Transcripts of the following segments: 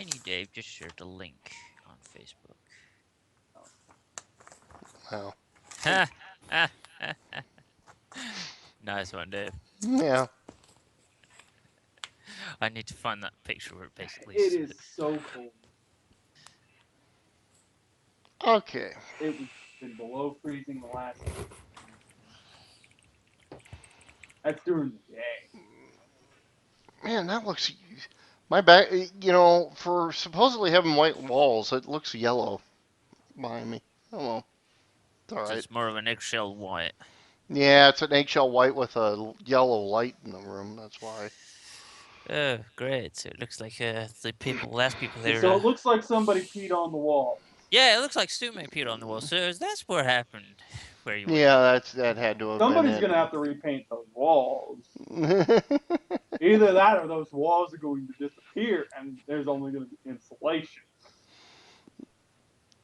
Tiny Dave just shared the link on Facebook. Wow. Ha! Ha! Ha! Nice one, Dave. Yeah. I need to find that picture where it basically. It is so cold. Okay. It was been below freezing the last. That's during the day. Man, that looks. My back, for supposedly having white walls, it looks yellow behind me. Oh well, it's all So right. it's more of an eggshell white. Yeah, it's an eggshell white with a yellow light in the room. That's why. Oh, great. So it looks like the last people here. So it looks like somebody peed on the wall. Yeah, it looks like Stu may peed on the wall. So that's what happened where you Yeah, were. that had to have been Somebody's it. gonna have to repaint those walls. Either that or those walls are going to disappear and there's only going to be insulation.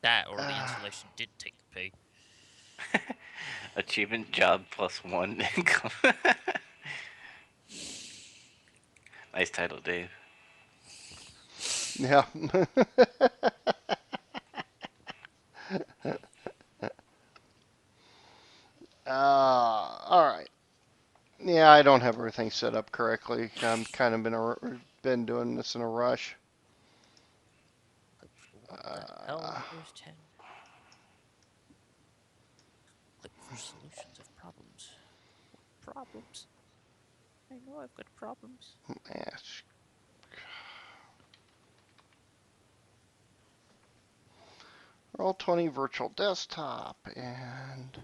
That or the insulation did take the pee. Achievement job +1 income. Nice title, Dave. Yeah. All right. Yeah, I don't have everything set up correctly. I'm kind of been doing this in a rush. What the hell? Where's 10? Click for solutions of problems. What problems? I know I've got problems. Yes. Roll20 virtual desktop and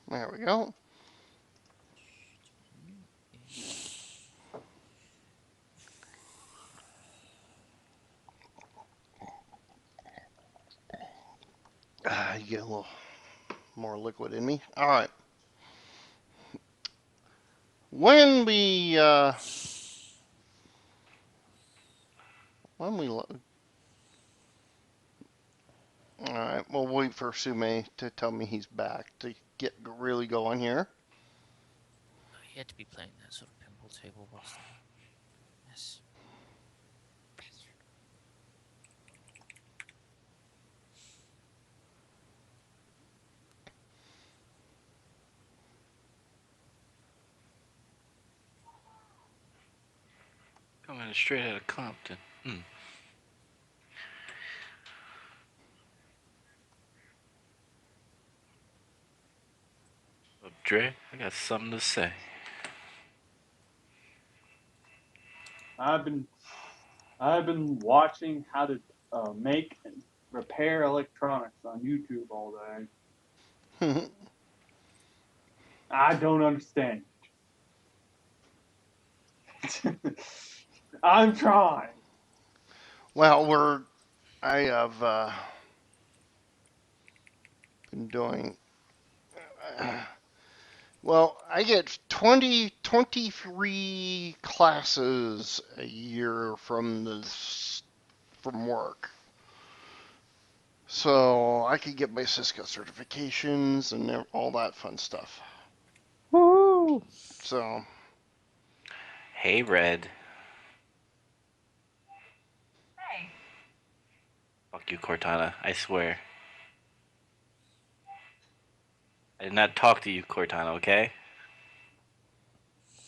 there we go. You get a little more liquid in me. All right. When we all right, we'll wait for Sume to tell me he's back to get really going here. He had to be playing that sort of pinball table whilst I'm. Yes. Coming straight out of Compton. Well, Dre, I got something to say. I've been watching how to make and repair electronics on YouTube all day. I don't understand. I'm trying. Well, I have been doing. Well, I get 23 classes a year from work. So I could get my Cisco certifications and all that fun stuff. Woo! So, Hey, Red. Hey. Fuck you, Cortana. I swear. I did not talk to you, Cortana, okay?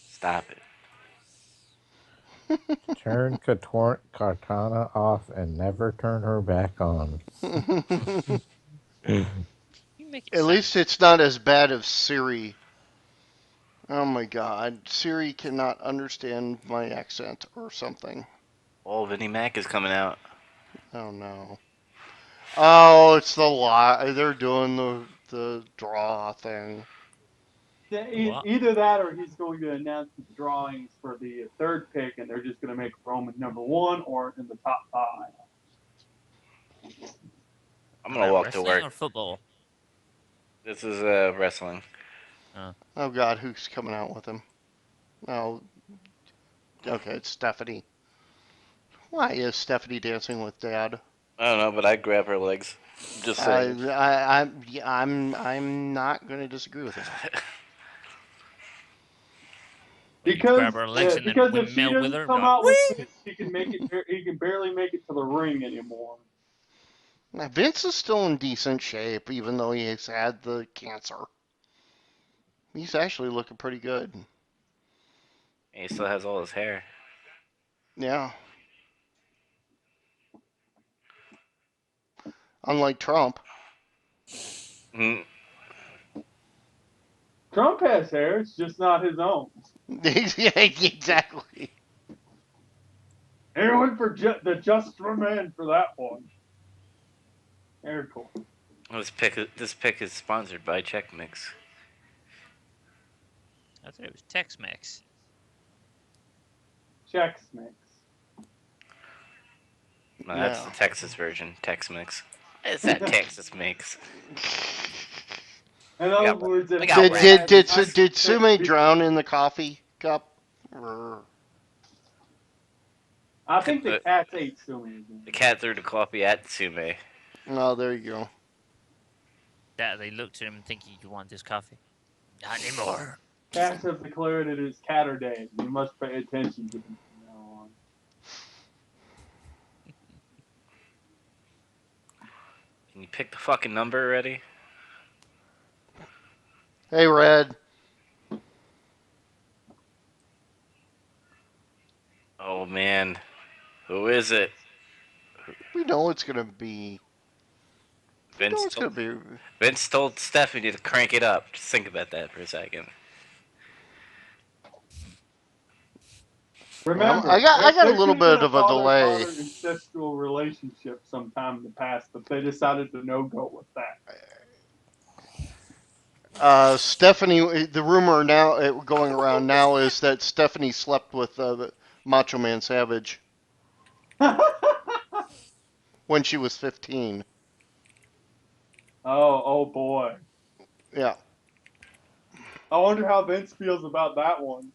Stop it. Turn Katana off and never turn her back on. You make it at sound. least it's not as bad as Siri. Oh my god, Siri cannot understand my accent or something. Oh, Vinnie Mac is coming out. Oh no. Oh, it's the lie. They're doing the draw thing. What? Either that or he's going to announce the drawings for the third pick and they're just going to make Roman #1 or in the top 5. I'm Is gonna that walk to wrestling work. or football? This is wrestling. Oh god, who's coming out with him? Oh, okay, it's Stephanie. Why is Stephanie dancing with Dad? I don't know, but I'd grab her legs. Just I, saying. I'm not going to disagree with that. We need to grab our legs and then Because if she windmill with doesn't her. come Like, out with whee! Vince, he can make it. He can barely make it to the ring anymore. Now, Vince is still in decent shape, even though he has had the cancer. He's actually looking pretty good. He still has all his hair. Yeah. Unlike Trump. Mm, Trump has hair; it's just not his own. Yeah, exactly. Everyone for the Just for Men for that one. Very cool. this pick is sponsored by Check Mix. I thought it was Tex-Mex. Chex Mix. No, that's Yeah. the Texas version. Tex Mix. It's that Texas mix. In We other got words, we if got Did they did had did rednecks. time did to Sume be, drown in the coffee cup? I think the cats ate Sumi again. The cat threw the coffee at Sume. Oh, there you go. That they looked at him thinking, "You want this coffee?" Not anymore. Cats have declared it is Catter Day. You must pay attention to them from now on. Can you pick the fucking number already? Hey, Red. Oh man, who is it? We know it's gonna be. We know Vince it's told gonna be. Vince told Stephanie to crank it up. Just think about that for a second. Remember, I got a there little could have been bit a of a delay. father-daughter incestual relationship sometime in the past, but they decided to no go with that. Stephanie, the rumor now going around now is that Stephanie slept with Macho Man Savage when she was 15. Oh boy. Yeah, I wonder how Vince feels about that one.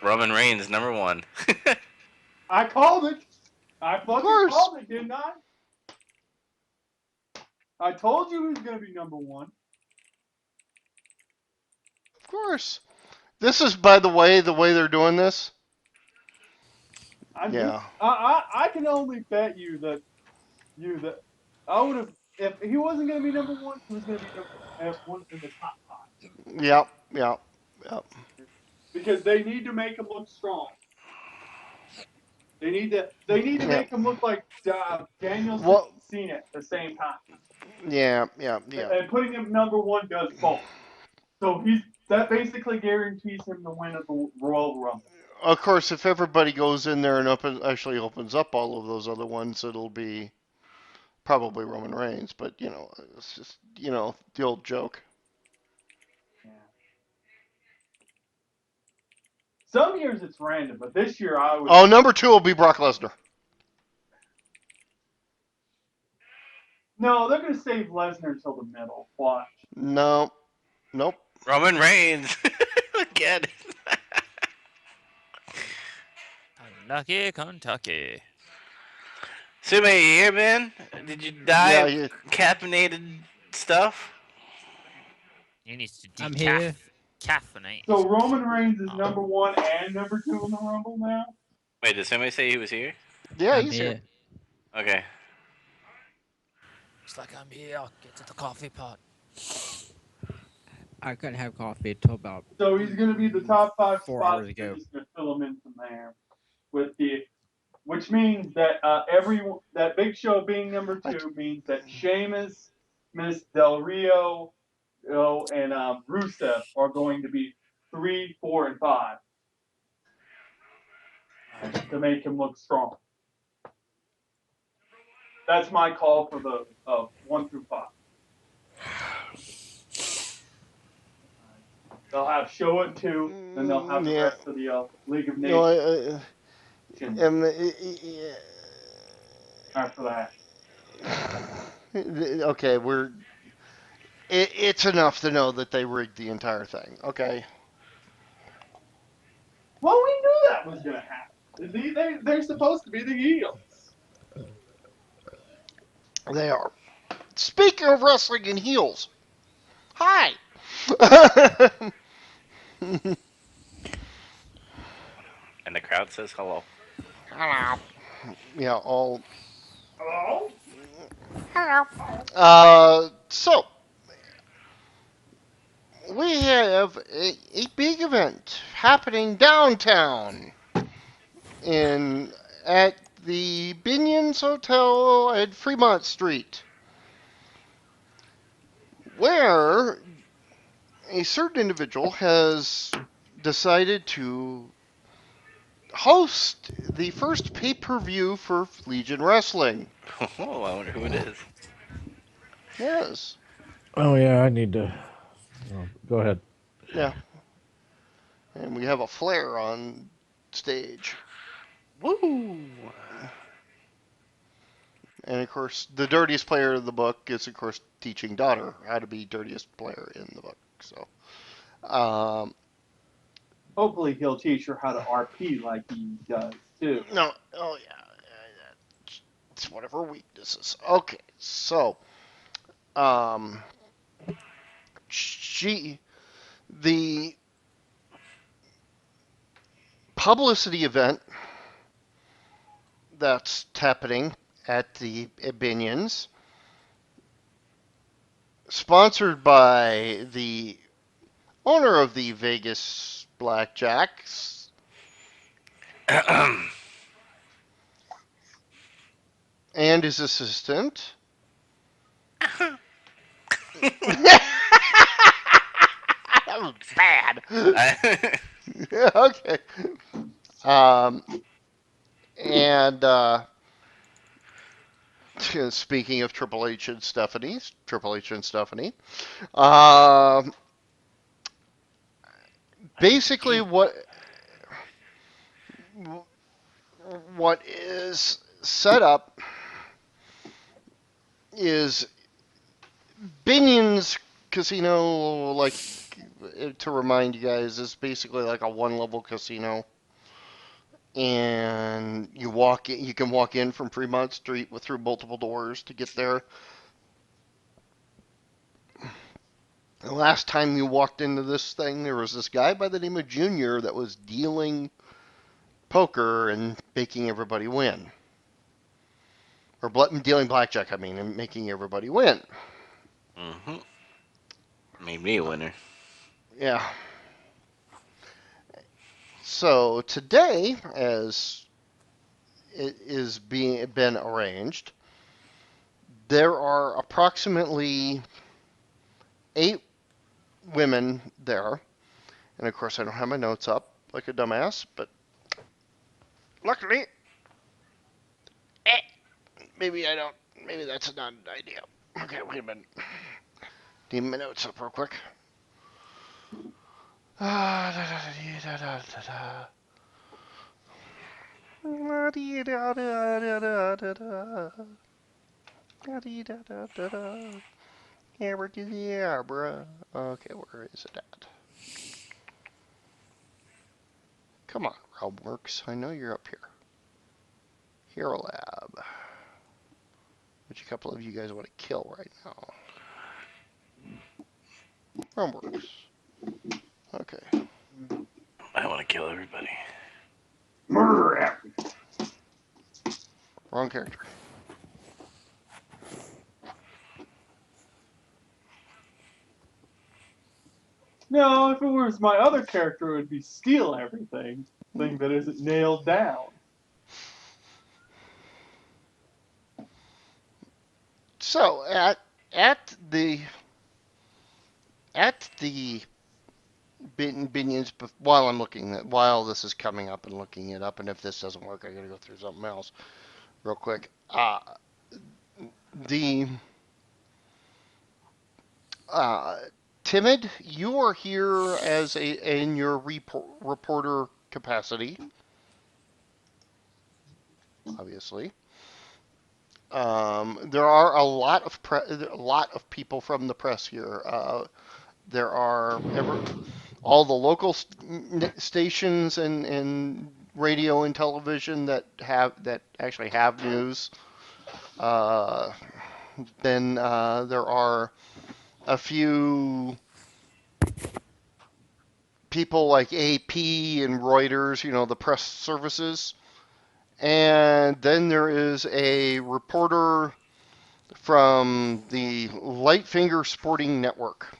Roman Reigns #1. I called it. I of fucking course, called it, didn't I? I told you he was gonna be number one. of course. This is, by the way they're doing this. Yeah, I can only bet you that I would have if he wasn't gonna be number one, he was gonna be one in the top five yep, yep, yep. because they need to make him look strong. They need to Yep. make him look like Danielson What? and Cena at the same time, Yeah, yeah, yeah. and putting him number one does both. So that basically guarantees him the win of the Royal Rumble. Of course, if everybody goes in there and actually opens up all of those other ones, it'll be probably Roman Reigns. But it's just the old joke. Yeah. Some years it's random, but this year I would. Oh, number two will be Brock Lesnar. No, they're gonna save Lesnar until the middle. Watch. No, nope. Roman Reigns again. Unlucky Kentucky. Sume, you here, man? Did you die Yeah, of caffeinated stuff? He needs to I'm here. caffeinate. So Roman Reigns is Oh. number one and number two in the Rumble now. Wait, did somebody say he was here? yeah, I'm he's here. Okay. It's like I'm here. Get to the coffee pot. I couldn't have coffee till about So he's gonna be the top five 4 spot. hours They're ago. just gonna fill him in from there which means that that Big Show being number two means that Sheamus, Miss Del Rio, and Rusev are going to be 3, 4, and 5 to make him look strong. That's my call for the 1 through 5. They'll have Show at 2, then they'll have the Yeah. rest of the League of No, Nations yeah. after that. Okay, it's enough to know that they rigged the entire thing. Okay. Well, we knew that was going to happen. They're supposed to be the heels. They are. Speaking of wrestling and heels, hi. And the crowd says hello. Hello. Yeah, all. Hello? Hello. So we have a big event happening downtown in at the Binions Hotel at Fremont Street, where a certain individual has decided to host the first pay-per-view for Legion Wrestling. Oh, I wonder who it is. Yes. Oh yeah, I need to. Oh, go ahead. Yeah. And we have a flare on stage. Woo! And of course, the dirtiest player of the book is, of course, teaching daughter how to be dirtiest player in the book. So, um, Hopefully he'll teach her how to RP like he does too. no, oh yeah, it's one of her weaknesses. Okay, so, um, she, the publicity event that's happening at the Binions, sponsored by the owner of the Vegas Blackjacks, and his assistant. That was bad. Okay. Um, and speaking of Triple H and Stephanie, um, basically IDP. what is set up is Binion's Casino, like to remind you guys, is basically like a one-level casino, and you can walk in from Fremont Street through multiple doors to get there. The last time you walked into this thing, there was this guy by the name of Junior that was dealing poker and making everybody win. Or dealing blackjack, I mean, and making everybody win. Mm-hmm. Made me a winner. Yeah. So today, as it is being been arranged, there are approximately 8 women there. And of course, I don't have my notes up like a dumbass, but luckily, eh, maybe I don't. Maybe that's not an idea. Okay, wait a minute. Need my notes up real quick. Abracadabra. Okay, where is it at? Come on, Realmworks. I know you're up here. Hero Lab. Which a couple of you guys want to kill right now. Realmworks. Okay. I want to kill everybody. Murder him. Wrong character. No, if it was my other character, it would be steal everything. Thing that isn't nailed down. So at the at the Binions, while this is coming up and looking it up, and if this doesn't work, I gotta go through something else real quick. The uh, Timid, you are here as in your reporter capacity, obviously. There are a lot of people from the press here. There are all the local stations and radio and television that actually have news. Uh, Then there are a few people like AP and Reuters, the press services. And then there is a reporter from the Lightfinger Sporting Network.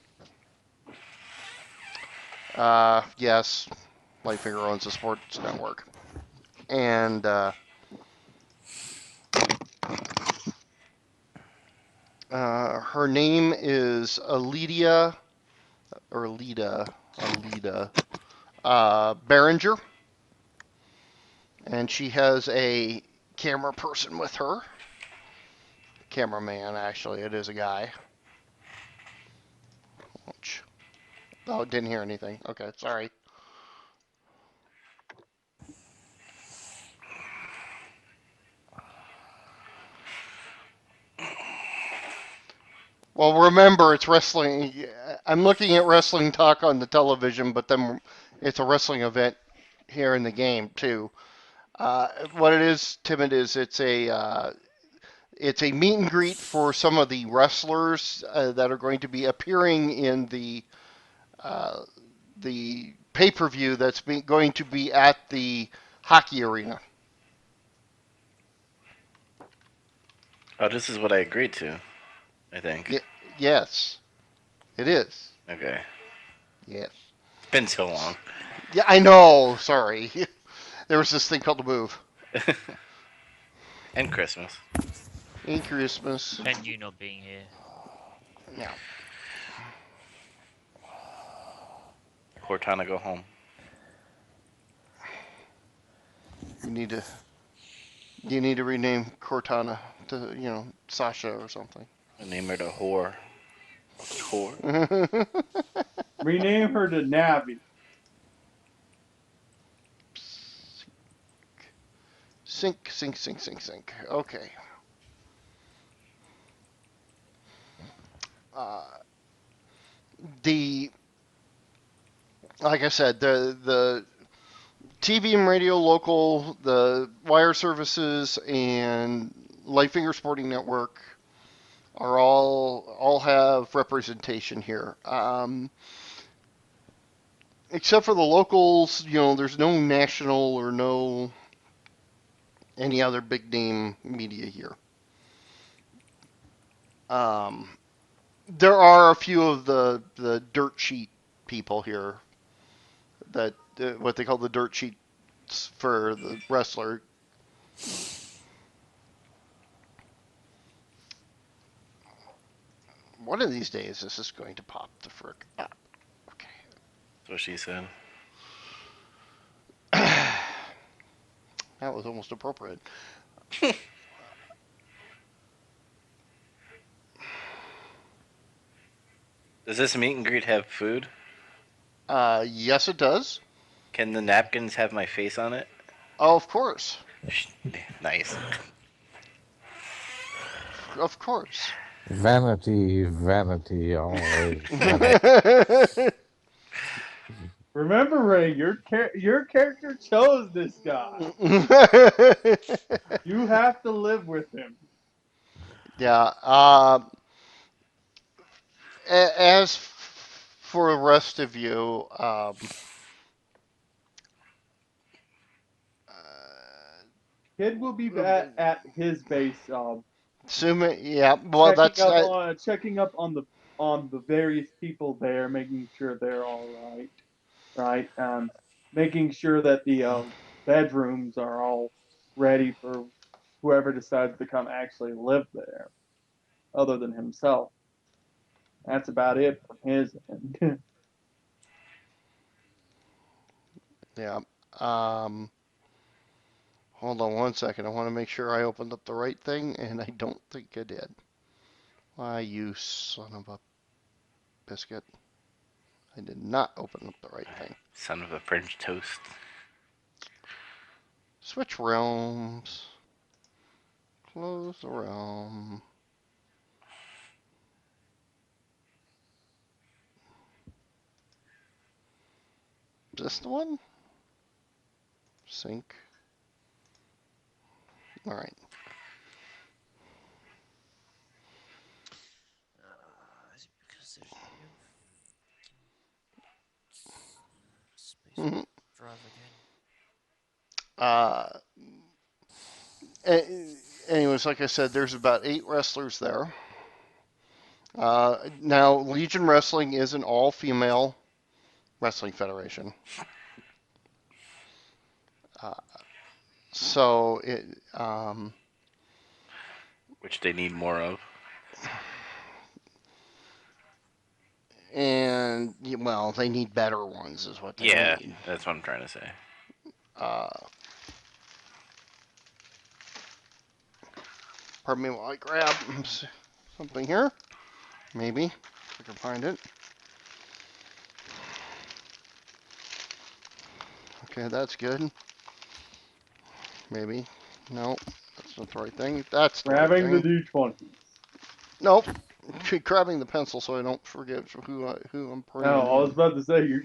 Yes, Lightfinger owns a sports network. And her name is Alida Behringer, and she has a camera person with her. Cameraman, actually, it is a guy. Ouch. Oh, didn't hear anything. Okay, sorry. Well, remember, it's wrestling. I'm looking at wrestling talk on the television, but then it's a wrestling event here in the game too. What it is, Timid, is it's a meet and greet for some of the wrestlers that are going to be appearing in uh, the pay-per-view going to be at the hockey arena. Oh, this is what I agreed to, I think. Yes, it is. Okay. Yes. It's been so long. Yeah, I know. Sorry. There was this thing called the move. And Christmas. And Christmas. And you not being here. Yeah. Cortana, go home. You need to rename Cortana to Sasha or something. I name her the whore. Whore? Rename her to Navi. Sync. Okay. Uh, the like I said, the TV and radio local, the wire services, and Lightfinger Sporting Network are all have representation here. Except for the locals, there's no national or no any other big name media here. Um, there are a few of the dirt sheet people here that what they call the dirt sheets for the wrestler. One of these days, this is going to pop the frick up. Okay. That's what she said. That was almost appropriate. Does this meet and greet have food? Yes, it does. Can the napkins have my face on it? Oh, of course. Nice. Of course. Vanity, vanity, always vanity. Remember, Ray, your character chose this guy. You have to live with him. Yeah. As for the rest of you, Kid will be at his base, yeah. Well, that's checking up on the various people there, making sure they're all right, right? Making sure that the bedrooms are all ready for whoever decides to come actually live there, other than himself. That's about it from his end. yeah. Um, Hold on one second. I want to make sure I opened up the right thing, and I don't think I did. Why, you son of a biscuit. I did not open up the right thing. Son of a French toast. Switch realms. Close the realm. Is this the one? Sync. All right. Please drive again. Uh, anyways, like I said, there's about 8 wrestlers there. Now, Legion Wrestling is an all-female wrestling federation. Uh, so it, Which they need more of. and well, they need better ones, is what they Yeah, need. that's what I'm trying to say. Uh, pardon me while I grab something here. Maybe if I can find it. Okay, that's good. Maybe. No, that's not the right thing. That's the right Grabbing the thing. D20s. Nope. Grabbing the pencil so I don't forget who I'm No, I was praying. about to say you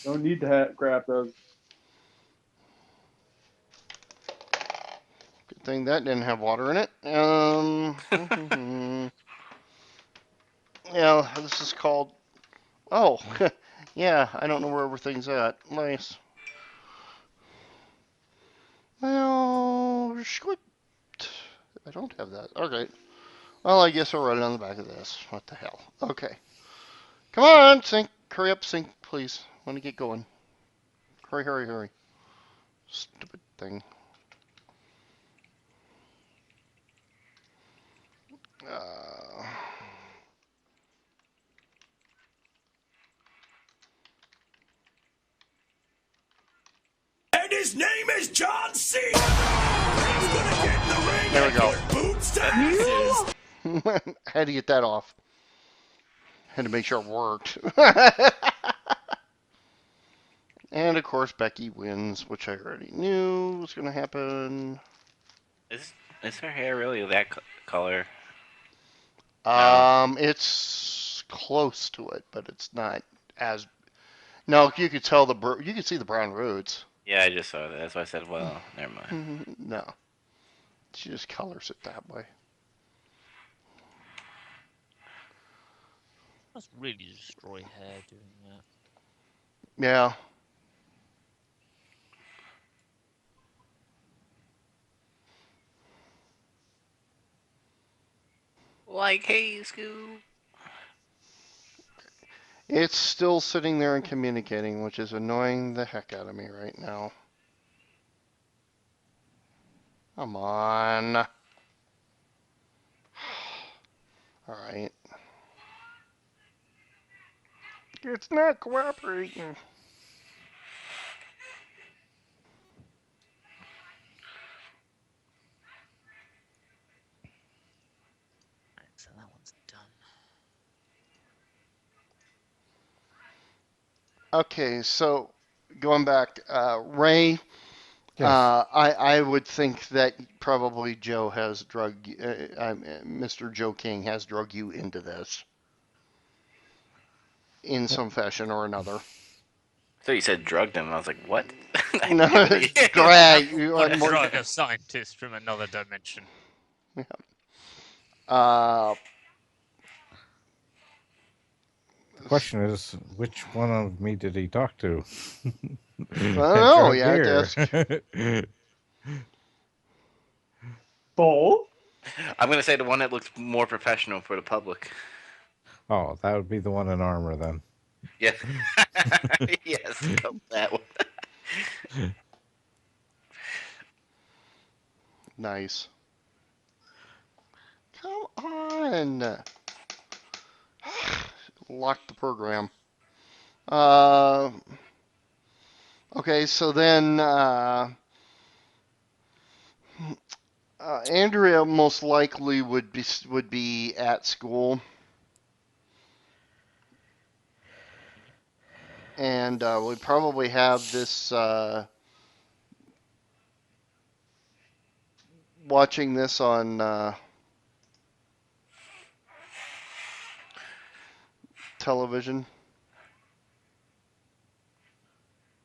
don't need to grab those. Good thing that didn't have water in it. Yeah, this is called. Oh, yeah. I don't know where everything's at. Nice. Well, I don't have that. Okay. Well, I guess I'll write it on the back of this. What the hell? Okay. Come on, sync. Hurry up, sync, please. Want to get going. Hurry, hurry, hurry. Stupid thing. Uh, And his name is John Cena! He's gonna get in the ring there we and go. put boots to asses! Had to get that off. Had to make sure it worked. And of course, Becky wins, which I already knew was going to happen. Is her hair really that color? No. It's close to it, but it's not as. No, you could tell you could see the brown roots. Yeah, I just saw that. That's why I said, well, never mind. No, she just colors it that way. Must really destroy hair doing that. Yeah. Like, hey, Scoob. It's still sitting there and communicating, which is annoying the heck out of me right now. Come on. Alright. It's not cooperating. Right, so that one's done. Okay, so going back, Ray, Yes. I would think that probably Joe has Mr. Joe King has drug you into this in some fashion or another. So you said drugged him. I was like, what? No, drag. Drug a scientist from another dimension. Uh, The question is, which one of me did he talk to? I don't know. Yeah, Drug that's Both? I'm going to say the one that looks more professional for the public. Oh, that would be the one in armor then. Yeah. Yes, go that one. nice. Come on. Lock the program. Okay, so then Andrea most likely would be at school, and we probably have this watching this on television.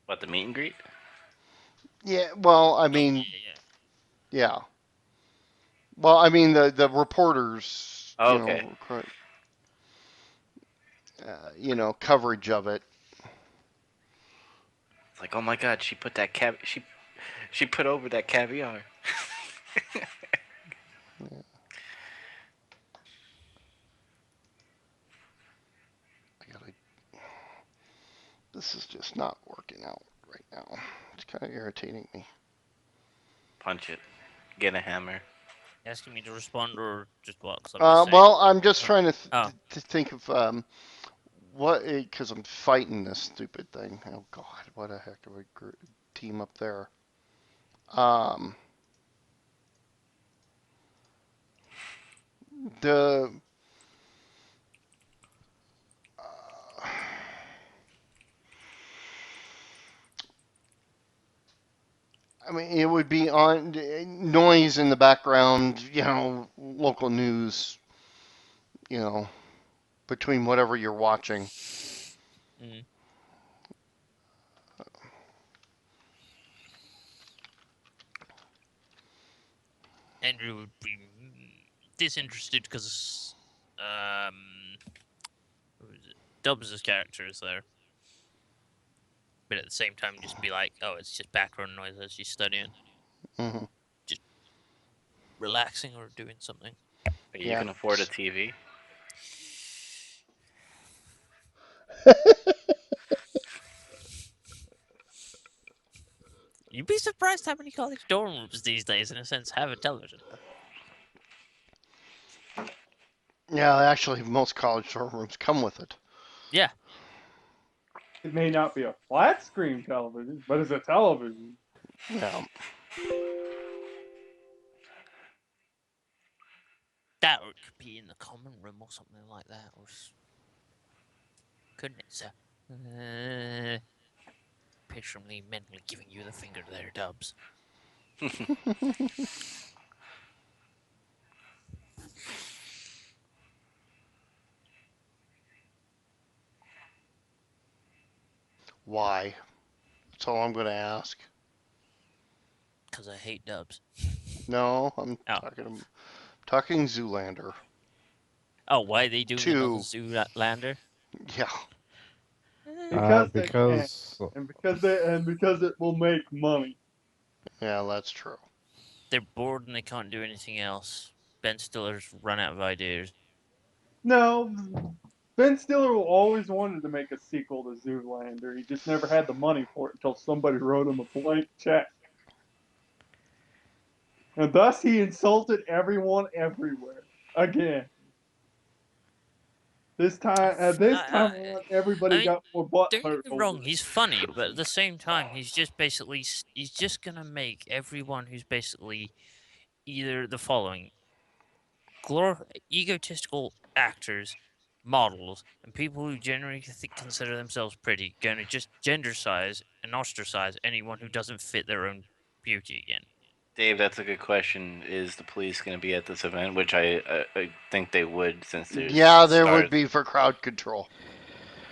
What, the meet and greet? Yeah, well, I mean, yeah. Well, I mean the reporters, Oh, okay. coverage of it. Like, oh my god, she put that she put over that caviar. Yeah, I gotta. This is just not working out right now. It's kind of irritating me. Punch it. Get a hammer. Asking me to respond or just what? 'Cause I'm just saying. Well, I'm just Oh. trying to Oh. to think of what because I'm fighting this stupid thing. Oh God, what a heck of a team up there. Um, the uh, I mean, it would be on noise in the background, local news, you know, between whatever you're watching. Mm. Andrew would be disinterested because who is it? Dubs' character is there, but at the same time, just be like, oh, it's just background noise as she's studying, Hmm. just relaxing or doing something. You Yeah. can afford a TV. You'd be surprised how many college dorm rooms these days, in a sense, have a television. Yeah, actually, most college dorm rooms come with it. Yeah. It may not be a flat screen television, but it's a television. Yeah. That or it could be in the common room or something like that, or couldn't it, sir? Picture me mentally giving you the finger there, Dubs. Why? That's all I'm going to ask. Because I hate Dubs. No, I'm Oh. talking Zoolander. Oh, why are they doing another 2. Zoolander? Yeah. Because they can, Because and because it will make money. Yeah, that's true. They're bored and they can't do anything else. Ben Stiller's run out of ideas. No, Ben Stiller always wanted to make a sequel to Zoolander. He just never had the money for it until somebody wrote him a blank check. And thus he insulted everyone everywhere. Again. This time around, I everybody mean, got more butt don't hurt get me over wrong, it. he's funny, but at the same time, he's just basically he's just gonna make everyone who's basically either the following egotistical actors, models, and people who generally consider themselves pretty, going to just gender size and ostracize anyone who doesn't fit their own beauty again. Dave, that's a good question. Is the police going to be at this event? Which I think they would, since there's Yeah, there would stars. be for crowd control.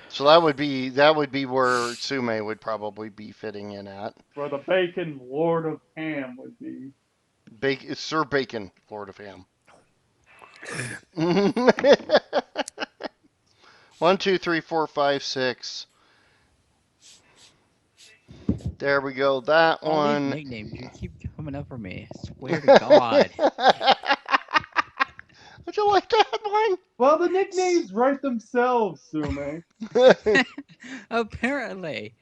So that would be where Sume would probably be fitting in at. Where the bacon Lord of Ham would be. Sir Bacon, Lord of Ham. 1, 2, 3, 4, 5, 6. There we go. That All these one. nicknames you keep coming up for me. I swear to God. Would you like that one? Well, the nicknames write themselves, Sume. Apparently.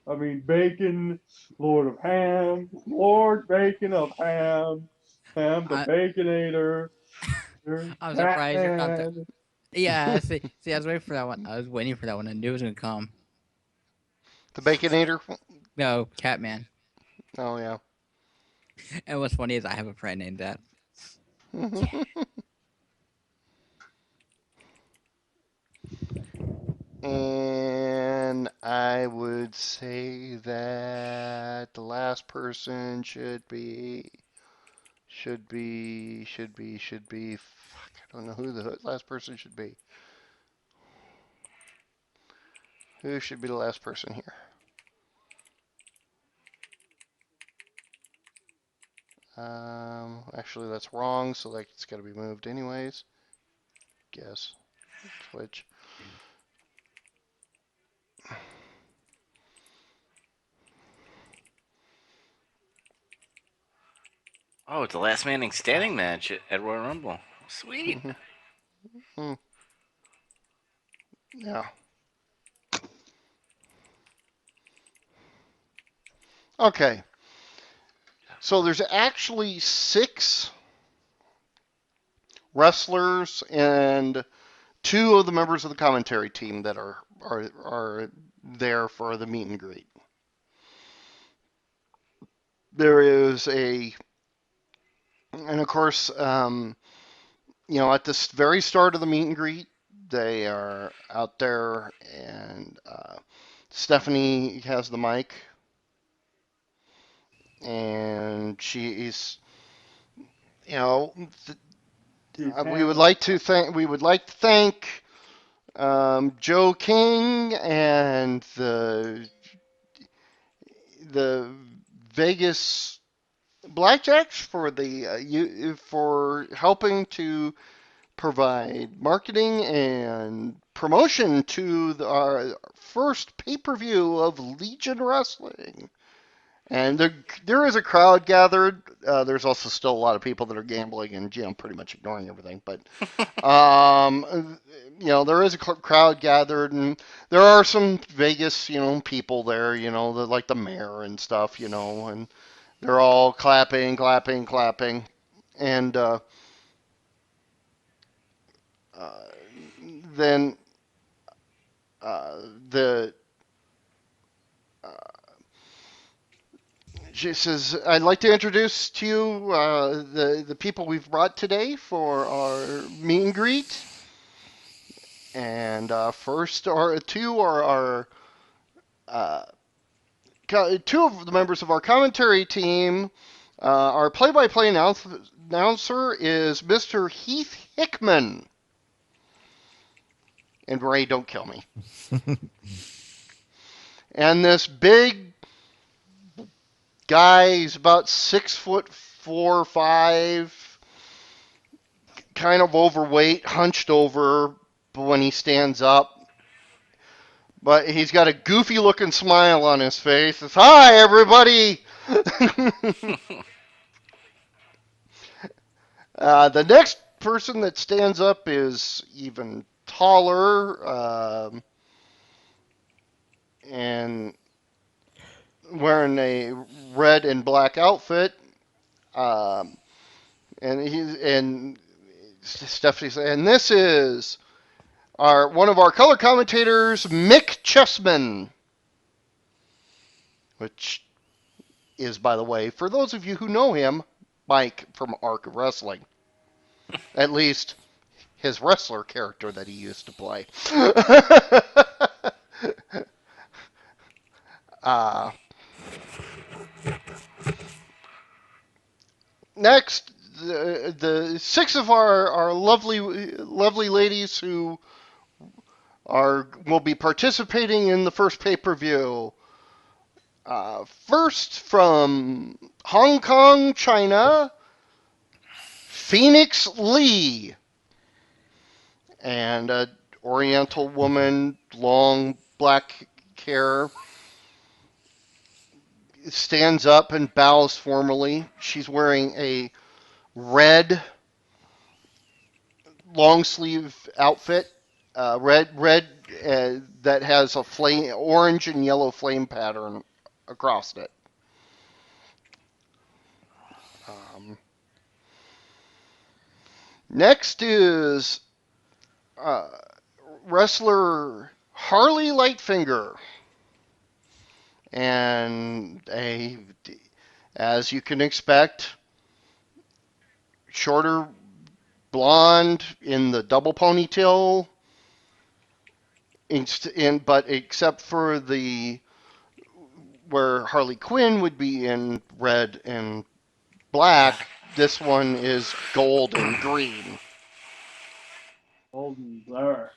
I mean, Bacon, Lord of Ham, Lord Bacon of Ham, Ham the I, Baconator, I'm surprised you're not the. Batman. Yeah, see, I was waiting for that one. I was waiting for that one. I knew it was gonna come. The Baconator. No, Catman. Oh yeah. And what's funny is I have a friend named that. Yeah. And I would say that the last person should be. Fuck, I don't know who the last person should be. Who should be the last person here? Actually, that's wrong, so like it's got to be moved anyways. Guess. Switch. Oh, it's a last man standing match at Royal Rumble. Sweet. Mm, yeah. Okay. So there's actually 6 wrestlers and 2 of the members of the commentary team that are there for the meet and greet. There is and of course, at the very start of the meet and greet, they are out there, and Stephanie has the mic, and she's, you know, She's we would handling. like to thank Joe King and the Vegas Blackjacks for for helping to provide marketing and promotion to our first pay-per-view of Legion Wrestling. And there is a crowd gathered. There's also still a lot of people that are gambling and pretty much ignoring everything. But there is a crowd gathered, and there are some Vegas, people there, like the mayor and stuff, and they're all clapping, clapping, clapping, and uh, then uh, the uh, she says, "I'd like to introduce to you the people we've brought today for our meet and greet. And first, or 2 are our uh, 2 of the members of our commentary team. Our play-by-play announcer is Mr. Heath Hickman. And Ray, don't kill me. And this big guy, he's about 6'4", 5", kind of overweight, hunched over when he stands up. But he's got a goofy looking smile on his face. It's, "Hi, everybody!" The next person that stands up is even taller, and wearing a red and black outfit. Um, and Stephanie said, and this is one of our color commentators, Mick Chessman, which is, by the way, for those of you who know him, Mike from Arc of Wrestling. At least his wrestler character that he used to play. uh, Next, the 6 of our lovely ladies who will be participating in the first pay-per-view. First, from Hong Kong, China, Phoenix Lee, and a Oriental woman, long black hair, stands up and bows formally. She's wearing a red long sleeve outfit, red that has a flame, orange and yellow flame pattern across it. Um, Next is uh, wrestler Harley Lightfinger, and as you can expect, shorter blonde in the double ponytail, but except for the where Harley Quinn would be in red and black, this one is gold and green. Golden blur.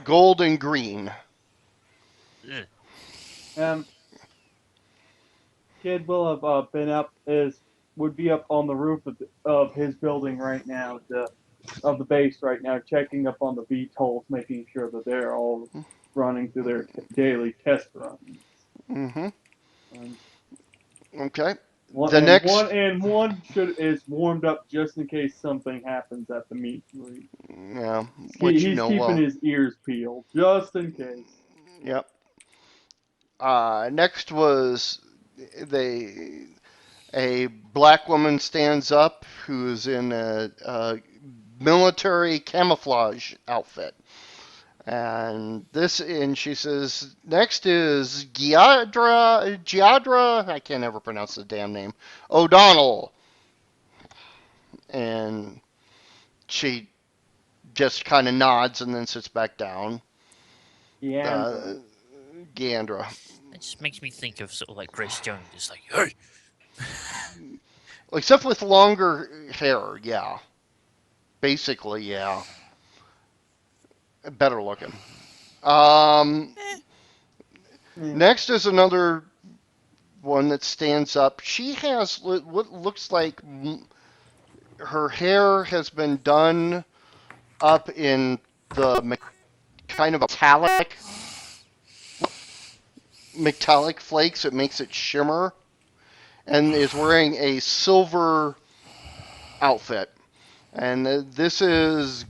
Gold and green. Ugh. Kid will have would be up on the roof of his building right now, of the base right now, checking up on the VTOLs, making sure that they're all running through their daily test runs. Mm-hmm. Um, Okay. One The and next, one and one should is warmed up just in case something happens at the meet and greet. yeah, which He's keeping well, his ears peeled just in case. yep. Next was they a black woman stands up who's in a military camouflage outfit. And she says, next is Giadra, I can't ever pronounce the damn name, O'Donnell. And she just kind of nods and then sits back down. Leandra. Uh, Giandra. It just makes me think of sort of like Grace Jones. It's like, hey, Except with longer hair, yeah. Basically, yeah. Better looking. Um, eh. Yeah. Next is another one that stands up. She has what looks like her hair has been done up in the kind of metallic flakes. It makes it shimmer, and is wearing a silver outfit. And this is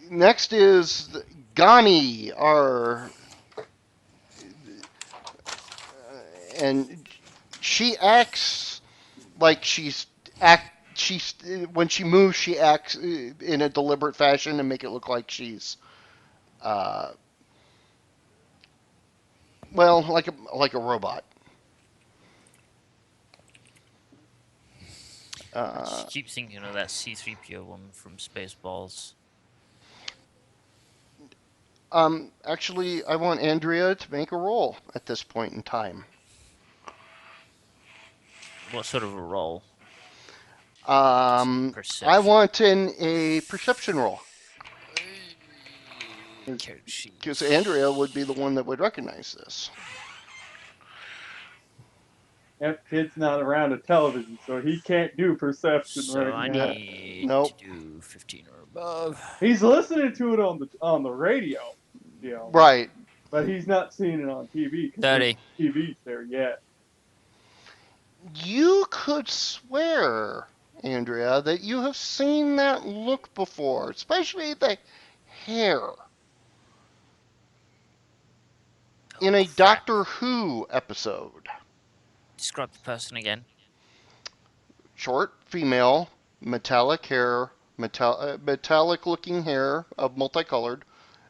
next is Gani, our and she acts like she's when she moves she acts in a deliberate fashion and make it look like she's uh well like a robot. I uh just keep thinking of that C-3PO woman from Spaceballs. Actually, I want Andrea to make a roll at this point in time. What sort of a role? Just I perception. want in a perception roll Code because sheets. Andrea would be the one that would recognize this. F kid's not around a television, so he can't do perception So right I now. need to Nope. do 15 or above. He's listening to it on the radio, you know, Right. but he's not seeing it on TV because no 30. TV's there yet. You could swear, Andrea, that you have seen that look before, especially the hair, Oh, in a crap. Doctor Who episode. Describe the person again. Short, female, metallic hair, metallic looking hair, multicolored,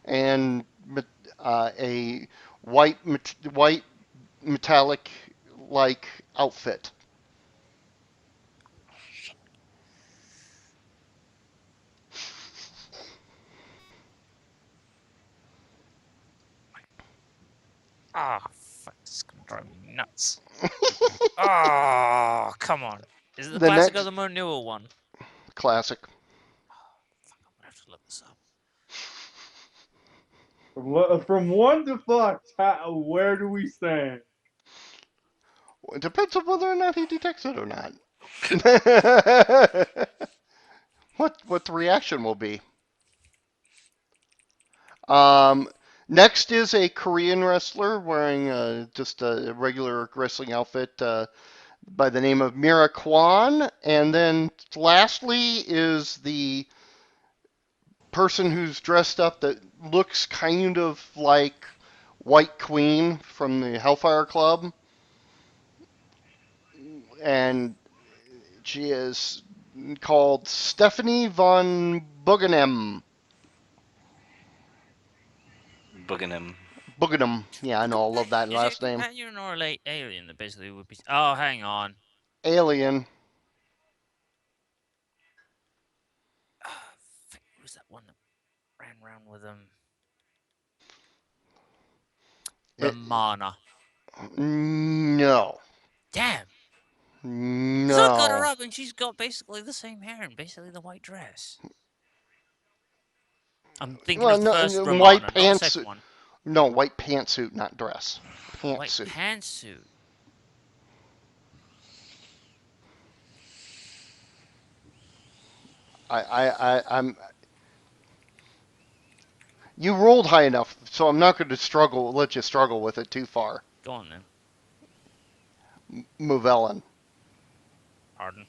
and a white metallic like outfit. Ah, oh, fuck. This is gonna drive me nuts. Oh, come on. Is it the The classic or next the more newer one? classic. Fuck, I'm gonna have to look this up. From 1 to 5, where do we stand? It depends on whether or not he detects it or not. What the reaction will be. Um, Next is a Korean wrestler wearing just a regular wrestling outfit by the name of Mira Kwan. And then lastly is the person who's dressed up that looks kind of like White Queen from the Hellfire Club. And she is called Stephanie von Bugenem. Booking Bugenem. Yeah, I know. I love that Is your last name. companion or a alien that basically would be? Oh, hang on. Alien. Ah, who was that one that ran around with him? It, Romana. no. Damn. Because I got her No. up and she's got basically the same hair and basically the white dress. I'm thinking Well, of the no, first white Romana, not the pants. second one. No, white pantsuit, not dress. White Pantsuit. pantsuit. I'm. You rolled high enough, so I'm not going to let you struggle with it too far. Go on then. Movellen. Pardon?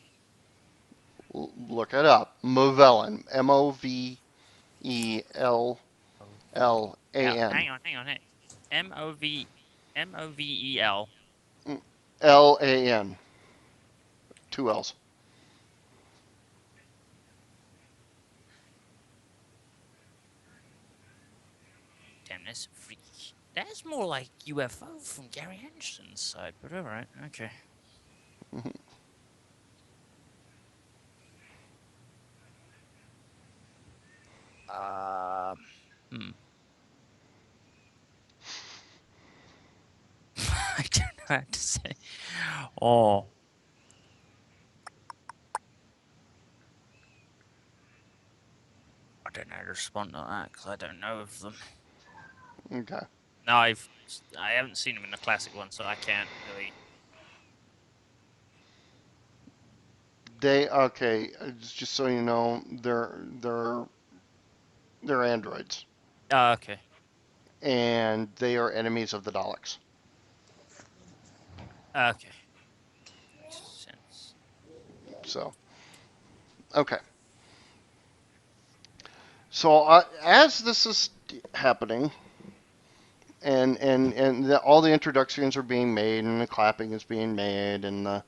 Look it up. Movellan. Movellan. Hang on. Movel. LAN. Two L's. Damn, that's freaky. That's more like UFO from Gary Anderson's side, but alright, okay. Um, hmm. I don't know how to say. Oh. I don't know how to respond to that because I don't know of them. Okay. No, I haven't seen them in the classic one, so I can't really. They okay. Just so you know, they're androids, Oh, okay. and they are enemies of the Daleks. Okay. Makes sense. So okay. So as this is happening, and all the introductions are being made, and the clapping is being made, and the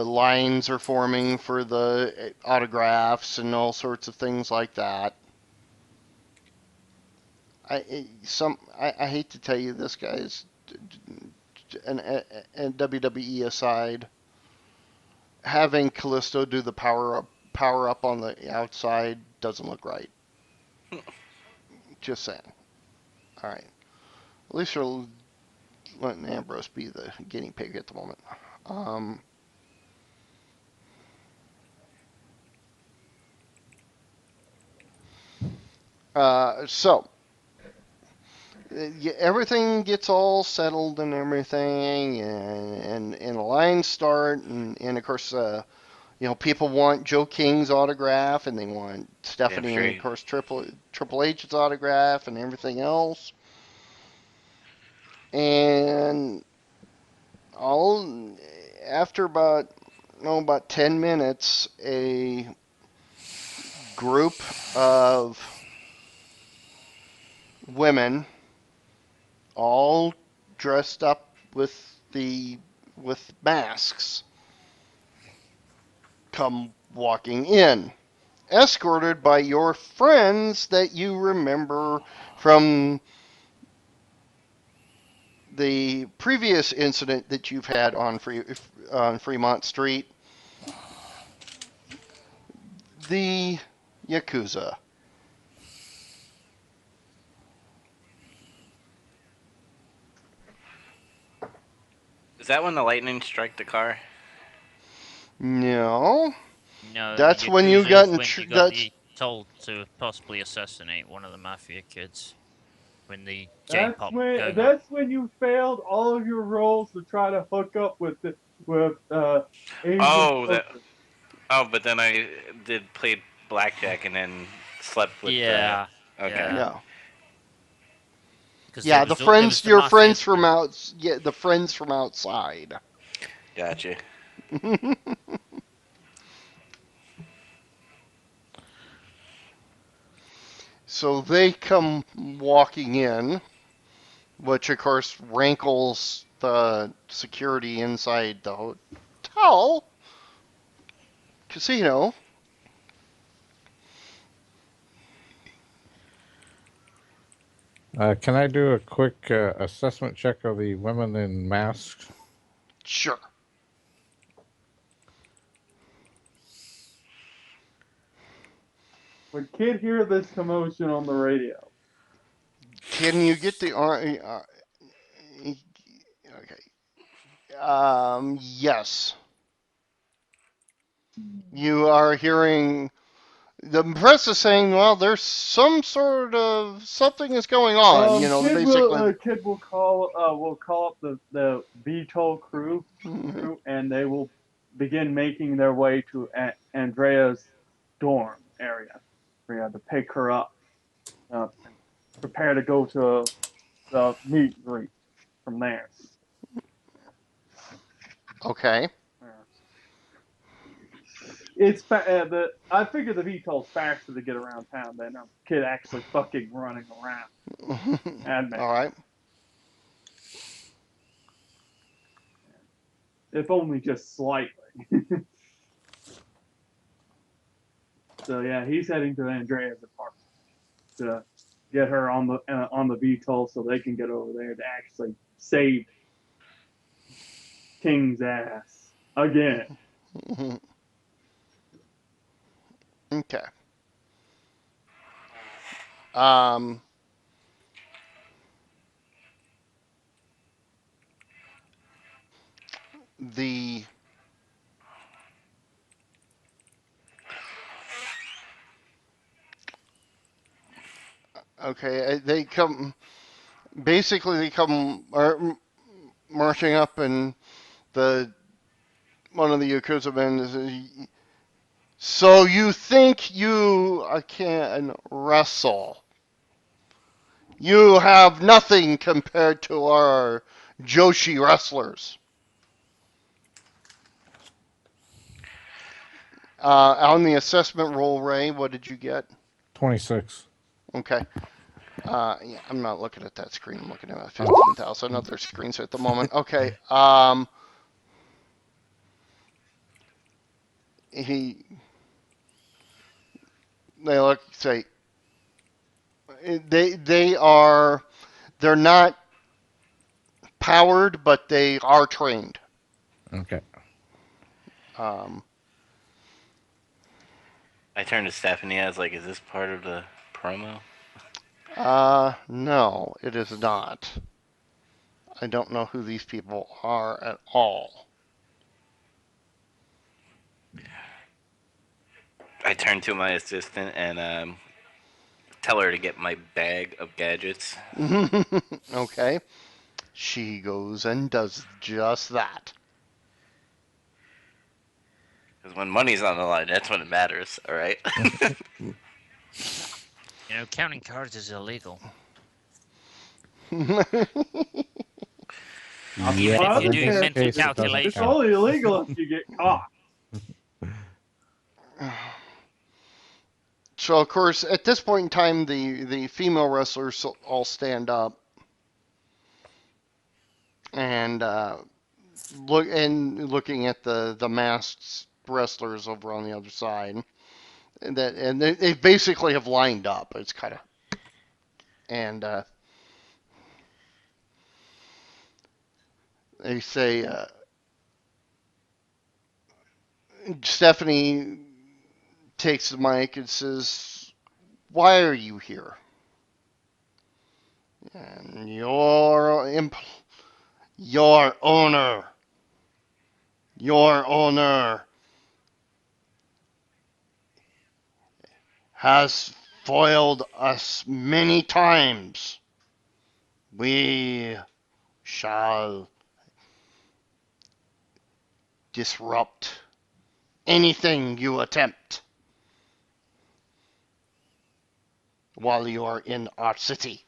lines are forming for the autographs and all sorts of things like that. I hate to tell you this, guys, and WWE aside, having Callisto do the power up on the outside doesn't look right. Just saying. All right. At least you're letting Ambrose be the guinea pig at the moment. Um, so everything gets all settled and everything, and the lines start, and of course, people want Joe King's autograph, and they want Damn Stephanie, and of straight. course, Triple H's autograph, and everything else. And all after about 10 minutes, a group of women, all dressed up with masks, come walking in, escorted by your friends that you remember from the previous incident that you've had on Fremont Street, the Yakuza. Is that when the lightning struck the car? No, No, the that's when you Yakuza got is in. when you got That's the told to possibly assassinate one of the mafia kids when the That's J-pop when going on. that's when you failed all of your roles to try to hook up with Asian Oh, that. hookers. Oh, but then I did play blackjack and then slept with the. Yeah, Okay, yeah, yeah, because yeah. there was the Your mafia. friends from out, yeah, the friends from outside. gotcha. So they come walking in, which of course rankles the security inside the hotel casino. Can I do a quick assessment check of the women in masks? Sure. Would kid hear this commotion on the radio? Can you get the okay? Yes, you are hearing. The press is saying, well, there's some sort of something is going on. Basically. Kid will call up the VTOL crew, and they will begin making their way to Andrea's dorm area. We have to pick her up and prepare to go to the meet and greet from there. Okay. Yeah. I figure the VTOL's faster to get around town than a kid actually fucking running around. Admit. All right. If only just slightly. So yeah, he's heading to Andrea's apartment to get her on the VTOL so they can get over there to actually save King's ass again. Okay. Um, the okay, they come basically they come marching up, and the one of the Yakuza men is, so you think you can wrestle? You have nothing compared to our Joshi wrestlers. On the assessment roll, Ray, what did you get? 26. Okay. Yeah, I'm not looking at that screen. I'm looking at 15,000 other screens at the moment. Okay. He, they look, say, they're not powered, but they are trained. Okay. Um, I turned to Stephanie. I was like, "Is this part of the promo?" no, it is not. I don't know who these people are at all. I turned to my assistant and tell her to get my bag of gadgets. Okay. She goes and does just that. Because when money's on the line, that's when it matters. All right. You know, counting cards is illegal. Not Even from if my you're other in doing this test. mental case, it doesn't It's count. calculation. only illegal if you get caught. So of course, at this point in time, the female wrestlers all stand up and looking at the masked wrestlers over on the other side, and they basically have lined up. It's kind of and they say Stephanie takes the mic and says, "Why are you here?" And your owner has foiled us many times. We shall disrupt anything you attempt while you are in our city.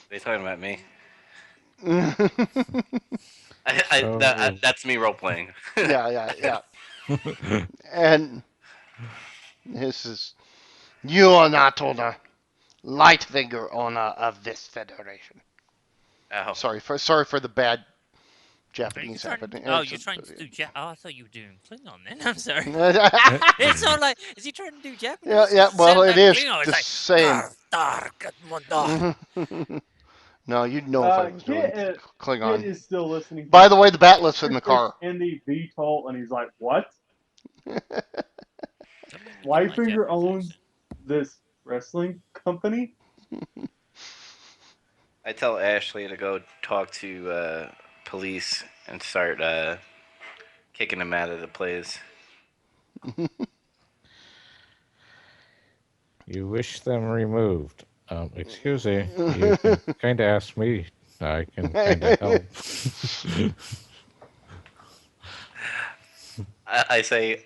They talking about me? Yeah, So, That's me role playing. yeah. And this is, you are not owner, light finger owner of this federation. Ow. Sorry for the bad Are you Japanese trying to? happening. Oh, you're trying to do Oh, I thought you were doing Klingon. Then I'm sorry. Yeah, It's so like, is he trying to do Japanese? yeah. Because it Well, sounds it like is Klingon. It's just like, saying. "Gar, dar, gadmandar." No, you'd know if I was doing Kit Klingon. is still listening to By the way, the bat'leth's in the car. in the VTOL, and he's like, "What? Tell me to do my Lightfinger Japanese owns accent. this wrestling company?" I tell Ashley to go talk to police and start kicking them out of the place. you wish them removed. Excuse me. You can kind of ask me. I can kind of help. I say,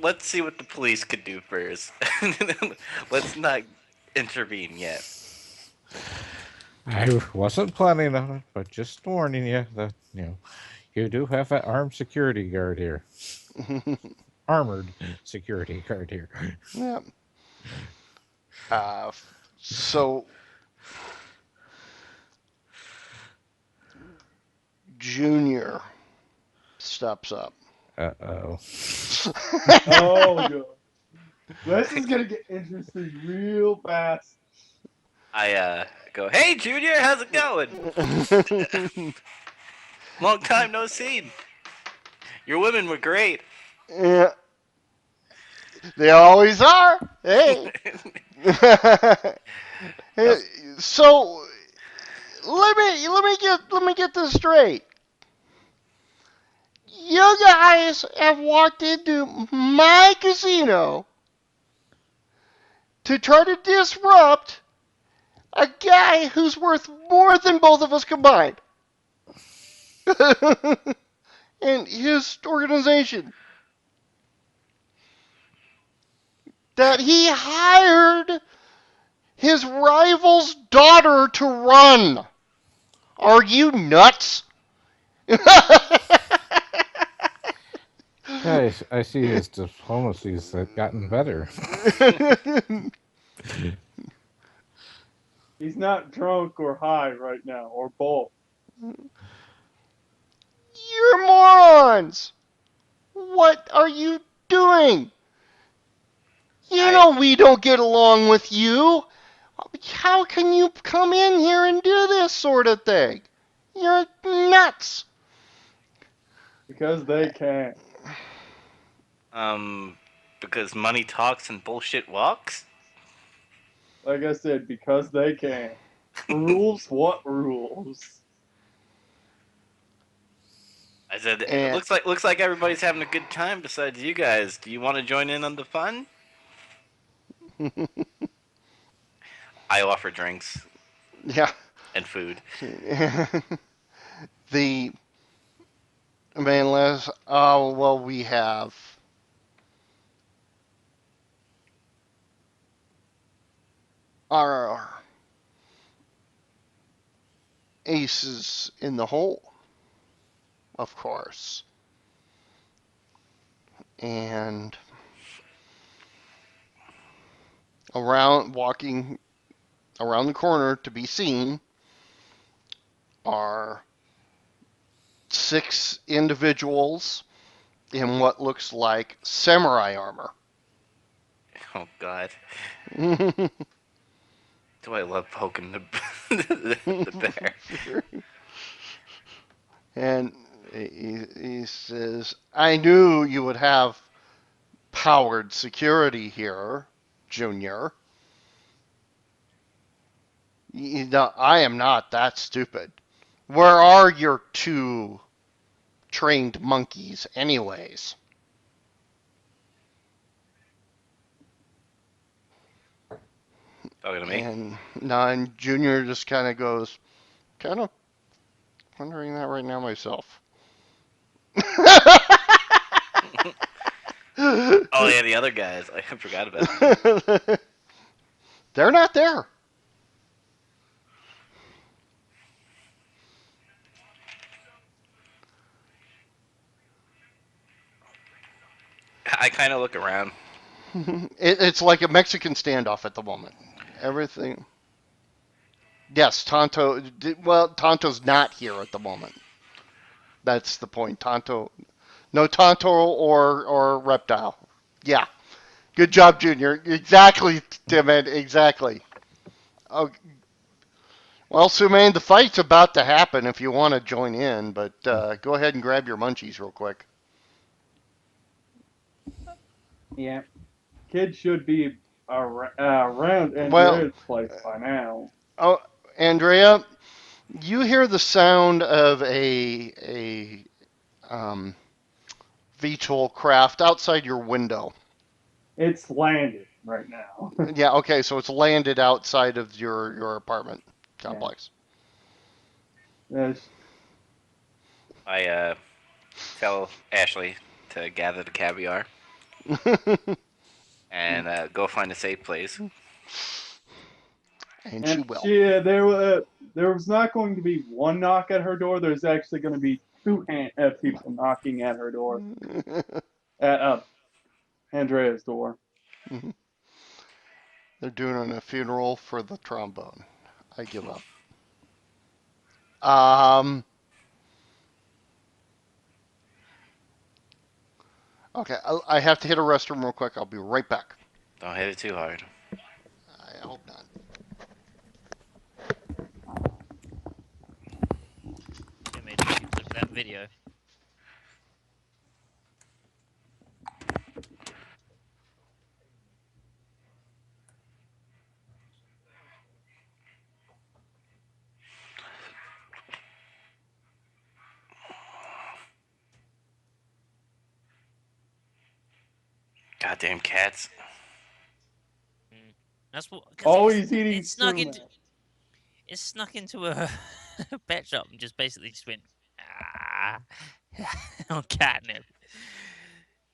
let's see what the police could do first. Let's not intervene yet. I wasn't planning on it, but just warning you that You do have an armed security guard here. Armored security guard here. Yeah. So Junior steps up. Uh-oh. Oh god. This is gonna get interesting real fast. I go, hey Junior, how's it going? Long time no see. Your women were great. Yeah, they always are. Hey. How's- So let me get this straight. You guys have walked into my casino to try to disrupt a guy who's worth more than both of us combined. And his organization that he hired his rival's daughter to run. Are you nuts? Guys, I see his diplomacy's gotten better. He's not drunk or high right now, or both. You're morons! What are you doing? You I know we don't get along with you. How can you come in here and do this sort of thing? You're nuts. Because they can. because money talks and bullshit walks. Like I said, because they can. Rules? What rules? I said, it And looks like everybody's having a good time besides you guys. Do you want to join in on the fun? I offer drinks yeah. and food. The man les oh well we have our aces in the hole, of course. And walking around the corner to be seen are 6 individuals in what looks like samurai armor. Oh God, do I love poking the the bear? And he says, I knew you would have powered security here, Junior. I am not that stupid. Where are your 2 trained monkeys, anyways? Talking to me? And Junior just kind of goes, kind of wondering that right now myself. Oh yeah, the other guys. I forgot about them. They're not there. I kind of look around. It's like a Mexican standoff at the moment. Everything. Yes, Tonto. Well, Tonto's not here at the moment. That's the point. Tonto. No Tonto or Reptile. Yeah. Good job, Junior. Exactly, Timid. Exactly. Oh, well, Sumain, the fight's about to happen if you want to join in, but go ahead and grab your munchies real quick. Yeah. Kid should be around Well, Andrea's place by now. oh, Andrea, you hear the sound of a VTOL craft outside your window. It's landed right now. Yeah, okay, so it's landed outside of your apartment Yeah. complex. Yes. I tell Ashley to gather the caviar and go find a safe place. And she And will. there was not going to be one knock at her door. There's actually going to be people knocking at her door, at Andrea's door. They're doing a funeral for the trombone. I give up. Um. Okay, I have to hit a restroom real quick. I'll be right back. Don't hit it too hard. I hope not. They made a cute clip of that video. Goddamn cats. That's what. Because Always eating it snuck into sumac. it snuck into a pet shop and just basically just went ah on catnip.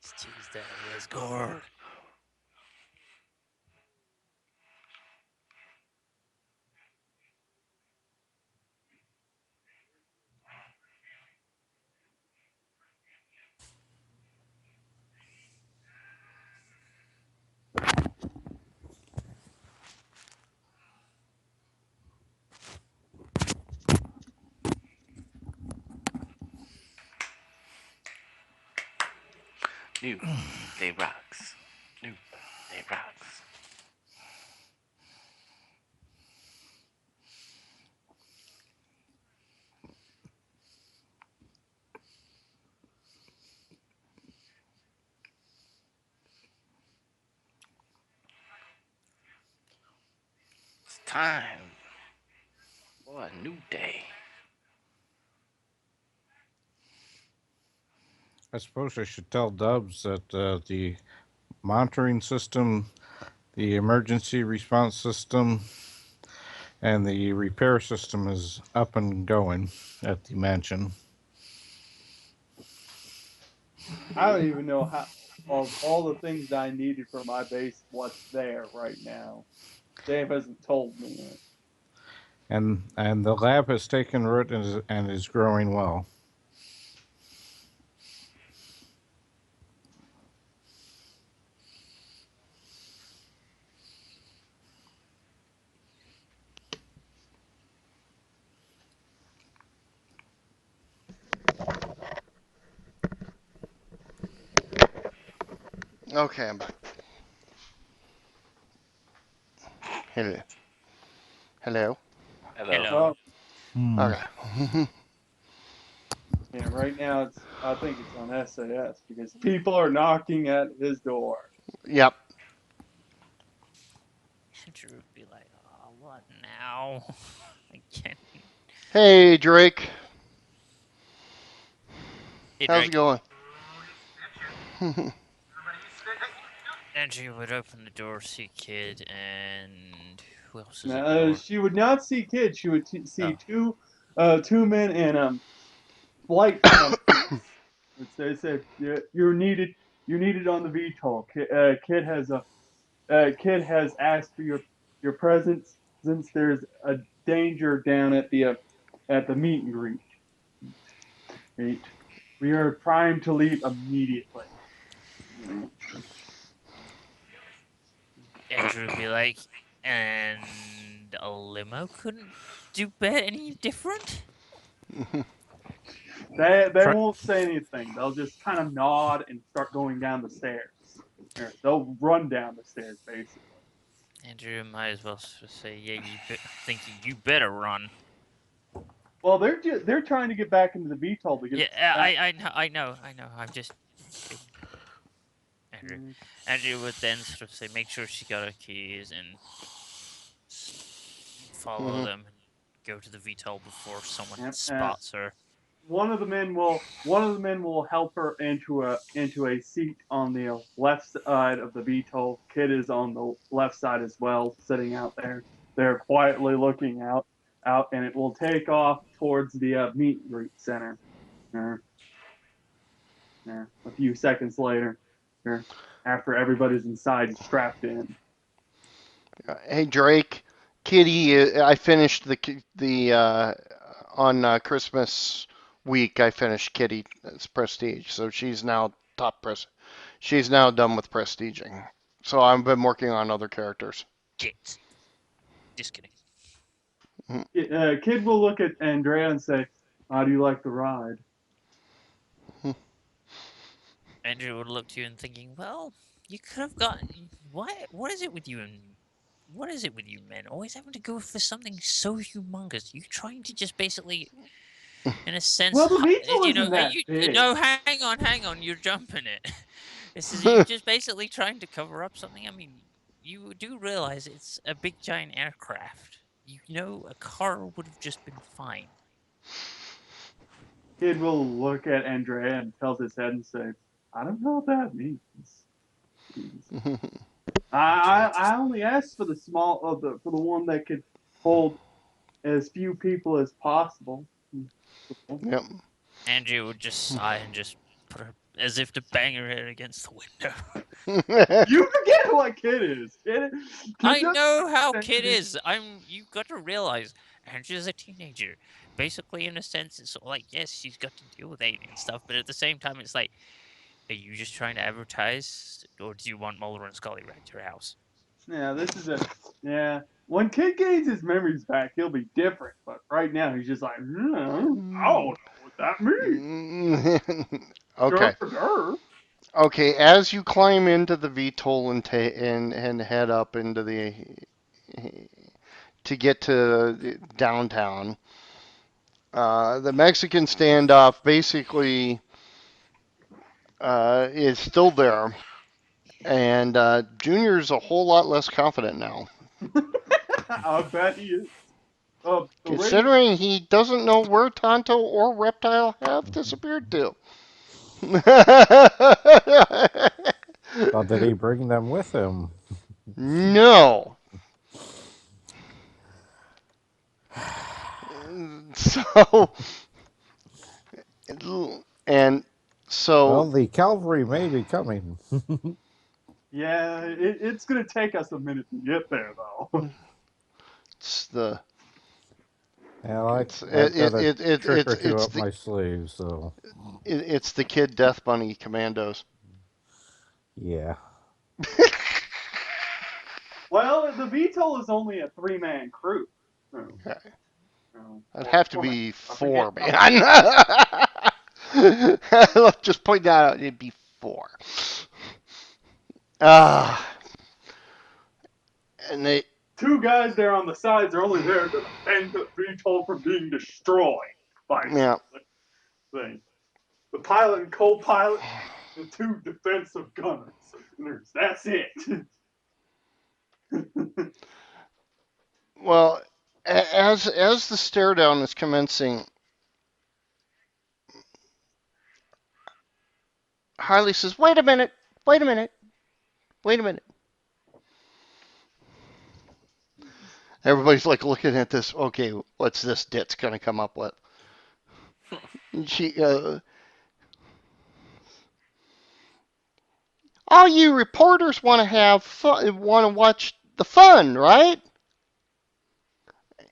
It's Tuesday. Let's go. New Day Rocks. New Day Rocks. It's time for a new day. I suppose I should tell Dubs that the monitoring system, the emergency response system, and the repair system is up and going at the mansion. I don't even know how of all the things I needed for my base, what's there right now. Dave hasn't told me yet. And the lab has taken root and is growing well. Okay, I'm back. Hello. Hello. Hello. Hello. Okay. Yeah, right now I think it's on SAS because people are knocking at his door. Yep. Andrew would be like, "Oh, what now?" Again. Hey, Drake. Hey, How's it Drake. going? Andrew would open the door, see a kid, and who else is at the Now, door? she would not see kids. She would see Oh. two men in flight suits. They said you're needed. You're needed on the VTOL. Kid has asked for your presence since there's a danger down at the meet and greet. Greet. We are primed to leave immediately. Andrew would be like, and a limo couldn't do any different? They Try, won't say anything. They'll just kind of nod and start going down the stairs. They'll run down the stairs basically. Andrew might as well say, yeah, you better run. Well, they're trying to get back into the VTOL to get Yeah, back. I know. I'm just kidding. Andrew. Andrew would then sort of say, make sure she got her keys and follow Mhm. them and go to the VTOL before someone Yep. spots her. One of the men will help her into a seat on the left side of the VTOL. Kid is on the left side as well, sitting out there. They're quietly looking out, and it will take off towards the meet and greet center. Uh, a few seconds later, after everybody's inside strapped in. Hey, Drake. Kitty, I finished the on Christmas week I finished Kitty's Prestige, so she's now top press. She's now done with prestiging. So I've been working on other characters. Get. Just kidding. Kid will look at Andrea and say, "How do you like the ride?" Andrew would look to you and thinking, well, you could have gotten. What is it with you and. What is it with you men? Always having to go for something so humongous. You trying to just basically, in a sense, Well, the Vito you know, isn't that you big. no, hang on, you're jumping it. This is you just basically trying to cover up something. I mean, you do realize it's a big giant aircraft. You know, a car would have just been fine. Kid will look at Andrea and tilt his head and say, "I don't know what that means." Andrea I just only asked for the small of the for the one that could hold as few people as possible. Yep. Andrea would just sigh and just put her as if to bang her head against the window. You forget what Kid is. Kid I doesn't know how understand Kid the is. You've got to realize Andrea's a teenager. Basically, in a sense, it's sort of like, yes, she's got to deal with alien stuff, but at the same time, it's like, are you just trying to advertise, or do you want Mulder and Scully right to your house? Yeah, this is a yeah. When Kid gains his memories back, he'll be different. But right now, he's just like, I don't know what that means. Okay. Grr. Okay. As you climb into the VTOL and head up into the to get to downtown, the Mexican standoff basically is still there, and Junior's a whole lot less confident now, I bet he is. The radio. considering he doesn't know where Tonto or Reptile have disappeared to. Or did he bring them with him? No. So, and Well, so the cavalry may be coming. Yeah, it's gonna take us a minute to get there, though. it's the And it's I've got a trick or two it's up my sleeve, so it's the Kid Death Bunny Commandos. yeah. Well, the VTOL is only a three-man crew. So, Okay. I'd or have to four-man. be I forget. four, man. Let's just point that out. It'd be four. Ah, and they Two guys there on the sides are only there to defend the VTOL from being destroyed by yeah. thing. The pilot and co-pilot, the two defensive gunners. That's it. Well, as the stare down is commencing, Harley says, "Wait a minute. Wait a minute. Wait a minute." Everybody's like looking at this. Okay, what's this dit's gonna come up with? And all you reporters want to have fun, want to watch the fun, right?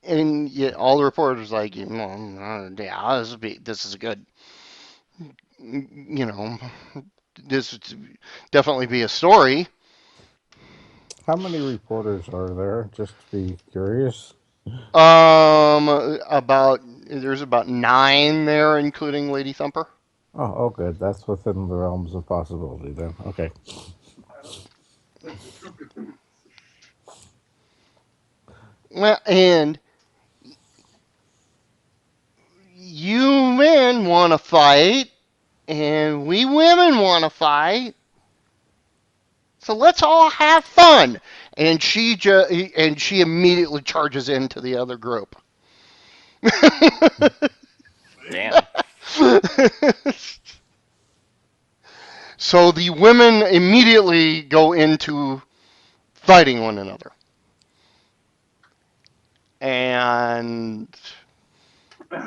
And yeah, all the reporters like, yeah, this is a good, you know, this would definitely be a story. How many reporters are there? Just to be curious. About there's about nine there, including Lady Thumper. Oh, good. That's within the realms of possibility then. Okay. Well, and you men want to fight, and we women want to fight. So let's all have fun. And she immediately charges into the other group. Damn. So the women immediately go into fighting one another. And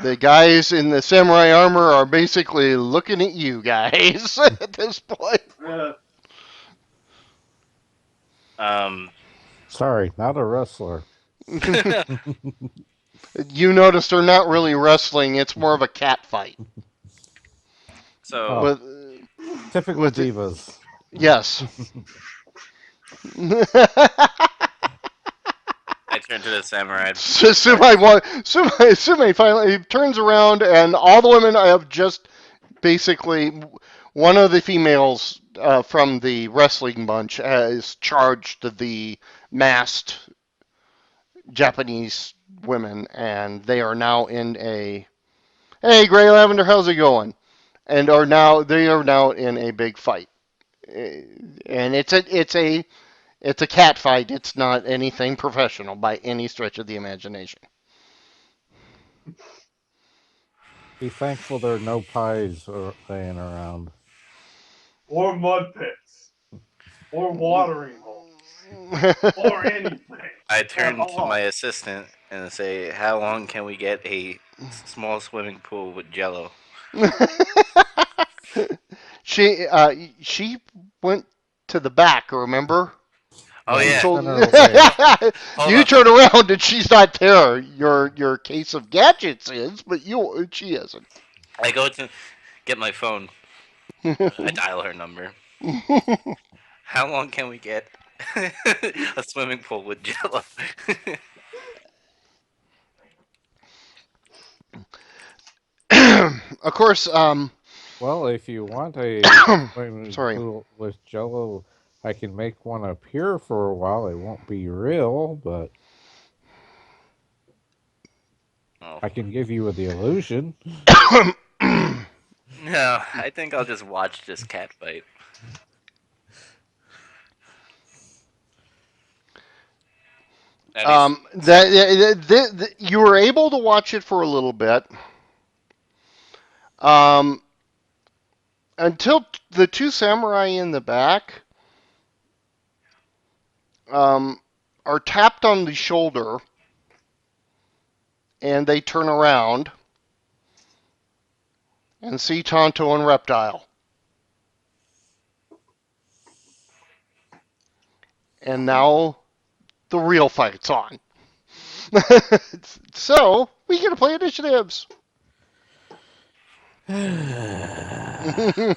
the guys in the samurai armor are basically looking at you guys at this point. Um, Sorry, not a wrestler. You notice they're not really wrestling; it's more of a cat fight. So Oh, With typical with divas. yes. I turned to the samurai Sumai, parts. Sumai finally turns around, and all the women have just basically one of the females from the wrestling bunch has charged the masked Japanese women, and they are now in a hey, Gray Lavender, how's it going? And they are now in a big fight, and it's a cat fight. It's not anything professional by any stretch of the imagination. Be thankful there are no pies laying around. Or mud pits. Or watering holes. Or anything I at turned to my all. assistant and say, "How long can we get a small swimming pool with Jello?" She went to the back. Remember? Oh Yeah, You you yeah. told sent her away. Hold you on. turn around and she's not there. Your case of gadgets is, but she isn't. I go to get my phone. I dial her number. How long can we get a swimming pool with Jello? Of course, Well, if you want a swimming sorry. pool with Jello, I can make one up here for a while. It won't be real, but Oh I can give you the illusion. no, I think I'll just watch this cat fight. At least You were able to watch it for a little bit, um, until the two samurai in the back um, are tapped on the shoulder, and they turn around and see Tonto and Reptile, and now the real fight's on. So we get to play initiatives.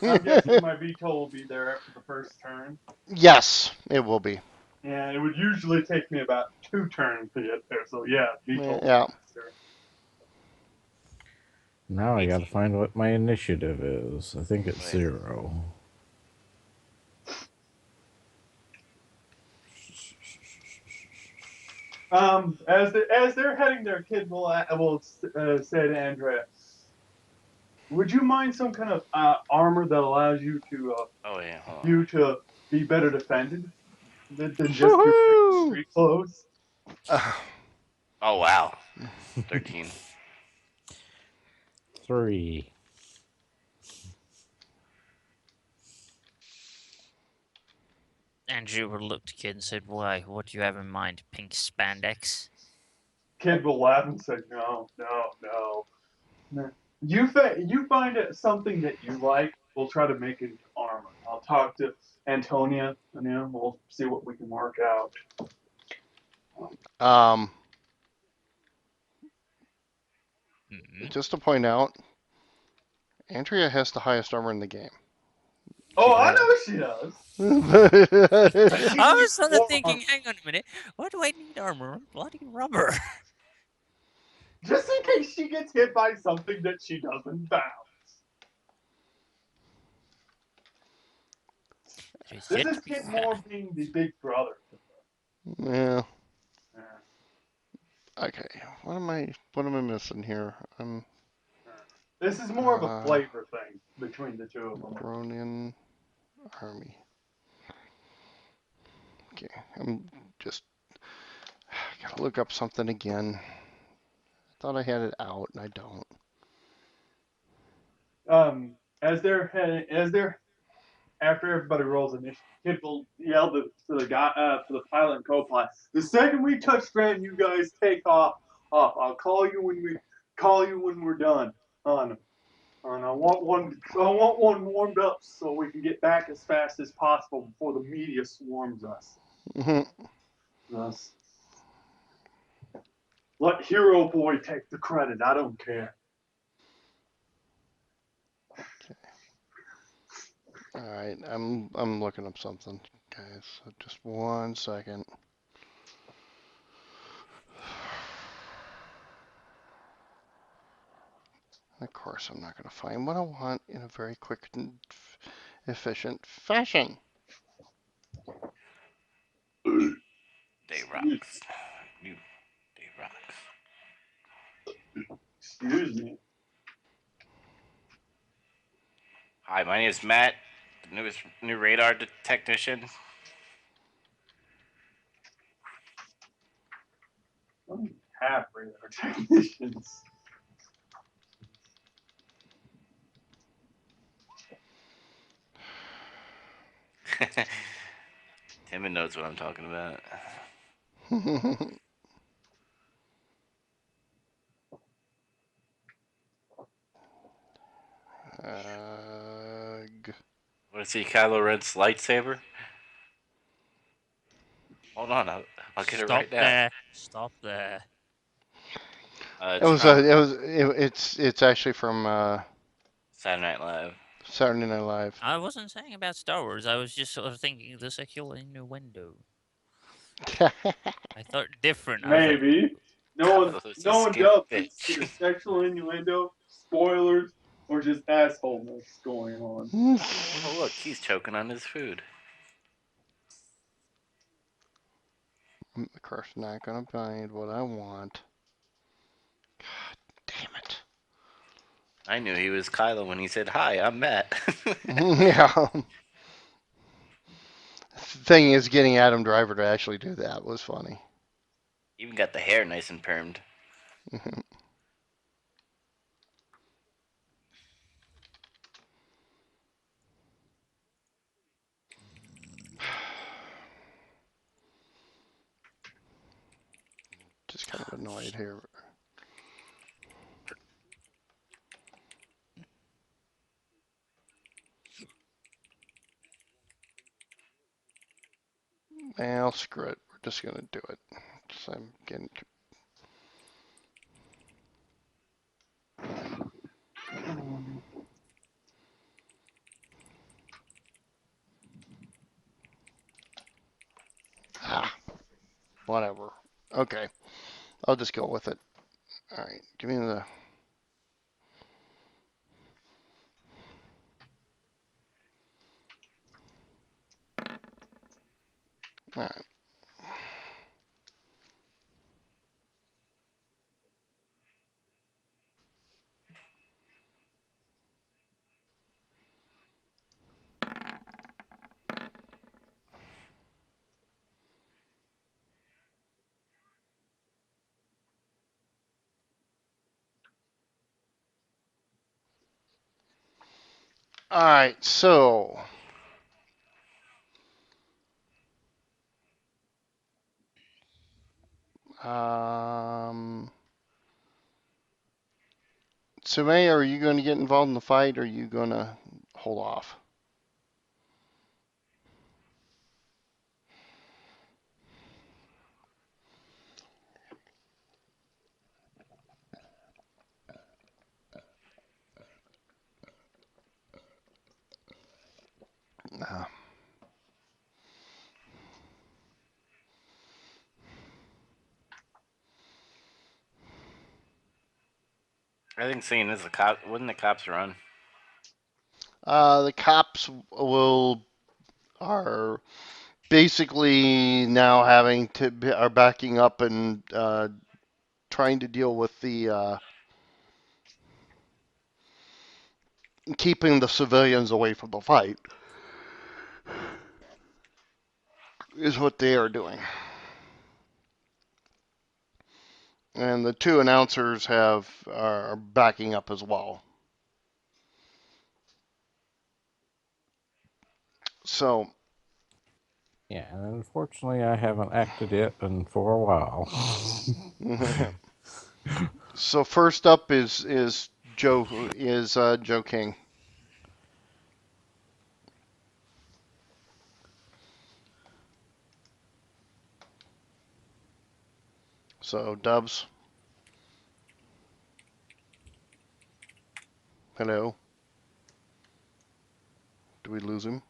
I'm guessing my veto will be there after the first turn. Yes, it will be. Yeah, it would usually take me about 2 turns to get there. So yeah, veto will be Yeah. faster. Now I gotta 18. find what my initiative is. I think it's Wait. 0. As they're heading there, Kid will say to Andrea, "Would you mind some kind of armor that allows Oh yeah, hold on. you to be better defended than just your freaking Woohoo! street clothes?" Oh wow, 13. 3. Andrew looked at Kid and said, "Why? What do you have in mind? Pink spandex?" Kid will laugh and say, "No, no, no. No. You find it something that you like. We'll try to make it into armor. I'll talk to Antonia, and we'll see what we can work out." um, Mm-hmm. just to point out, Andrea has the highest armor in the game. She Oh, I had. know she does. But she I needs was sort of more thinking, armor. hang on a minute, why do I need armor? I'm bloody rubber. Just in case she gets hit by something that she doesn't bounce. There's This yet is to be Kid found. more being the big brother. Yeah. Yeah, Okay. What am I missing here? yeah. This is more of a Uh, flavor thing between the two of them. Ronin army. Okay. I'm just gotta look up something again. I thought I had it out and I don't. As they're after everybody rolls initiative, Kid will yell to the pilot and co-pilot. The second we touch ground, you guys take off. Off. I'll call you when we're done. On and I want one warmed up so we can get back as fast as possible before the media swarms us. Mhm. Thus, Let Hero Boy take the credit. I don't care. All right, I'm looking up something, guys. So just 1 second. Of course, I'm not going to find what I want in a very quick and efficient fashion. Day Excuse, rocks. New day rocks. excuse me. Hi, my name is Matt, the new radar technician. Half radar technicians. Timon knows what I'm talking about. Ugh. Want to see Kylo Ren's lightsaber? Hold on, I'll get it Stop right now. there. Stop there. It It's was from it's actually from Saturday Night Live. Saturday Night Live. I wasn't saying about Star Wars. I was just sort of thinking the secular innuendo. I thought different. I was like, Maybe. No one, Kylo's a no one skimp delves into the bitch. sexual innuendo, spoilers, or just assholeness going on. Oh look, he's choking on his food. Of course, not gonna find what I want. God damn it. I knew he was Kylo when he said, "Hi, I'm Matt." Yeah. Thing is, getting Adam Driver to actually do that was funny. Even got the hair nice and permed. Just kind of oh, annoyed here. Well, screw it. We're just gonna do it. So I'm getting. Ah, whatever. Okay, I'll just go with it. All right, give me the. All right. All right. So. Um. Sumay, are you going to get involved in the fight, or are you going to hold off? Nah. I think seeing as the cop, wouldn't the cops run? The cops will are basically now having to are backing up and trying to deal with the keeping the civilians away from the fight is what they are doing. And the two announcers are backing up as well. So Yeah, and unfortunately, I haven't acted it in for a while. so first up is Joe King. So Dubs. Hello? Do we lose him?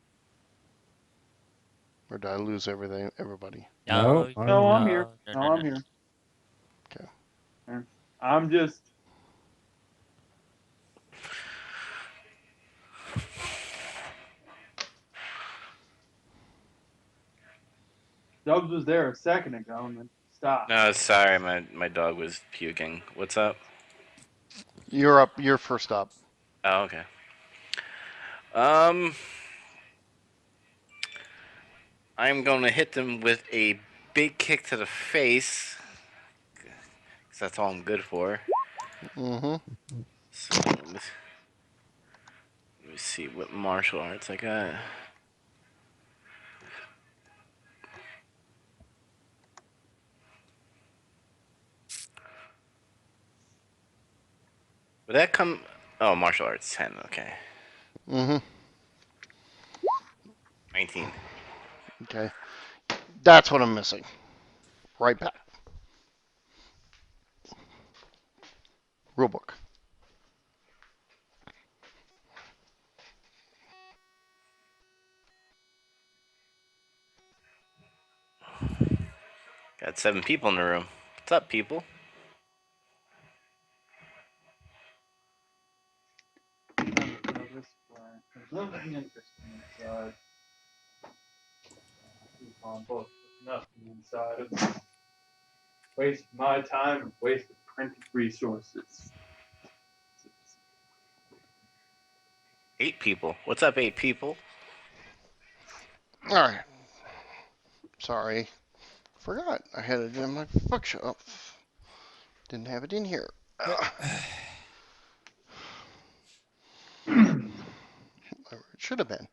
Or did I lose everybody? No, No, No, I'm I'm here. no, no, No, no, I'm no. here. Okay. And I'm just. Dubs was there a second ago and then stopped. No, sorry, my dog was puking. What's up? You're up. You're first up. Oh, okay. Um, I'm gonna hit them with a big kick to the face, 'cause that's all I'm good for. Mm-hmm. So let me see what martial arts I got. Would that come? Oh, martial arts 10. Okay, Mm-hmm. 19. Okay. That's what I'm missing. Right back. Rulebook. Got 7 people in the room. What's up, people? I'm gonna throw this away. There's nothing interesting inside. Keep on book. There's nothing inside of this. Waste my time and waste of printed resources. 8 people. What's up, 8 people? All right. Sorry. Forgot. I had it in my bookshelf. Didn't have it in here. It should have been.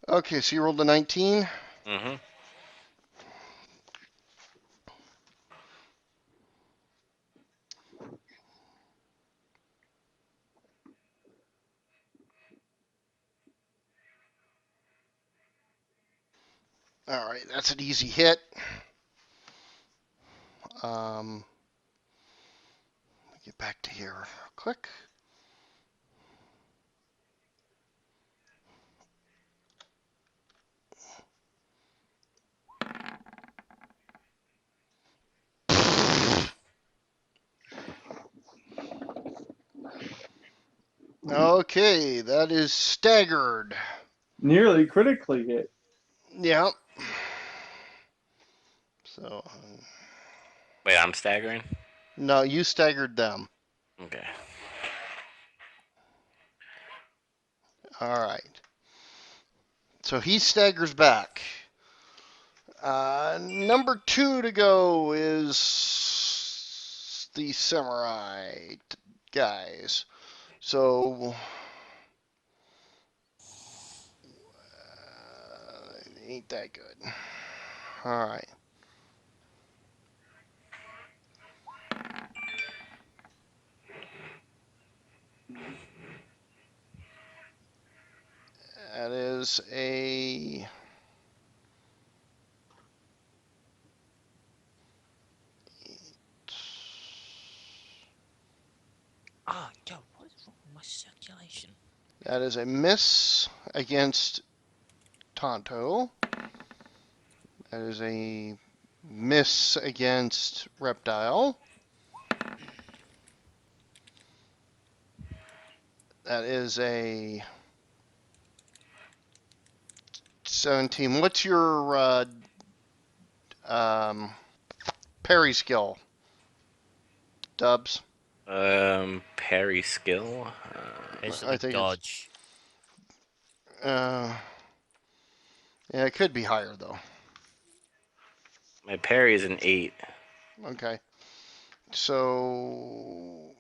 Okay, so you rolled a 19. Mm-hmm. All right, that's an easy hit. Get back to here. Click. Okay, that is staggered. Nearly critically hit. Yep. So, Wait, I'm staggering. no, you staggered them. Okay. All right. So he staggers back. Number 2 to go is the samurai guys. So, ain't that good. All right. That is a Oh, yo, what is wrong with my circulation? miss against Tonto. That is a miss against Reptile. That is a 17. What's your um, parry skill, Dubs? Parry skill. I Basically, think it's. dodge. Uh, yeah, it could be higher though. My parry is an 8. Okay. So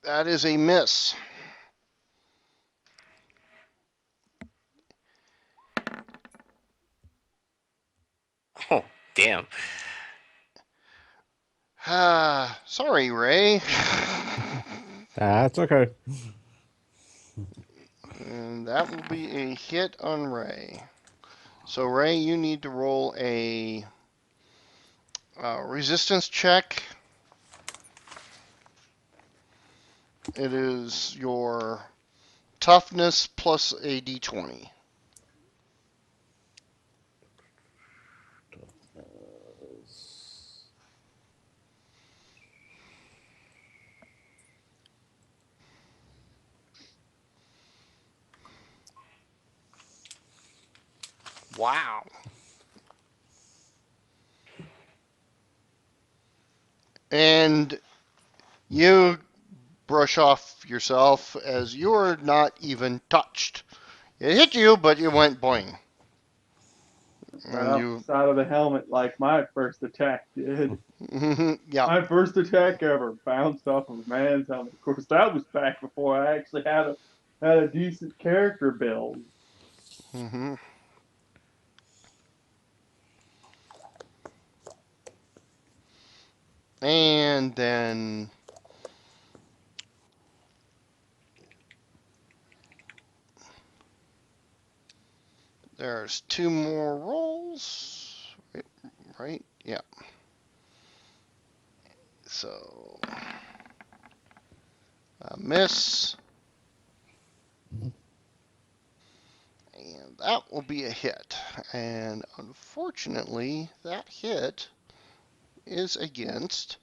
that is a miss. Oh, damn. Sorry, Ray. That's okay. And that will be a hit on Ray. So Ray, you need to roll a resistance check. It is your toughness plus a d20. Wow. And you brush off yourself as you're not even touched. It hit you, but you went boing. Right And off the you, side of the helmet, like my first attack did. yeah. My first attack ever bounced off of a man's helmet. Of course, that was back before I actually had a decent character build. hmm And then there's two more rolls. Right? Right? Yeah. So, a miss. And that will be a hit. And unfortunately, that hit is against.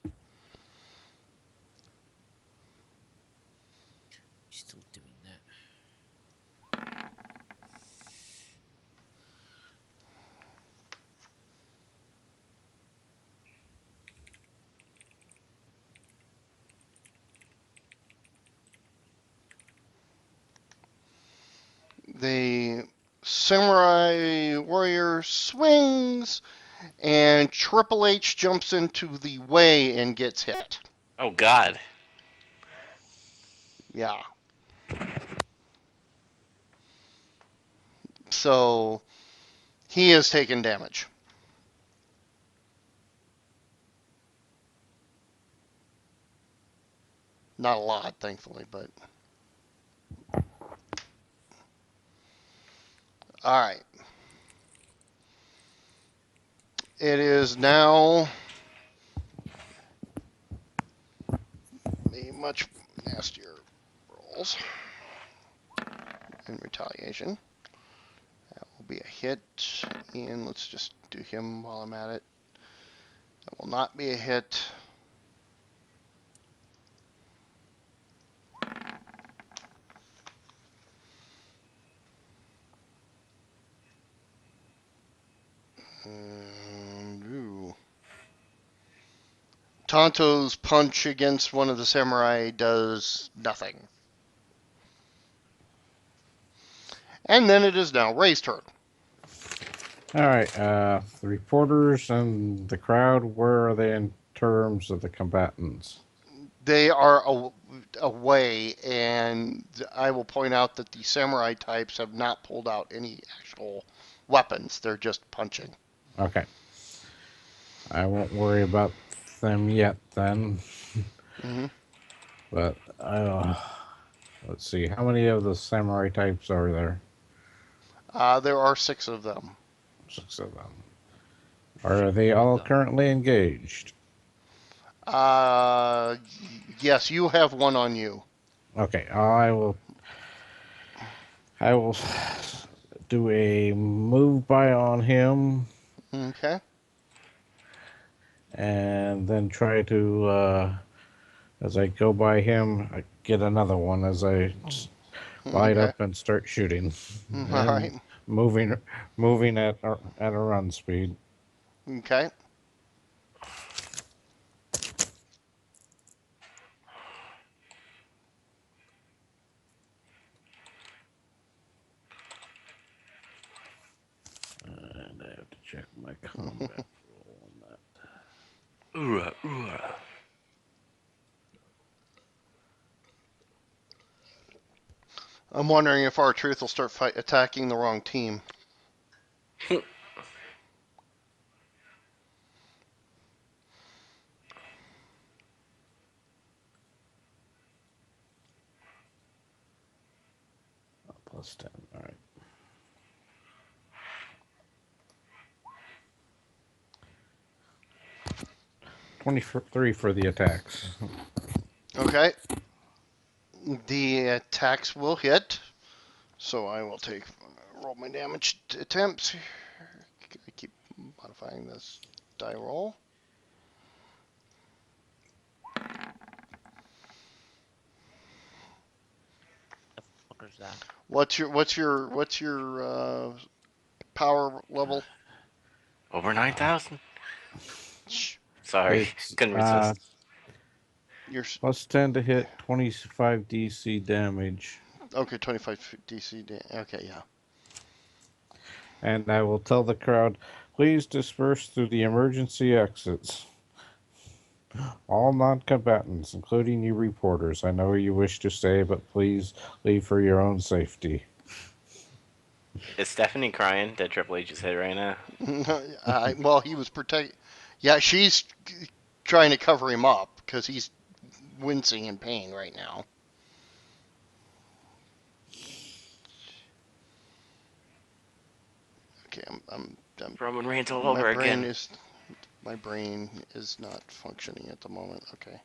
Still doing that. The samurai warrior swings, and Triple H jumps into the way and gets hit. Oh God. Yeah. So he has taken damage. Not a lot, thankfully, but. All right. It is now a much nastier rolls in retaliation. That will be a hit, and let's just do him while I'm at it. That will not be a hit. Ooh. Tonto's punch against one of the samurai does nothing. And then it is now Ray's turn. All right. The reporters and the crowd, where are they in terms of the combatants? They are away, and I will point out that the samurai types have not pulled out any actual weapons. They're just punching. Okay. I won't worry about them yet then. hmm But let's see. How many of the samurai types are there? There are six of them. 6 of them. Are Shoot they one of all them. currently engaged? Uh, yes, you have one on you. Okay. I will do a move by on him Okay. and then try to, as I go by him, I get another one as I light Okay. up and start shooting All and right. moving, moving at a run speed. Okay. And I have to check my combat roll on that. Ooh, ooh. I'm wondering if our truth will start attacking the wrong team. Plus 10. All right. 23 for the attacks. Okay. The attacks will hit, so I will roll my damage attempts. I keep modifying this die roll. The fuck is that? What's your power level? Over 9,000. Sorry, It's couldn't resist. Your plus 10 to hit, 25 DC damage. okay, 25 DC. Okay, yeah. And I will tell the crowd, please disperse through the emergency exits. All non-combatants, including you reporters, I know you wish to stay, but please leave for your own safety. Is Stephanie crying that Triple H is hit right now? Well, he was protect. Yeah, she's trying to cover him up because he's wincing in pain right now. Okay, I'm Roman Reigns all my over brain again. is my brain is not functioning at the moment. Okay.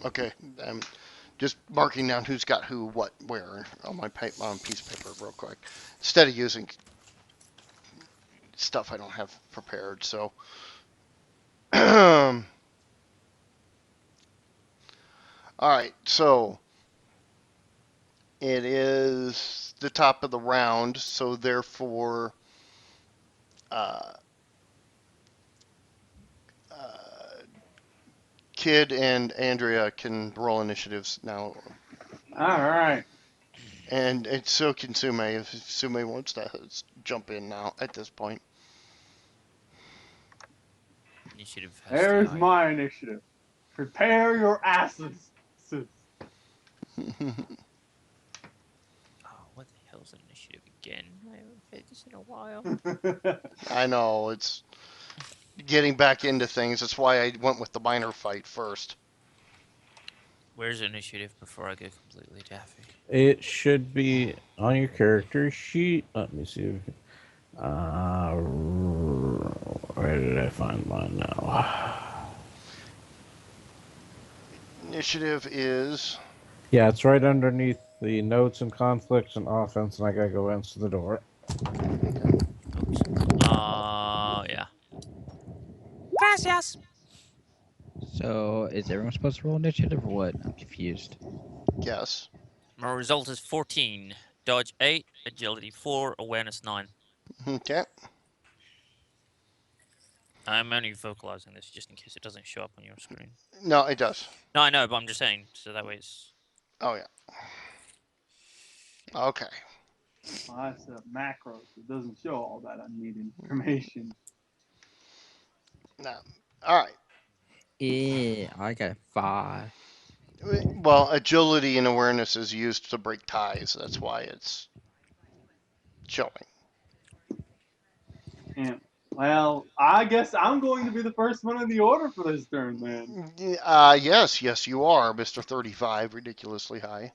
Okay, I'm just marking down who's got who, what, where on my on piece of paper real quick, instead of using stuff I don't have prepared. So, all right. So it is the top of the round. So therefore, uh, uh, Kid and Andrea can roll initiatives now, All right. and so can Sume if Sume wants to jump in now at this point. Initiative has to be There's high. my initiative. Prepare your asses. Oh, what the hell's an initiative again? I haven't played this in a while. I know it's getting back into things. That's why I went with the minor fight first. Where's initiative before I go completely daffy? It should be on your character sheet. Let me see. Where did I find mine now? Initiative is Yeah, it's right underneath the notes and conflicts and offense, and I gotta go answer the door. Oops. Yeah. Gracias. So, is everyone supposed to roll initiative or what? I'm confused. yes. My result is 14. Dodge 8, agility 4, awareness 9. Okay. I'm only vocalizing this just in case it doesn't show up on your screen. No, it does. No, I know, but I'm just saying, so that way it's. Oh yeah. Okay. I set up macros. It doesn't show all that unneeded information. Now, all right. Yeah, I got a 5. Well, agility and awareness is used to break ties. That's why it's showing. And well, I guess I'm going to be the first one in the order for this turn then. Yes, you are, Mr. 35, ridiculously high.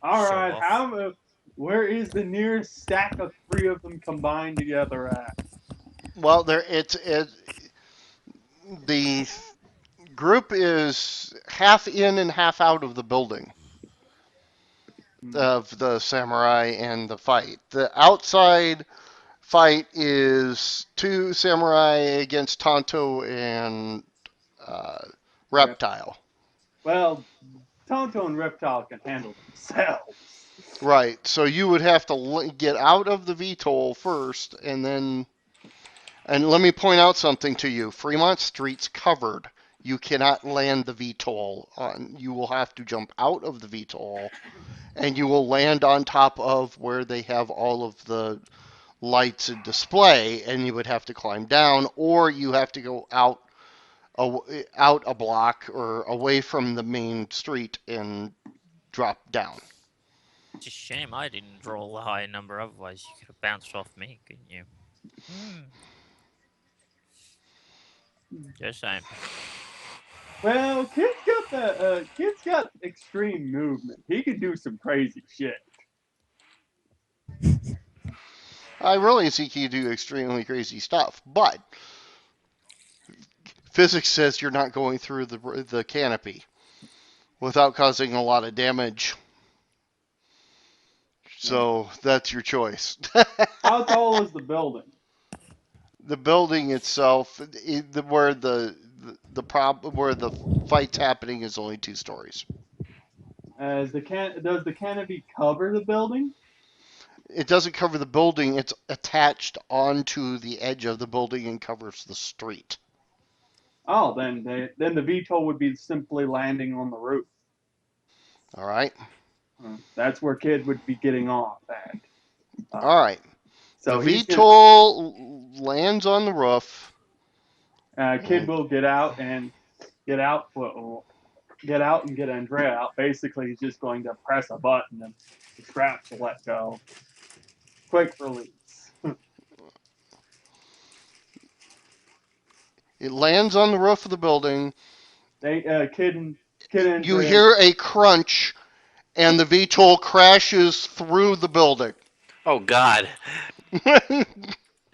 All Show right, off. where is the nearest stack of three of them combined together at? Well, the group is half in and half out of the building Hmm. of the samurai and the fight. The outside fight is two samurai against Tonto and uh, Rep. Reptile. Well, Tonto and Reptile can handle themselves. Right. So you would have to get out of the VTOL first, and then. And let me point out something to you. Fremont Street's covered. You cannot land the VTOL on. You will have to jump out of the VTOL, and you will land on top of where they have all of the lights and display, and you would have to climb down, or you have to go out a block or away from the main street and drop down. It's a shame I didn't roll a high number, otherwise you could have bounced off me, couldn't you? Hmm. Just saying. Well, Kid's got Kid's got extreme movement. He can do some crazy shit. I really think you do extremely crazy stuff, but physics says you're not going through the canopy without causing a lot of damage. Yeah. So that's your choice. How tall is the building? The building itself, where the fight's happening, is only 2 stories. Does the canopy cover the building? It doesn't cover the building. It's attached onto the edge of the building and covers the street. Oh, then the VTOL would be simply landing on the roof. All right. That's where Kid would be getting off at. All Uh, right. The so he's gonna VTOL lands on the roof. Kid And will get out and get out get out and get Andrea out. Basically, he's just going to press a button and the straps will let go. Quick release. it lands on the roof of the building. They Kid and You Andrea. hear a crunch, and the VTOL crashes through the building. Oh God.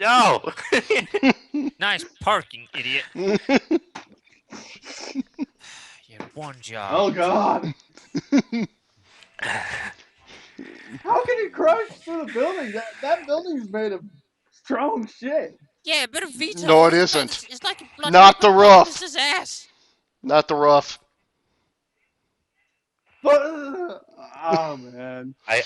No. Nice parking, idiot. You had one job. Oh God! How can it crash through the building? That building is made of strong shit. Yeah, but a No, VTOL it is isn't. it's like a bloody Not the roof. hippopotamus's ass. Not the roof. But oh man, I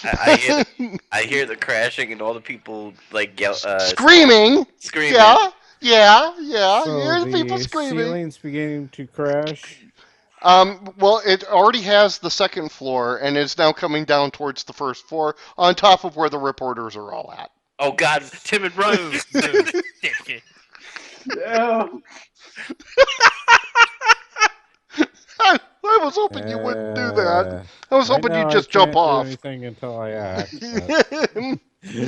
hear the crashing and all the people like yell Screaming. screaming. Yeah. Yeah. Yeah. You So hear the people the screaming. ceiling's beginning to crash. Well, it already has the second floor and is now coming down towards the first floor on top of where the reporters are all at. Oh God, Timid run. Move, move, dipshit. yeah. I was hoping you wouldn't do that. I was I hoping know you'd I just jump can't do off. anything until I act. But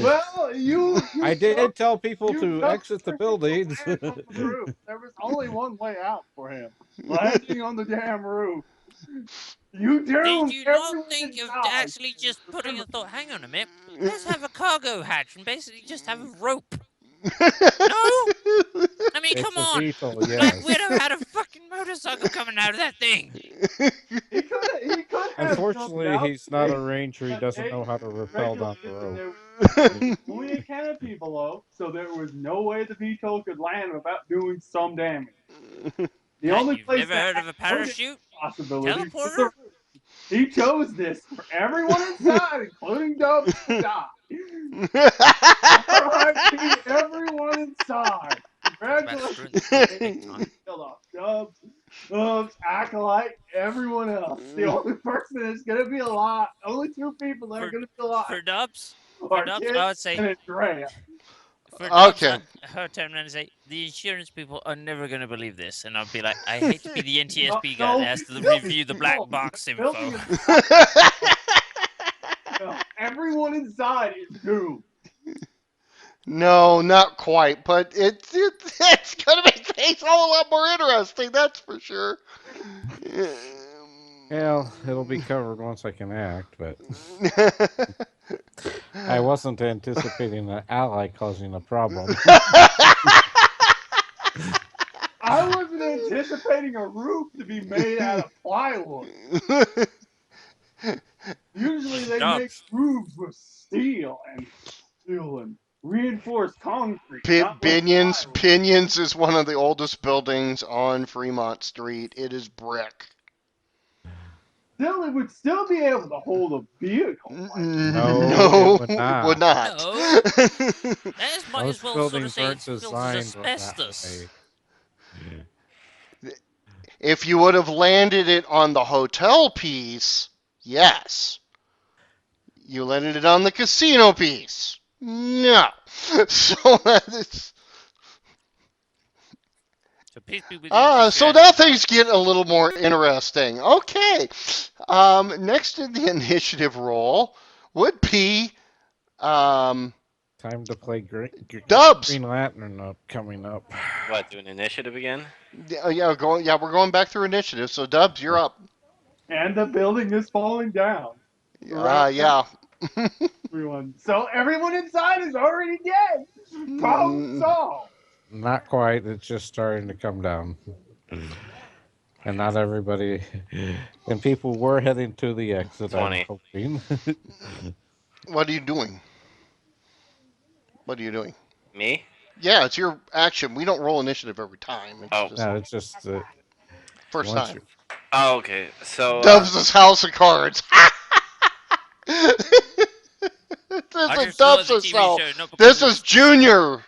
Well, I did tell people you to dumped exit the him to buildings. land on the roof. There was only one way out for him: landing on the damn roof. You Did doomed you not everyone think of inside. actually just putting Remember, a thought? Hang on a minute. Let's have a cargo hatch and basically just have a rope. No? I mean, come It's a on. vehicle, Black yes. Widow had a fucking motorcycle coming out of that thing. he could have jumped Unfortunately, out. he's not a ranger. He But doesn't they know how to rappel down the regulated that rope. there was only a canopy below, so there was no way the VTOL could land without doing some damage. The What? only You've place never that heard had of a no damage parachute? possibility was the Teleporter? roof. He chose this for everyone inside, including Dubs, to die. R.I.P. everyone inside. About to screw Congratulations. in the pooch big time. Killed off Dubs, Acolyte, everyone else. The only person that's gonna be alive, only two people that are For gonna be alive for Dubs, are Kid I would say and Andrea. for Dubs, Okay. her turn around and say the insurance people are never going to believe this, and I'll be like, I hate to be the No, NTSB guy that no, has to no, review the black no, box the info. building is no, everyone inside is doomed. No, not quite, but it's gonna make things a whole lot more interesting. That's for sure. Well, it'll be covered once I can act, but I wasn't anticipating an ally causing a problem. I wasn't anticipating a roof to be made out of plywood. Usually they make Dubs, roofs with steel and reinforced concrete, not with Binions plywood. Pinions is one of the oldest buildings on Fremont Street. It is brick. Still, it would still be able to hold a vehicle. No, it No, would it not. would not. no, that might as Most well sort of buildings say aren't it's built as designed that asbestos. way. If you would have landed it on the hotel piece, yes. You landed it on the casino piece. No. So that is. So please be with you. So now things get a little more interesting. Okay. Next in the initiative roll would be Time to play Dubs. Green Lantern coming up. What? Do an initiative again? Yeah, we're going back through initiative. So Dubs, you're up. And the building is falling down around Yeah. everyone. So everyone inside is already dead. Problem solved. Not quite. It's just starting to come down. And not everybody. And people were heading to the exit, I'm 20. hoping. What are you doing? What are you doing? Me? Yeah, it's your action. We don't roll initiative every time. It's Oh. just No, it's just first once time. you. Oh, okay. So, Dubs' House of Cards. This I is just love the Dubs' TV house. show, not because This of the is specific. Junior.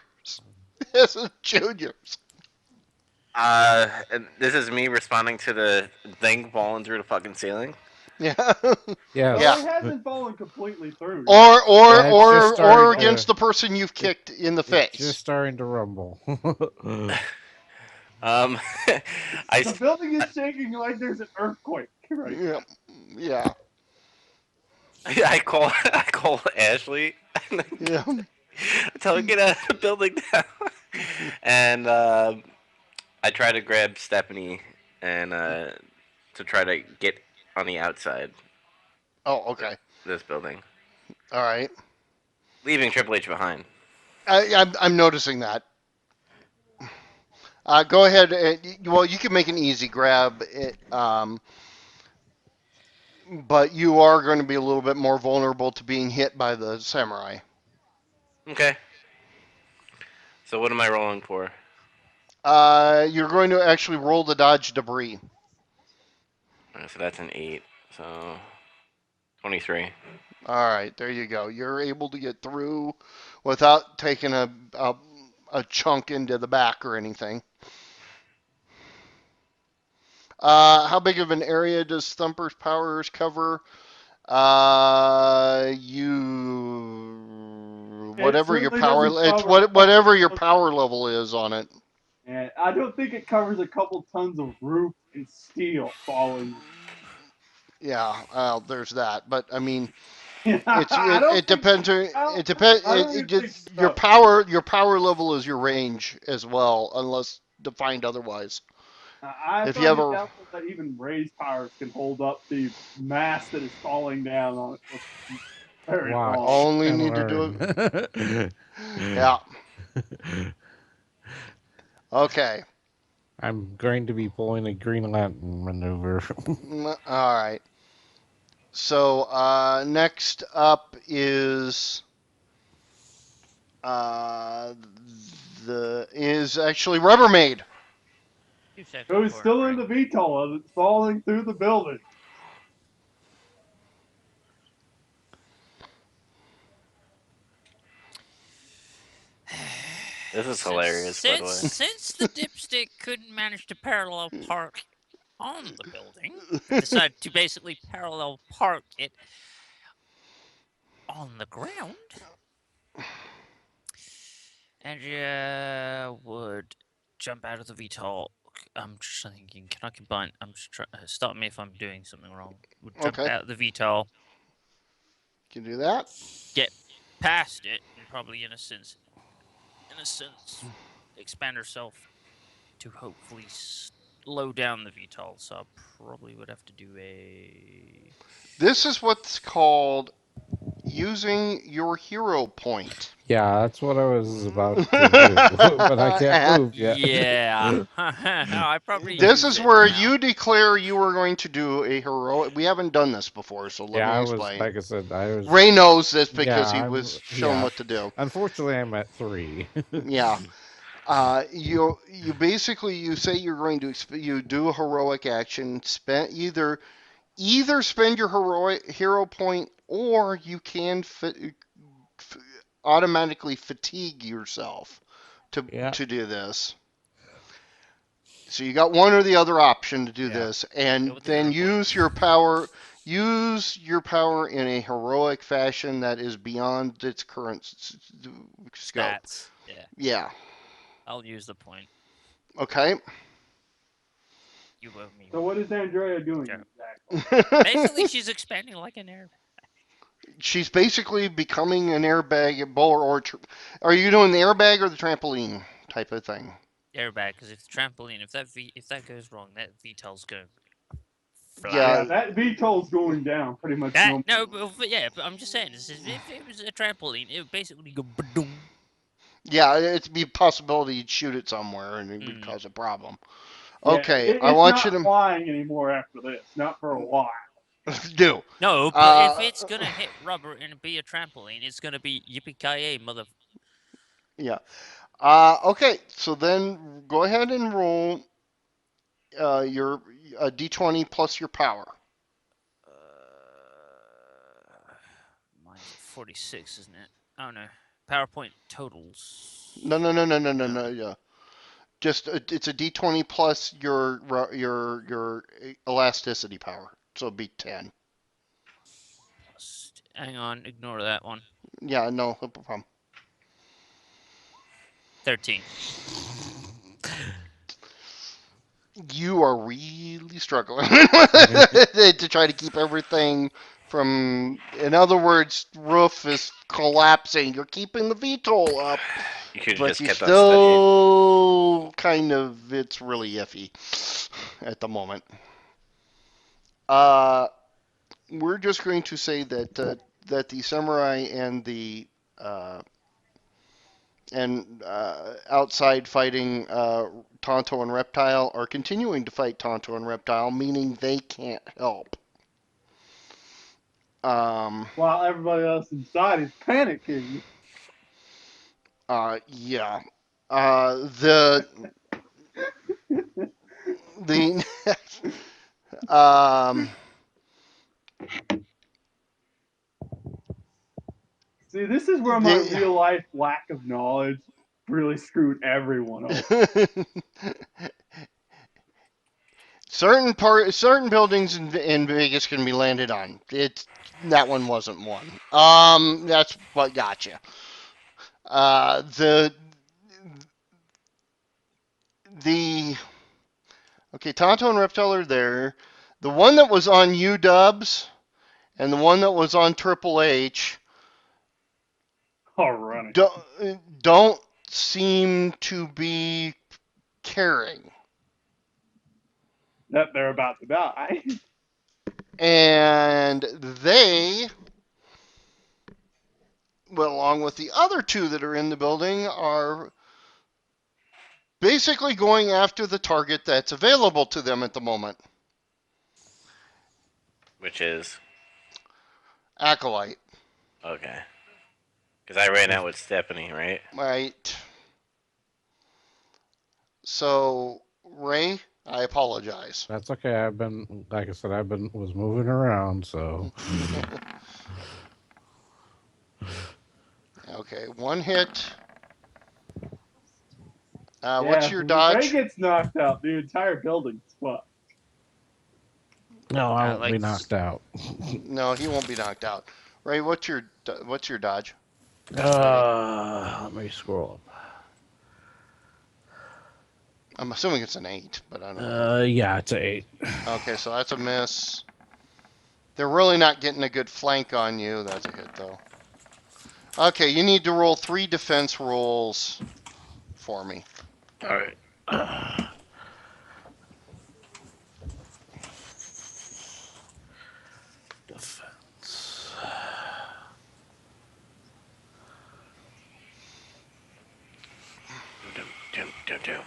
This is Junior's. and this is me responding to the thing falling through the fucking ceiling. Yeah. Well, Yeah. it Yes. hasn't fallen completely through yet. Yeah, it's just Or starting against to. the person you've It, kicked in the it's just face. starting to rumble. Um, I, The building is shaking like there's an earthquake right Yeah. Yeah. I call Ashley. And Yeah. I tell her get out of the building now. And I try to grab Stephanie and to try to get on the outside Oh, of okay. this building, All right. leaving Triple H behind. I'm noticing that. Go ahead. Well, you can make an easy grab. But you are going to be a little bit more vulnerable to being hit by the samurai. Okay. So what am I rolling for? You're going to actually roll the dodge debris. Okay, so that's an 8. So 23. All right, there you go. You're able to get through without taking a chunk into the back or anything. How big of an area does Thumper's powers cover? It Whatever your certainly power, doesn't it's cover a couple whatever your tons, power level is on it. and I don't think it covers a couple tons of roof and steel falling. Yeah, there's that. But I mean, I don't it think depends. so. It depends. I don't even think so. Your power level is your range as well, unless defined otherwise. I If you find have it a doubtful that even raised powers can hold up the mass that is falling down on it for very long. Watch only and need to do learn. it. Yeah. Okay. I'm going to be pulling a Green Lantern maneuver. All right. So next up is uh, the is actually Rubbermaid. 2 seconds Who's for a still in drink. the VTOL as it's falling through the building. This is Since hilarious, by the since way. since the dipstick couldn't manage to parallel park on the building, and decided to basically parallel park it on the ground, Andrea would jump out of the VTOL. I'm just thinking, can I combine? I'm just trying. Stop me if I'm doing something wrong. Would jump Okay. out of the VTOL, Can you do that? get past it, and probably in a sense, expand herself to hopefully slow down the VTOL. So I probably would have to do a. This is what's called using your hero point. Yeah, that's what I was about to do, but I can't move yet. Yeah, I probably This use is it where now. you declare you are going to do a heroic. We haven't done this before, so let Yeah, me I was explain. like I said, I was. Ray knows this Yeah, because he was shown yeah. what to do. Unfortunately, I'm at 3. Yeah. You basically you say you're going to you do a heroic action, spend either spend your heroic hero point or you can f- automatically fatigue yourself to Yeah, do this. So you got one or the other option to do yeah. this, Go and with the then hero point. use your power in a heroic fashion that is beyond its current scope. Stats. Yeah, Yeah. I'll use the point. Okay. You owe me So one. what is Andrea doing Sure. exactly? Basically, she's expanding like an air She's basically becoming an airbag bowler, or are you doing the airbag or the trampoline type of thing? airbag. Because if the trampoline, if that goes wrong, that VTOL's going flat. Yeah, Yeah, that VTOL's going down pretty much That no no, more. but yeah, but I'm just saying, this is if it was a trampoline, it would basically go boom. yeah, it'd be a possibility you'd shoot it somewhere and it would Mm. cause a problem. Yeah, Okay, I it's want you not to flying anymore after this. Not for a while. do. No, but if Uh, it's gonna hit rubber and be a trampoline, it's gonna be yippee ki mother. yeah. Okay, so then go ahead and roll your d20 plus your power. Mine's at 46, isn't it? Oh no, PowerPoint No, totals. no, no, no, no, no, Oh, no. Yeah, just it's a d20 plus your elasticity power, so it'd be 10. hang on, ignore that one. Yeah, no problem. 13. You are really struggling to try to keep everything from. In other words, roof is collapsing. You're keeping the VTOL up, You should have but just you kept on studying. still kind of. It's really iffy at the moment. Uh, we're just going to say that the samurai uh, and outside fighting Tonto and Reptile are continuing to fight Tonto and Reptile, meaning they can't help. Um, While everybody else inside is panicking. yeah. The um, See, this is where my the real life lack of knowledge really screwed everyone over. certain buildings in Vegas can be landed on. It's that one wasn't one. That's what got you. The the okay, Tonto and Reptile are there. The one that was on UW and the one that was on Triple H Oh, running. don't seem to be caring. That they're about to die. And they, well, along with the other two that are in the building, are basically going after the target that's available to them at the moment. Which is Acolyte, okay. Because I ran out with Stephanie, right? right? So, Ray, I apologize. That's okay. I've been, like I said, was moving around, so. Okay, one hit. Yeah, What's if your Ray dodge? gets knocked out, the entire building's fucked. No, I won't Like be knocked out. No, he won't be knocked out. Ray, what's your dodge? Rating. Let me scroll up. I'm assuming it's an 8, but I don't know. Yeah, it's an 8. Okay, so that's a miss. They're really not getting a good flank on you. That's a hit, though. Okay, you need to roll 3 defense rolls for me. All right. Defense. Dum, dum, dum, dum.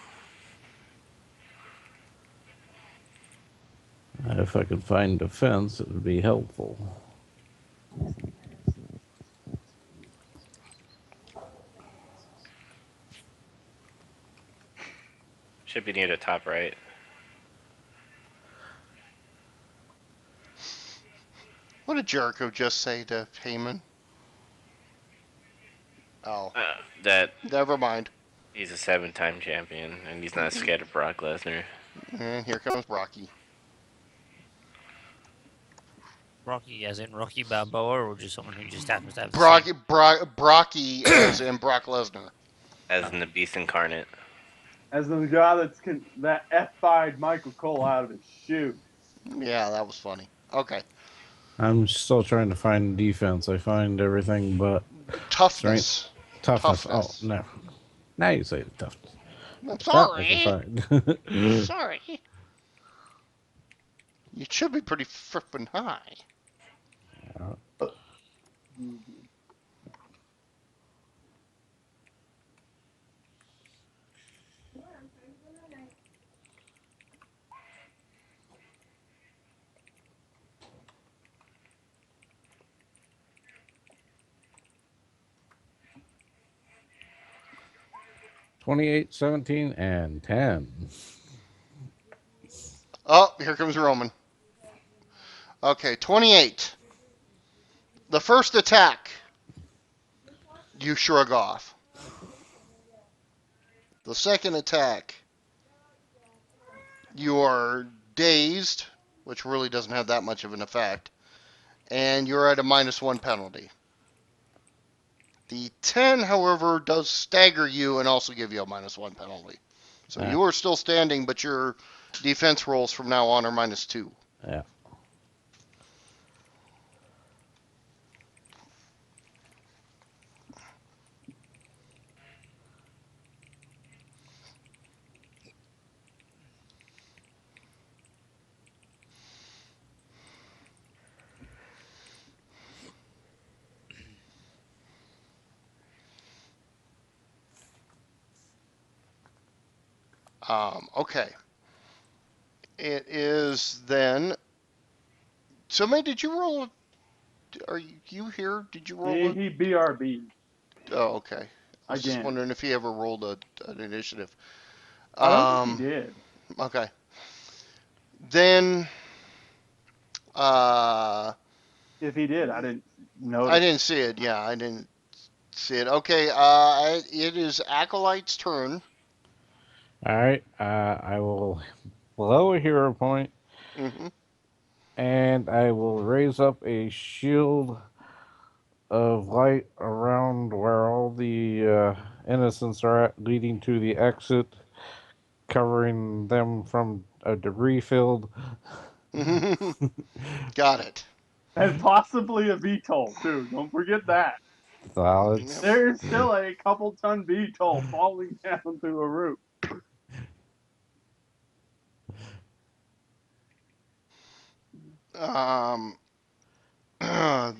If I could find defense, it would be helpful. Should be near the top right. What did Jericho just say to Heyman? Oh, That never mind. he's a 7-time champion and he's not scared of Brock Lesnar. And here comes Rocky. Rocky, as in Rocky Balboa, or just someone who just happens to have the same. Brocky as in Brock Lesnar. As in the Beast incarnate. As the guy that F-5'd Michael Cole out of his shoe. Yeah, that was funny. Okay. I'm still trying to find defense. I find everything but strength, Toughness. toughness. Oh, Toughness. no. Now you say the toughness. I'm That I can sorry. find. Sorry. It should be pretty frippin' high. Mhm. 28, 17, and 10. Oh, here comes Roman. Okay, 28. The first attack, you shrug off. The second attack, you are dazed, which really doesn't have that much of an effect, and you're at a -1 penalty. The 10, however, does stagger you and also give you a -1 penalty. So Yeah. you are still standing, but your defense rolls from now on are -2. Yeah. Okay. It is then. Somebody, did you roll? Are you here? Did you roll a? He BRB Oh, okay. I was just again. wondering if he ever rolled an initiative. I don't think he Um, did. okay. Then, uh, If he did, I didn't I notice didn't it. see it. Yeah, I didn't see it. Okay. It is Acolyte's turn. All right. I will blow a hero point, Mm-hmm. and I will raise up a shield of light around where all the innocents are at, leading to the exit, covering them from a debris field. Got it. And possibly a VTOL too. Don't forget that. So Yep. it's There is still a couple ton VTOL falling down through a roof. Um.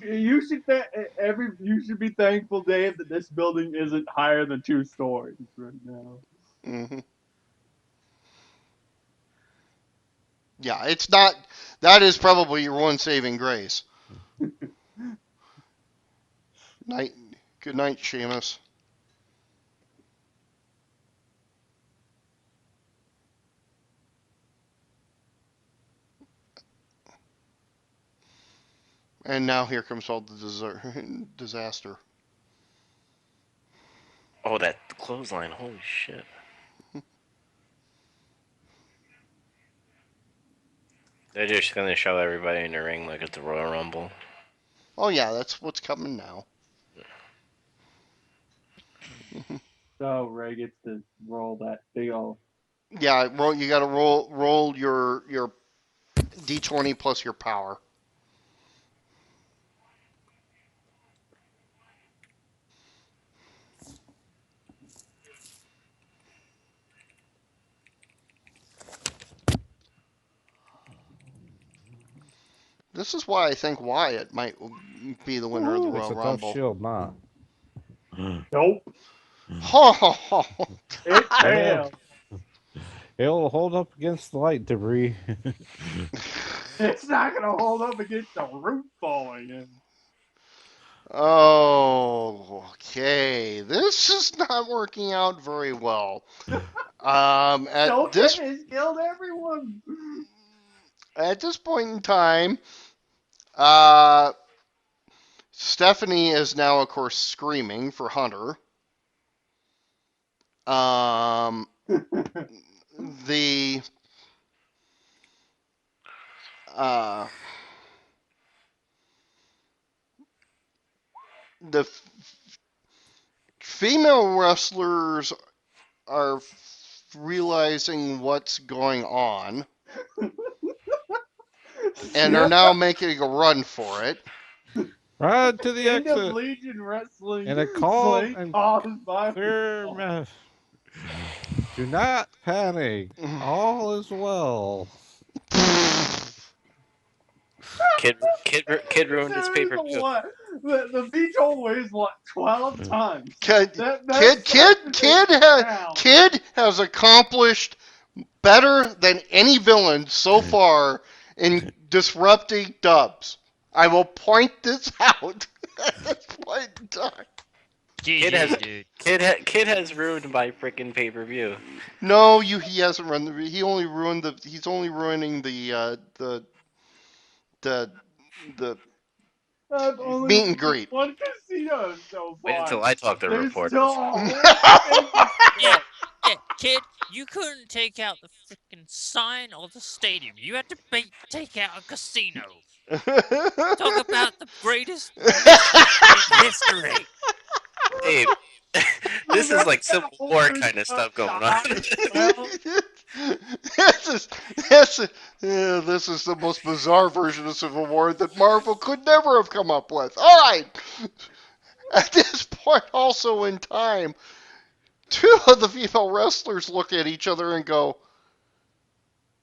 You should be thankful, Dave, that this building isn't higher than 2 stories right now. mhm. Yeah, it's not. That is probably your one saving grace. Night. Good night, Seamus. And now here comes all the disaster. Oh, that clothesline! Holy shit! They're just gonna show everybody in the ring like it's a Royal Rumble. Oh yeah, that's what's coming now. So Ray gets to roll that big old. Yeah, roll. You got to roll your d20 plus your power. This is why I think Wyatt might be the winner of the woohoo! It's Royal a tough Rumble. shield, not. Nope. Ho ho ho! It It'll failed. it'll hold up against the light debris. It's not gonna hold up against the roof falling in. Oh, okay. This is not working out very well. No finish killed everyone. At this point in time, uh, Stephanie is now, of course, screaming for Hunter. Um, the uh, the female wrestlers are realizing what's going on and are Yeah. now making a run for it. Run to the End of exit Legion Wrestling in a calm Slate and caused by clear VTOL. manner. Do not panic. All is well. Kid ruined his pay Dude, per view. the VTOL weighs what, 12 tons? Kid, That's down. Kid has accomplished better than any villain so far in disrupting dubs. I will point this out at this point in time. Kid GG, has dude. Kid has ruined my freaking pay per view. No, he hasn't run the. He only ruined the. He's only ruining the the I've only meet and seen greet. one casino so Wait far. until I talk to There's still reporters. a whole thing to Yeah, go. yeah, kid, you couldn't take out the freaking sign or the stadium. You had to take out a casino. Talk about the greatest mission in history. Hey, You this is know like Civil how War open kind of the stuff going on. side? Well, this is this is this is the most bizarre version of Civil War that Marvel could never have come up with. All right, at this point, also in time, two of the female wrestlers look at each other and go,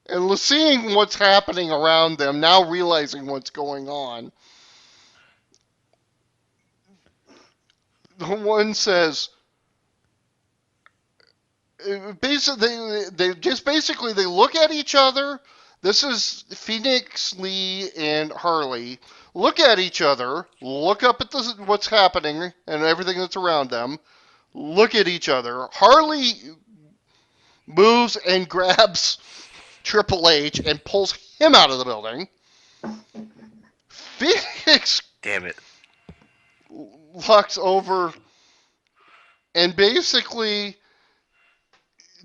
and seeing what's happening around them, now realizing what's going on, the one says, basically, they just basically they look at each other. This is Phoenix, Lee, and Harley. Look at each other. Look up at what's happening and everything that's around them. Look at each other. Harley moves and grabs Triple H and pulls him out of the building. Phoenix Damn it. walks over and basically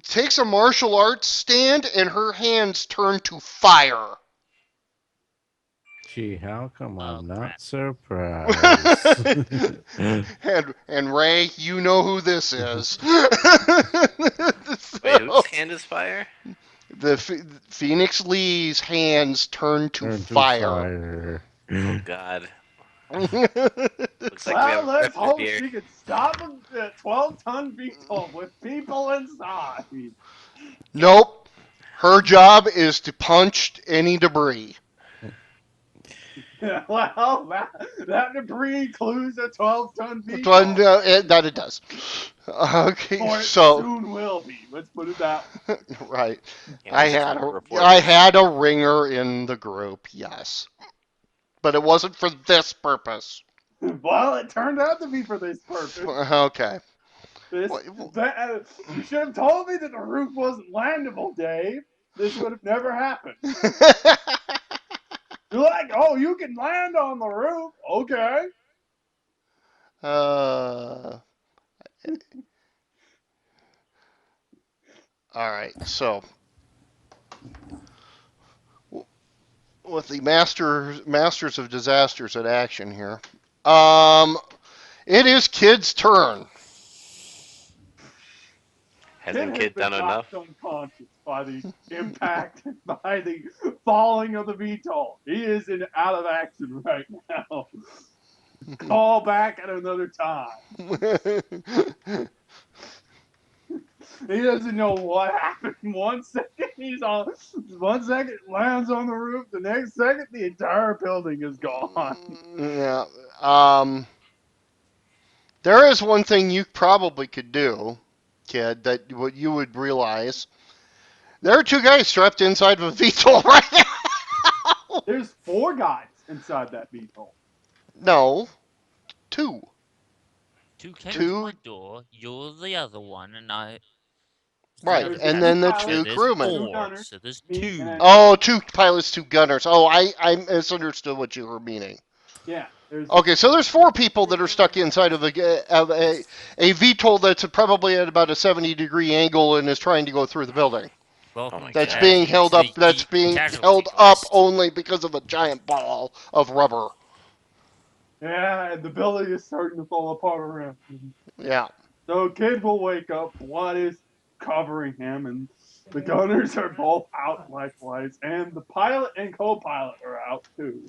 takes a martial arts stand, and her hands turn to fire. Gee, how come Oh I'm crap. not surprised? and Ray, you know who this is. Wait, whose So, hand is fire? the Phoenix Lee's hands turn to Turn to fire. fire. Oh God. Looks like we have well, a let's president hope here. she can stop a 12-ton VTOL with people inside. Nope. Her job is to punch any debris. Well, that debris includes a 12-ton VTOL. That it does. Okay, Or it so soon will be. Let's put it that way. right, Can't wait to talk to I reporters. had a ringer in the group, yes, but it wasn't for this purpose. Well, it turned out to be for this purpose. Okay. This, you should have told me that the roof wasn't landable, Dave. This would have never happened. You're like, oh, you can land on the roof. Okay. uh, all right. So with the masters of disasters in action here, um, it is Kid's turn. Kid Hasn't has Kid been done enough? knocked unconscious by the impact, by the falling of the VTOL. He is out of action right now. Call back at another time. He doesn't know what happened. 1 second he's on, 1 second lands on the roof. The next second the entire building is gone. Yeah. Um, there is one thing you probably could do, Kid, that what you would realize. There are two guys strapped inside of a VTOL right now. There's 4 guys inside that VTOL. No, two. Two came to Two, my door, you're the other one, and I was the right, other There's and two then the passenger. So two pilots, there's crewmen. 2 four. gunners, So there's me, and two. then Oh, two pilots, two gunners. Oh, I misunderstood what you were meaning. yeah, there's Okay, so there's four people that are stuck inside of a VTOL that's probably at about a 70-degree angle and is trying to go through the building. Oh Welcome my to That's God. being adding held to the up. That's geek being casualty held up list. only because of a giant ball of rubber. yeah, and the building is starting to fall apart around him. Yeah. So Kid will wake up. What is covering him, and the gunners are both out likewise, and the pilot and co-pilot are out too.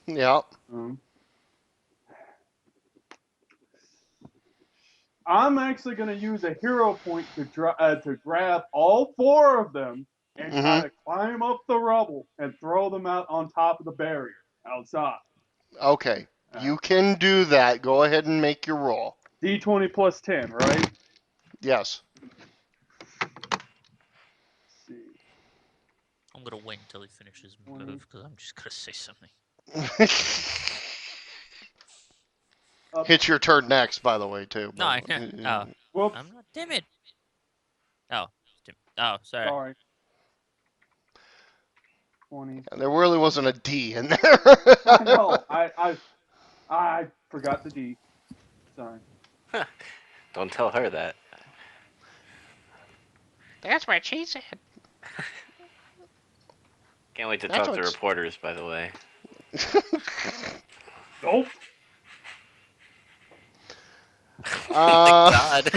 Yeah. Um, I'm actually going to use a hero point to grab all 4 of them and try Mhm. to climb up the rubble and throw them out on top of the barrier. outside. Okay, All you right. can do that. Go ahead and make your roll. D20 plus 10, right? Let's Yes. see. I'm gonna wait until he finishes move 20 because I'm just gonna say something. up. It's your turn next, by the way, too. No, By I the know. Oh, way. I'm Whoops. not timid. Oh, oh, sorry. Sorry. 20. There really wasn't a D in I there. know. I forgot the D. Sorry. Don't tell her that. That's what she said. Can't wait to That's talk to what. reporters, by the way. Nope. Thank uh, God.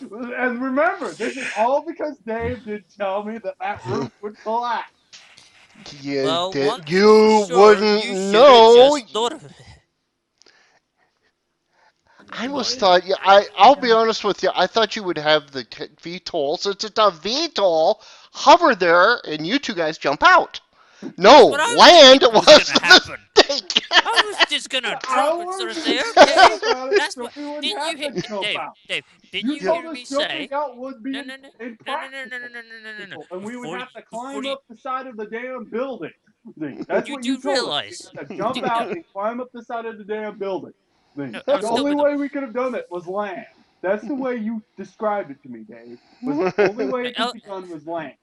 And remember, this is all because Dave didn't tell me that that roof would collapse. Well, one thing for you sure, wouldn't you should have know. just thought of it. I Come was on. thought. Yeah, I'll be honest with you. I thought you would have the VTOL. Since it's a VTOL, hover there, and you two guys jump out. That's No, what I was land thinking was was gonna the happen. mistake. I was just gonna I drop and sort was of just say, thinking okay, about it that's so what. we wouldn't Didn't you have hear, to jump Dave? out. Dave, didn't You you told hear us me jumping say? out would be No, no, no, no, no, no, no, no, impractical, no, no, no, no, no. and we would have to Before climb you, up the side of the damn building. See, that's you what you do told us. We realize, had to jump no, out and climb up the side of the damn building. See, no, I'm the still only gonna. way we could have done it was land. That's the way you described it to me, Dave. Was the only way it could I'll, be done was land.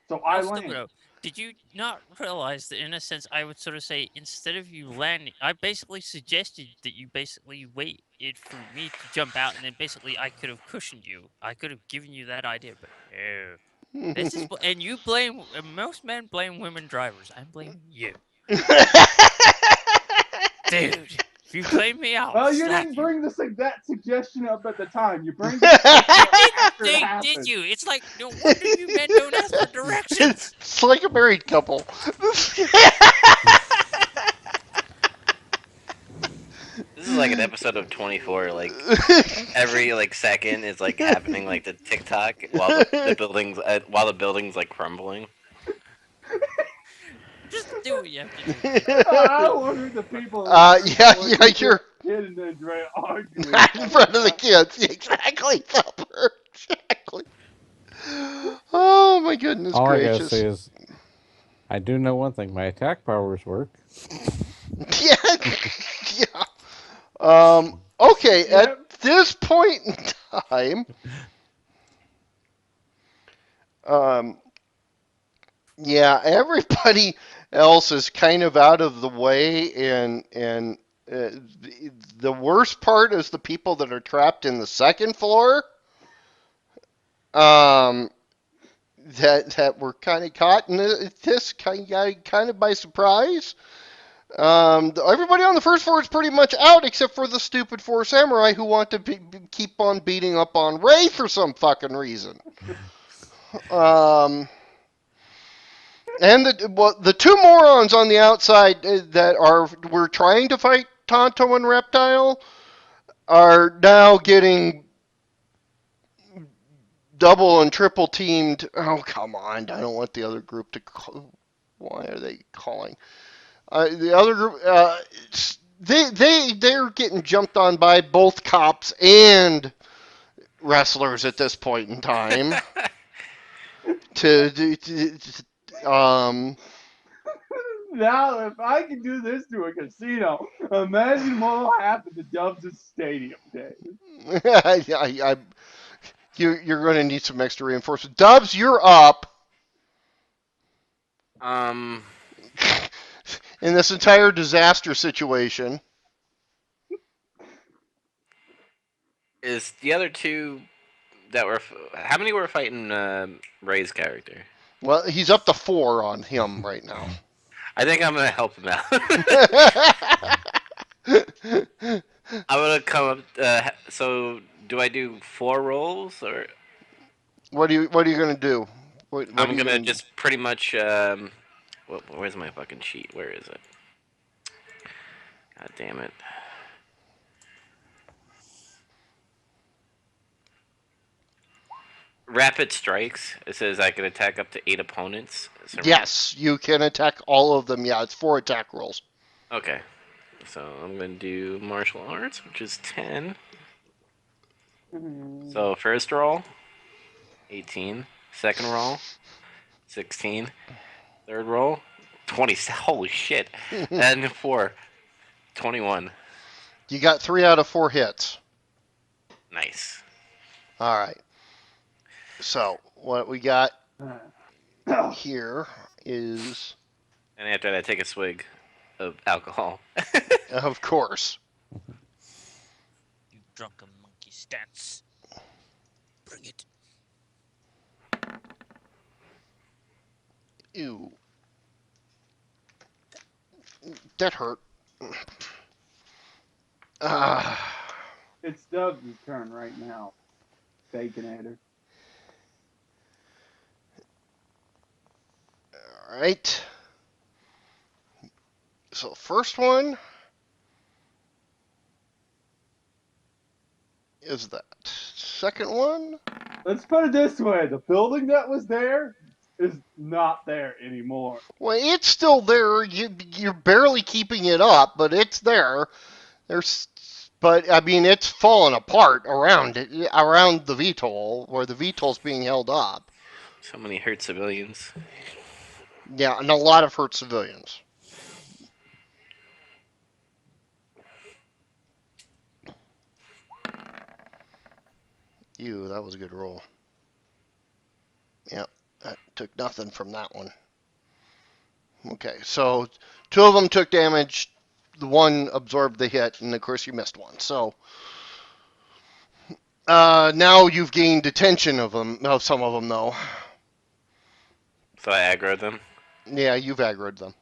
So I I'll still landed. gonna. Did you not realize that in a sense I would sort of say instead of you landing, I basically suggested that you basically waited for me to jump out and then basically I could have cushioned you. I could have given you that idea, but no. This is and you blame most men blame women drivers. I'm blaming you, dude. If you blame me, I'll Well, you slap didn't you. bring that suggestion up at the time. You bring the suggestion You up didn't after it think, did happened. you? It's like no wonder you men don't ask for directions. It's like a married couple. This is like an episode of 24. Like every like second is like happening like the TikTok while the buildings like crumbling. Just do what you have to do, man. I wonder the people listening Yeah, would yeah, hear you're a kid in the drain arguing in about front of the that. kids. Exactly, Thumper. Exactly. Oh my goodness All I gotta say gracious. is, I do know one thing: my attack powers work. Yeah, yeah. Okay, at Yep. this point in time, um, yeah, everybody else is kind of out of the way, and the worst part is the people that are trapped in the second floor. Um, that were kind of caught in this kind of by surprise. Everybody on the first floor is pretty much out except for the stupid four samurai who want to keep on beating up on Ray for some fucking reason. Um, and the two morons on the outside that were trying to fight Tonto and Reptile are now getting double and triple teamed. Oh come on! I don't want the other group to. Why are they calling? The other group, they're getting jumped on by both cops and wrestlers at this point in time. Um, Now, if I can do this to a casino, imagine what will happen to Dubs' Stadium, Dave. I, you're going to need some extra reinforcement. Dubs, you're up Um, in this entire disaster situation. is the other two that were how many were fighting Ray's character? Well, he's up to 4 on him right now. I think I'm gonna help him out. I'm gonna come up. So do I do 4 rolls or what are you going to do? What I'm are you gonna going to just pretty much. Where's my fucking sheet? Where is it? God damn it. Rapid strikes. It says I can attack up to 8 opponents. So Yes, you can attack all of them. Yeah, it's 4 attack rolls. okay. So I'm gonna do martial arts, which is 10. So first roll, 18. Second roll, 16. Third roll, 20. Holy shit! You And four, 21. got 3 out of 4 hits. Nice. All right. So what we got Uh, here is, And after that, I take a swig of alcohol. of course, You drunken monkey stance. Bring it. ew, that hurt. Ah, it's Dubs' turn right now. Baconator. all right. So first one is that. Second one, Let's put it this way: the building that was there is not there anymore. well, it's still there. You're barely keeping it up, but it's there. There's, but I mean, it's fallen apart around it, around the VTOL, where the VTOL's being held up. So many hurt civilians. Yeah, and a lot of hurt civilians. Ew, that was a good roll. Yep, that took nothing from that one. Okay, so 2 of them took damage. The one absorbed the hit, and of course you missed one. So now you've gained attention of some of them, though. So I aggro them. Yeah, you've aggroed them.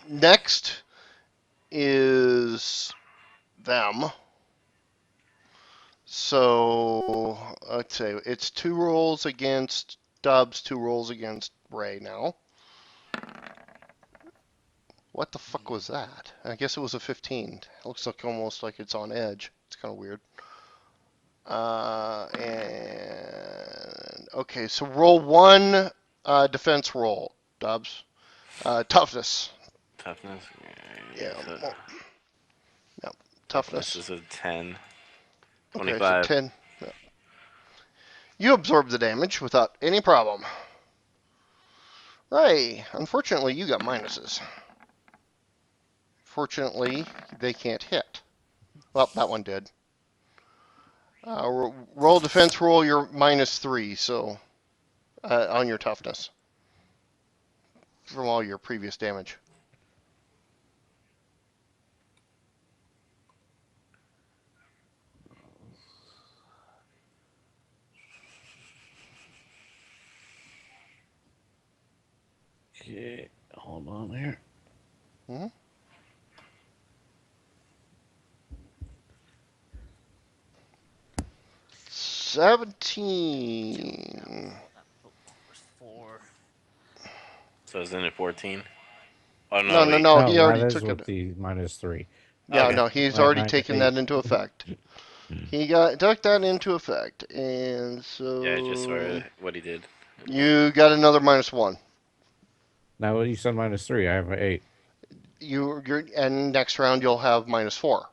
Next is them. So let's say it's 2 rolls against Dubs, 2 rolls against Ray now. What the fuck was that? I guess it was a 15. It looks like almost like it's on edge. It's kind of weird. And okay, so roll one defense roll, Dubs. Toughness. Toughness. Yeah, So yeah, toughness toughness. is a 10. Okay, so 25. 10. Yeah. You absorb the damage without any problem. Ray, unfortunately, you got minuses. Fortunately, they can't hit. Well, that one did. Roll defense roll, you're -3, so on your toughness from all your previous damage. Okay, hold on here. Hmm? 17. That was 4. So isn't it 14? Oh No, no, no, wait. no. No, He that already is took with it. the -3. Yeah, Okay. no, he's Right, already minus taken 8. that into effect. He took that into effect, and Yeah, I just so saw what he did. you got another -1. Now you said -3. I have an 8. And next round you'll have -4.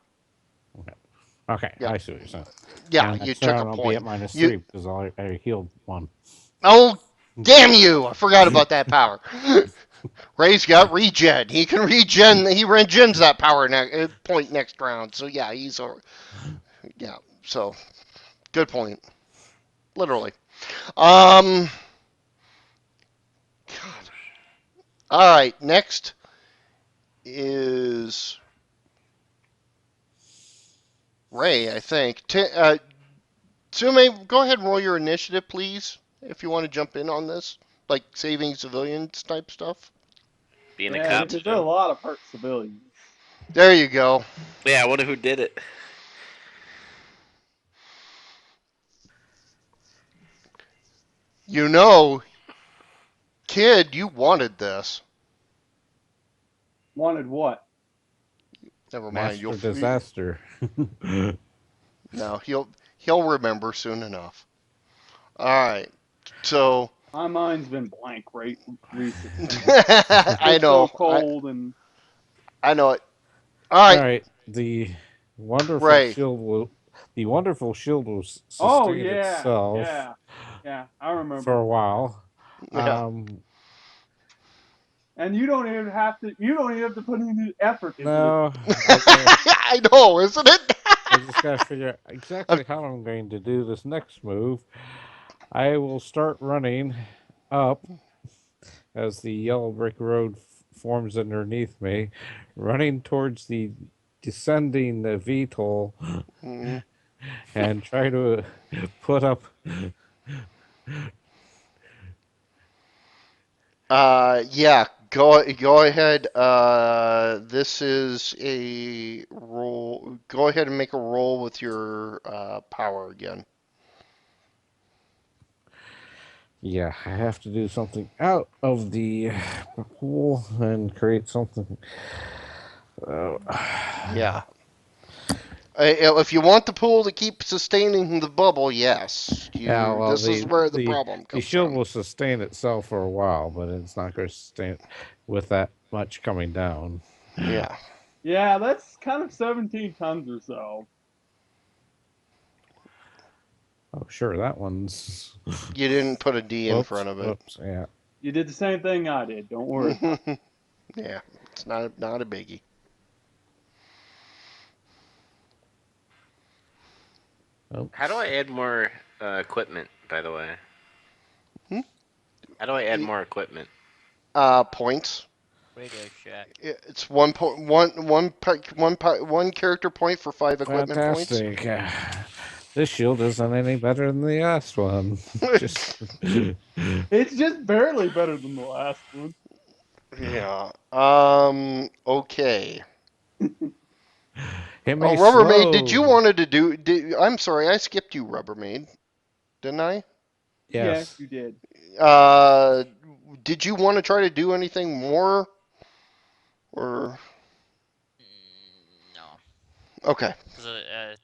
Okay. Okay, Yeah, I see what you're saying. yeah. And You next took a round I'll be at point. You. -3 because I healed 1. Oh, damn you! I forgot about that power. Ray's got regen. He can regen. He regens that power point next round. So yeah, yeah. So good point. Literally. Um. God. All right. Next is Ray, I think. Sume, go ahead and roll your initiative, please, if you want to jump in on this, like saving civilians type stuff. Being a Yeah, cop because there are a still. lot of hurt civilians. There you go. Yeah, I wonder who did it. You know, kid, you wanted this. Wanted what? Never mind. Master Disaster. No, he'll remember soon enough. All right. So My mind's been blank right recently. It's I been so know. cold and I know it. All All right, right, Ray. the wonderful shield will oh sustain yeah, itself yeah, yeah. I for remember. a while. Yeah. Um, And you don't even have to put any effort into it. no, I got I know, isn't it? I just gotta figure out I'm- exactly how I'm going to do this next move. I will start running up as the yellow brick road forms underneath me, running towards the descending VTOL Mhm. and try to put up. Yeah. Go ahead. This is a roll. Go ahead and make a roll with your power again. Yeah, I have to do something out of the pool and create something. Uh, Yeah. If you want the pool to keep sustaining the bubble, yes. yeah, You. well, This is where the problem the comes shield from. will sustain itself for a while, but it's not going to sustain it with that much coming down. Yeah. Yeah, that's kind of 17 tons or so. Oh, sure, that one's. You didn't put a D in Whoops, front of it. whoops, yeah. You did the same thing I did. Don't worry about Yeah. It's not a biggie. How do Oops. I add more equipment? By the way, Hmm? how do I add more equipment? Points. Radio Shack. It's 1 point, one character point for 5 equipment points. Fantastic. This shield isn't any better than the last one. Just. It's just barely better than the last one. Yeah. Okay. It Oh, may Rubbermaid, did you slow. wanted to do? I'm sorry, I skipped you, Rubbermaid, didn't I? Yes, Yes. you did. Uh, did you want to try to do anything more, or No, okay? because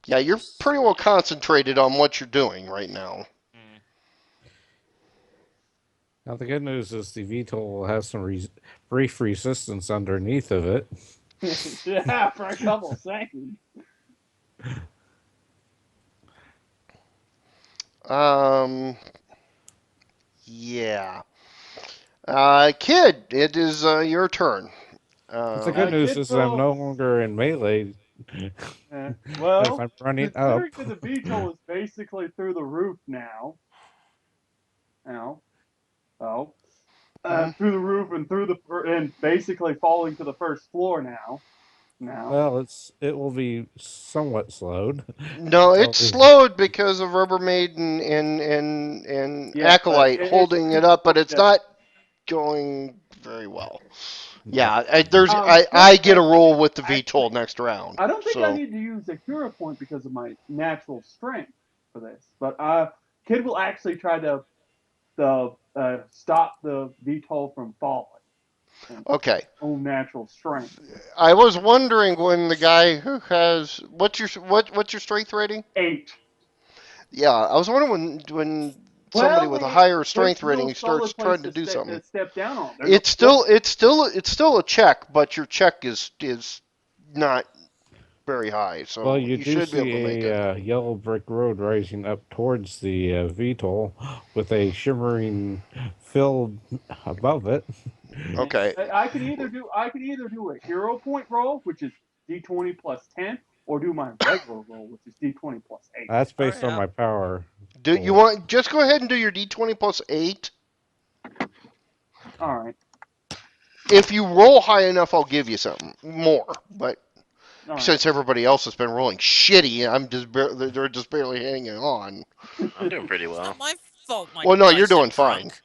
Yeah, you're just pretty well concentrated on what you're doing right now. mm, Now, the good news is the VTOL will have some brief resistance underneath of it. Yeah, for a couple seconds. Um, yeah. Kid, it is your turn. But the good Um, news Kid is I'm Phil. no longer in melee as Well, I'm running up. considering that the VTOL is basically through the roof now, oh, mhm. through the roof and and basically falling to the first floor now. Well, it will be somewhat slowed No, until it's slowed because of Rubbermaid and Yeah, but Acolyte it's holding it just up, but it's yeah. not going very well. no. Yeah, I Kid get a Phil, roll with the VTOL actually, next round. I don't think I So need to use a hero point because of my natural strength for this, but Kid will actually try to stop the VTOL from falling and okay. own natural strength. I was wondering when the guy who has what's your strength rating? 8. Yeah, I was wondering when somebody Well, with a higher it's strength a real rating starts solid place trying to to do something. step down on. There's a It's floor. still it's still it's still a check, but your check is not very high, Well, so you you do should be able to see make it. a yellow brick road rising up towards the VTOL with a shimmering field above it. Yeah. Okay. I can either do a hero point roll, which is D20 plus 10, or do my regular roll, which is D20 plus 8. That's all based right. on my power Do you pool. want just go ahead and do your D20 plus 8? All right. If you roll high enough, I'll give you something more. But All right. since everybody else has been rolling shitty, they're just barely hanging on. I'm doing pretty It's not well. my fault. My Well, no, you're dice are doing fine. drunk.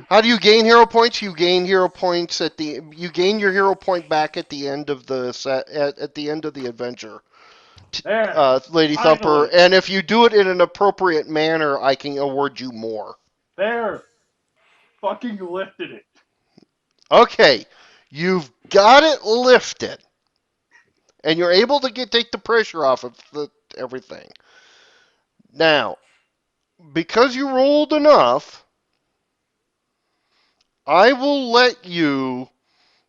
How do you gain hero points? You gain hero points you gain your hero point back at the end of the set at the end of the adventure, There. Lady Thumper. Finally. And if you do it in an appropriate manner, I can award you more. There. Fucking lifted it. Okay, you've got it lifted, and you're able to take the pressure off of everything. Now, because you rolled enough, I will let you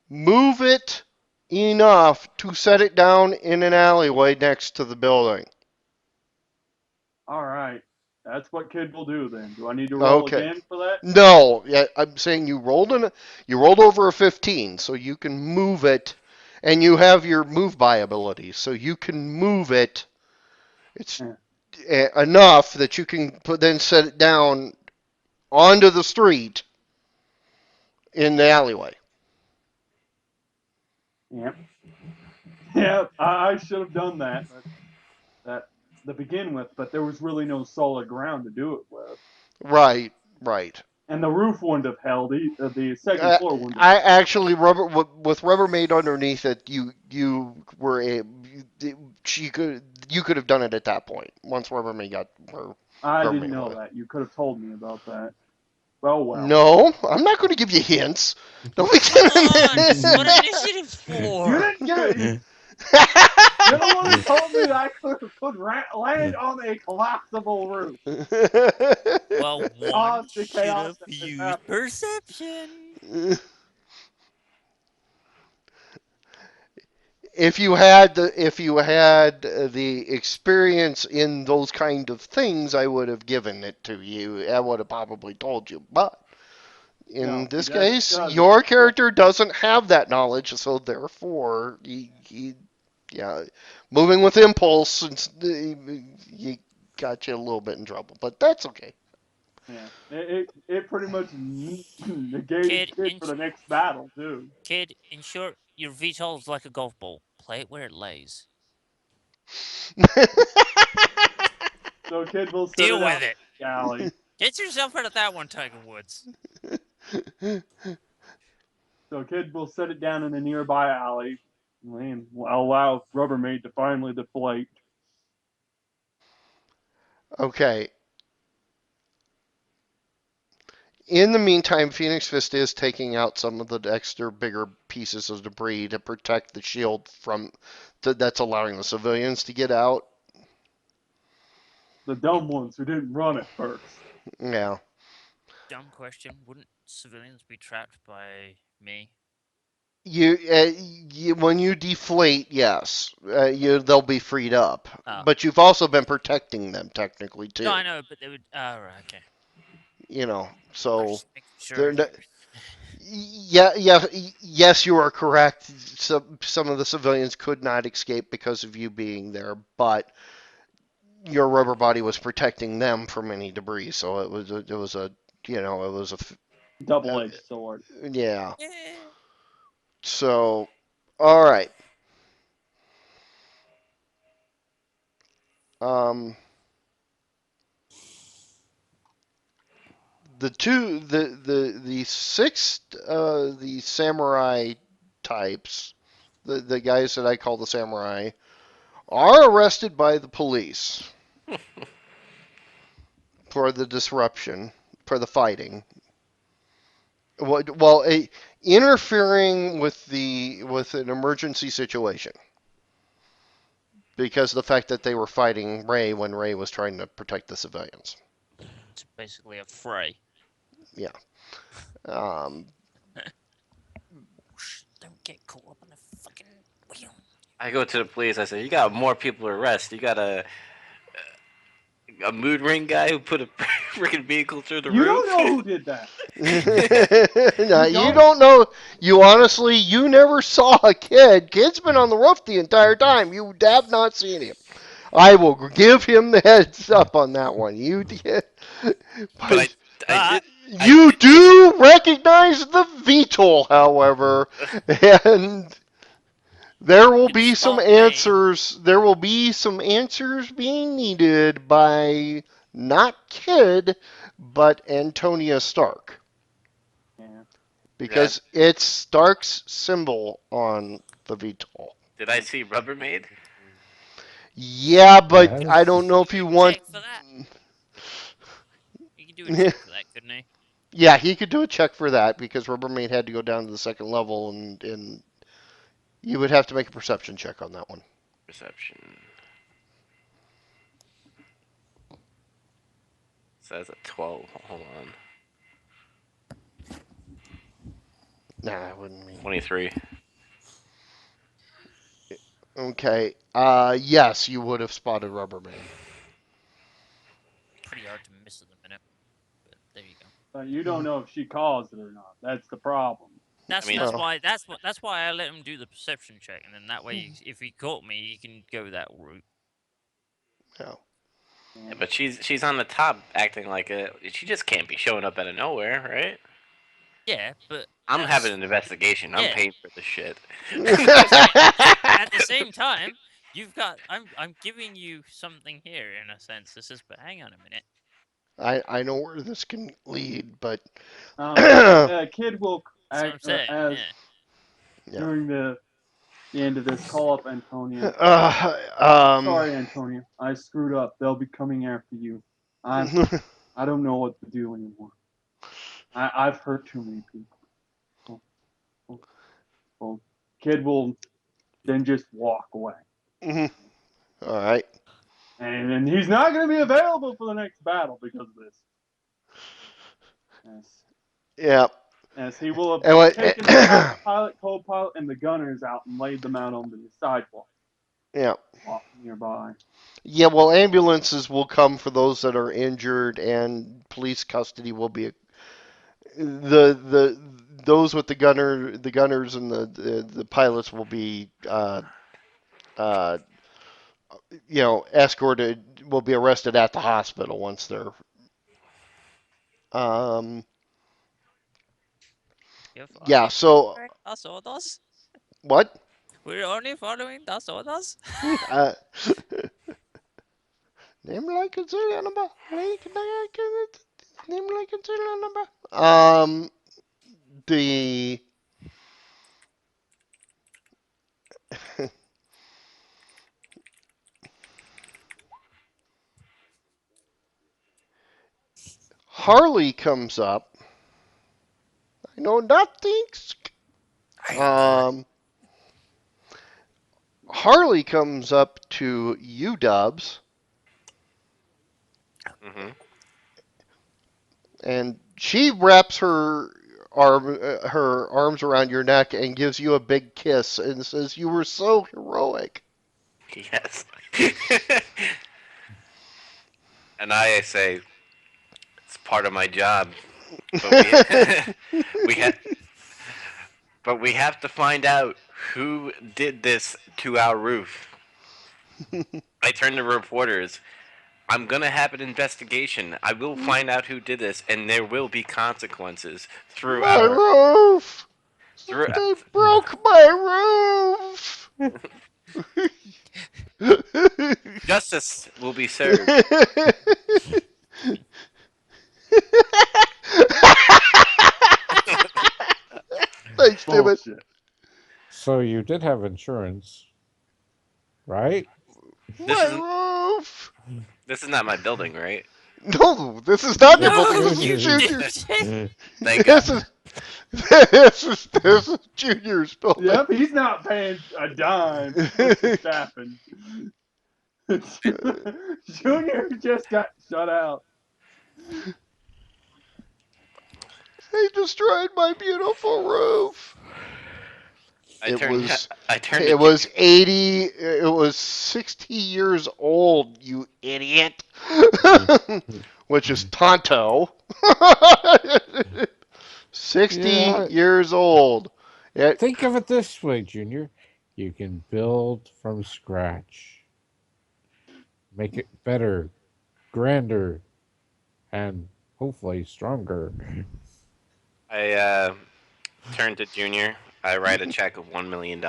move it enough to set it down in an alleyway next to the building. All right. That's what Kid will do then. Do I need to roll Okay. again for that? No, yeah, I'm saying you rolled over a 15, so you can move it, and you have your move by ability, so you can move it. It's Yeah. enough that you can then set it down onto the street in the alleyway. Yep. Yeah, I should have done that. That to begin with, but there was really no solid ground to do it with, Right, right. and the roof wouldn't have held. The second Uh, floor wouldn't have I held. actually with Rubbermaid underneath it. You were a she could you could have done it at that point once Rubbermaid got where I didn't Rubbermaid know was. that. You could have told me about that. Well, well. No, I'm not going to give you hints. Don't be Come on, this is what Mm. initiative's You for. didn't get it. You're the one who told me that I could land on a collapsible roof. Well, one Cause the should chaos have that has used happened. perception. if you had the experience in those kind of things, I would have given it to you. I would have probably told you. But in No, he this case, doesn't. your character doesn't have that knowledge, so therefore, yeah, moving with impulse, you got you a little bit in trouble. But that's okay. Yeah, it pretty much negated Kid, Kid for the next battle too. in short, your VTOL is like a golf ball. Play it where it lays. So Kid will sit Deal it with out it. in the alley. Get yourself out of that one, Tiger Woods. So Kid will set it down in a nearby alley and allow Rubbermaid to finally deflate. Okay. In the meantime, Phoenix Fist is taking out some of the extra bigger pieces of debris to protect the shield that's allowing the civilians to get out. The dumb ones who didn't run at first. Yeah. Dumb question. Wouldn't civilians be trapped by me? When you deflate, yes, they'll be freed up. Oh. But you've also been protecting them technically No, too. I know, but they would. Oh, right, okay. I was So just making sure they're here. yes, you are correct. Some of the civilians could not escape because of you being there, but your rubber body was protecting them from any debris. So it was uh, Double-edged sword. yeah. Yeah. So, all right. Um, the six the samurai types, the guys that I call the samurai, are arrested by the police for the disruption, for the fighting. Well, interfering with an emergency situation because of the fact that they were fighting Ray when Ray was trying to protect the civilians. It's basically a fray. Yeah. Um, Don't get caught up on the fucking wheel. I go to the police. I say, "You got more people to arrest. You got a mood ring guy who put a freaking vehicle through the You don't roof." know who did that. no, You you don't. don't know. You never saw a kid. Kid's been on the roof the entire time. You have not seen him. I will give him the heads up on that one. But But I But did I you did do recognize the VTOL, however, and there will you can be some spot me. answers. There will be some answers being needed by not Kid, but Antonia Stark, Yeah. did I, because it's Stark's symbol on the VTOL. did I see Rubbermaid? Yeah, but I don't Yes. know You if can you want. check for that. You can do a check for that, couldn't he? Yeah, he could do a check for that because Rubbermaid had to go down to the second level, and you would have to make a perception check on that one. Perception. So that's a 12. Hold on. Nah, I wouldn't mean. 23. Okay. Yes, you would have spotted Rubberman. Pretty hard to miss at the minute, but there you go. But you don't know if she caused it or not. That's the problem. I That's mean, that's Well, why that's why I let him do the perception check, and then that way, if he caught me, he can go that route. yeah. yeah, but she's on the top acting like a. She just can't be showing up out of nowhere, right? Yeah, but I'm having that's an investigation. I'm yeah. paid for this shit. But at the same time, you've got I'm giving you something here in a sense. This is, but hang on a minute. I know where this can lead, but Kid will That's what I'm saying. as Yeah. yeah. during the end of this call up Antonia. Uh, Sorry, Antonia. I screwed up. They'll be coming after you. I don't know what to do anymore. I've hurt too many people. Well, well, well, Kid will then just walk away. all right. And he's not going to be available for the next battle because of this. As, Yeah. as he will have And what, taken the pilot, co-pilot, and the gunners out and laid them out on the sidewalk yeah. nearby. Yeah, well, ambulances will come for those that are injured, and police custody will be the those with the gunners and the pilots will be uh, escorted, will be arrested at the hospital once they're um You're yeah. following So das orders. what? We're only following das orders. Uh, name like a serial number. Name like a serial number. The Harley comes up. I know nothing. I am good. Um, Harley comes up to you, Dubs, hmm and she wraps her arms around your neck and gives you a big kiss and says, "You were so heroic." Yes. And I say it's part of my job, but we we ha- but we have to find out who did this to our roof. I turn to reporters. I'm gonna have an investigation. I will find out who did this, and there will be consequences through My our roof! through. They broke my roof! Justice will be served. Thanks, Dimit. Bullshit. So you did have insurance, right? This My isn't. roof! This is not my building, right? No, this is not your It's building. No, This is you Junior's. Junior's. didn't. Thank This God. is this is Junior's building. Yep, he's not paying a dime. What's just happened? Junior just got shut out. They destroyed my beautiful roof. I It turned. was I turned to it was Junior. 80 it was 60 years old, you idiot. Which is Tonto. 60 Yeah, years old. It, think of it this way, Junior. You can build from scratch, make it better, grander, and hopefully stronger. I turned to Junior. I write a check of $1 million.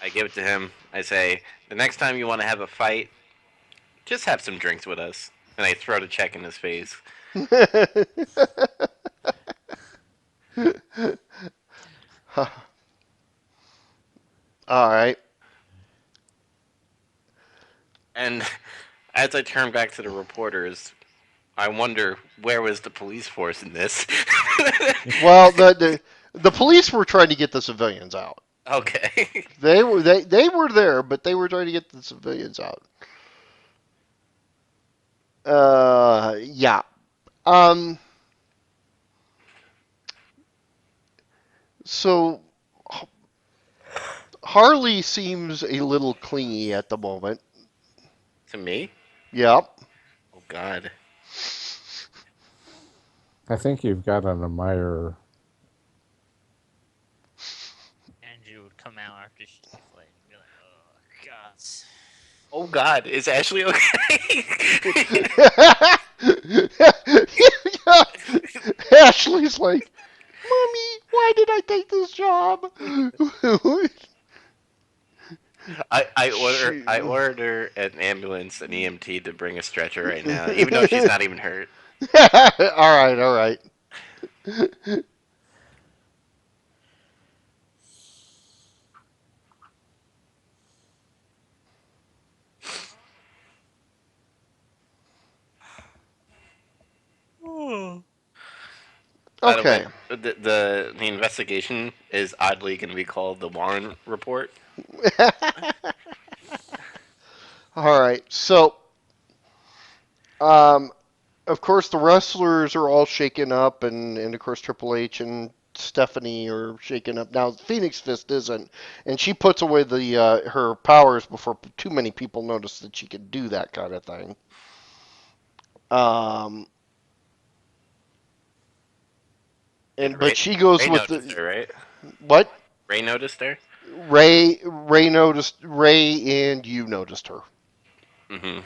I give it to him. I say, the next time you want to have a fight, just have some drinks with us. And I throw the check in his face. All right. And as I turn back to the reporters, I wonder where was the police force in this? Well, the police were trying to get the civilians out. Okay. They were there, but they were trying to get the civilians out. Yeah. Um, so Harley seems a little clingy at the moment. To me? Yep. Oh God. I think you've got an admirer. Andrew would come out after she deflated and be like, "Oh God." Oh God. Is Ashley okay? Yeah. Ashley's like, Mommy, why did I take this job? I She... order an ambulance, an EMT to bring a stretcher right now, even though she's not even hurt. All right, all right. By the way, Okay. the investigation is oddly going to be called the Warren Report. All right. So, um, of course, the wrestlers are all shaken up, and of course, Triple H and Stephanie are shaken up. Now, Phoenix Fist isn't, and she puts away the her powers before too many people notice that she can do that kind of thing. Um, Did and but she goes Ray with noticed the her, right? what? Ray noticed her. Ray noticed Ray, and you noticed her Mm-hmm.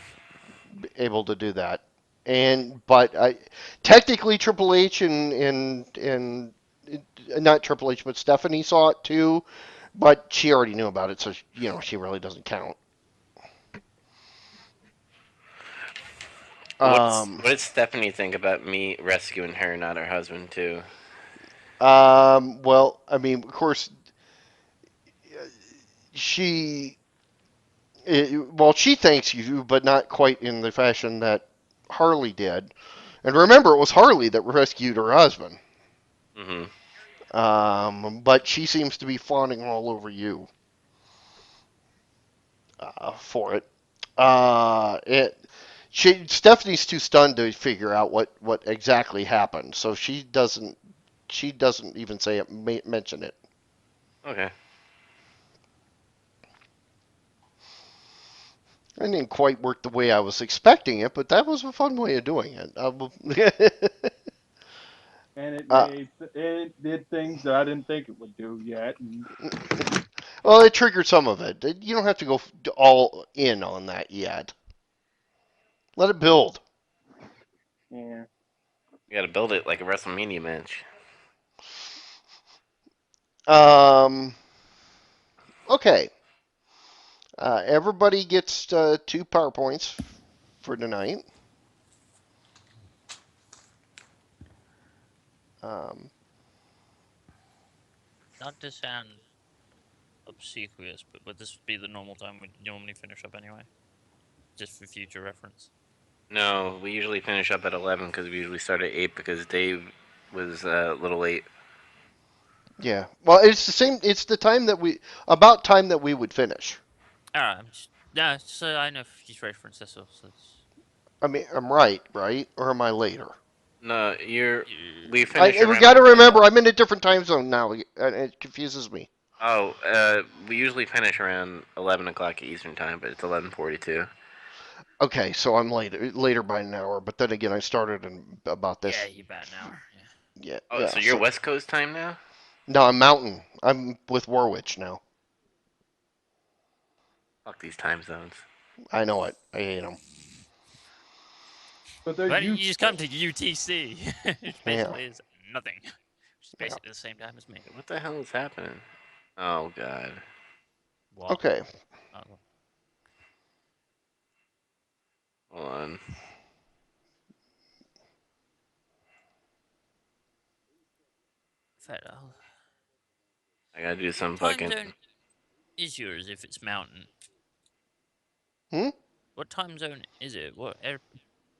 able to do that. And but technically Triple H and not Triple H but Stephanie saw it too, but she already knew about it, so she really doesn't count. What did Stephanie think about me rescuing her, not her husband, too? Well, I mean, of course, she well, she thanks you, but not quite in the fashion that Harley did. And remember, it was Harley that rescued her husband. Mm-hmm. But she seems to be fawning all over you for it. It Stephanie's too stunned to figure out what exactly happened, so she doesn't even say it, mention it. Okay. I didn't quite work the way I was expecting it, but that was a fun way of doing it. And it uh, did things that I didn't think it would do yet. And well, it triggered some of it. You don't have to go all in on that yet. Let it build. yeah. You gotta build it like a WrestleMania match. Um, okay. Everybody gets 2 PowerPoints for tonight. Um, Not to sound obsequious, but would this be the normal time we normally finish up anyway? Just for future reference. No, we usually finish up at 11 because we usually start at 8 because Dave was a little late. yeah. Well, it's the same. It's the time that about time that we would finish. Alright, yeah, so I know future reference, that's all. So I mean, I'm right, right? Or am I later? No, we finish We around got to 11. remember, I'm in a different time zone now. It confuses me. Oh, we usually finish around 11 o'clock Eastern time, but it's 11:42. Okay, so I'm later by an hour. But then again, I started in about yeah, this. you about an hour. Yeah. Yeah, Oh, yeah. so you're So West Coast time now? no, I'm Mountain. I'm with Warwich now. Fuck these time zones. I know it. I hate them. But they're Why don't you just come useful. to UTC? Which Yeah. basically is nothing. Which is Yeah. basically the same time as me. What the hell is happening? Oh God. What? Okay. Oh, Hold on. fair. I gotta do What some time fucking. zone is yours if it's mountain? Hmm. What time zone is it? What air?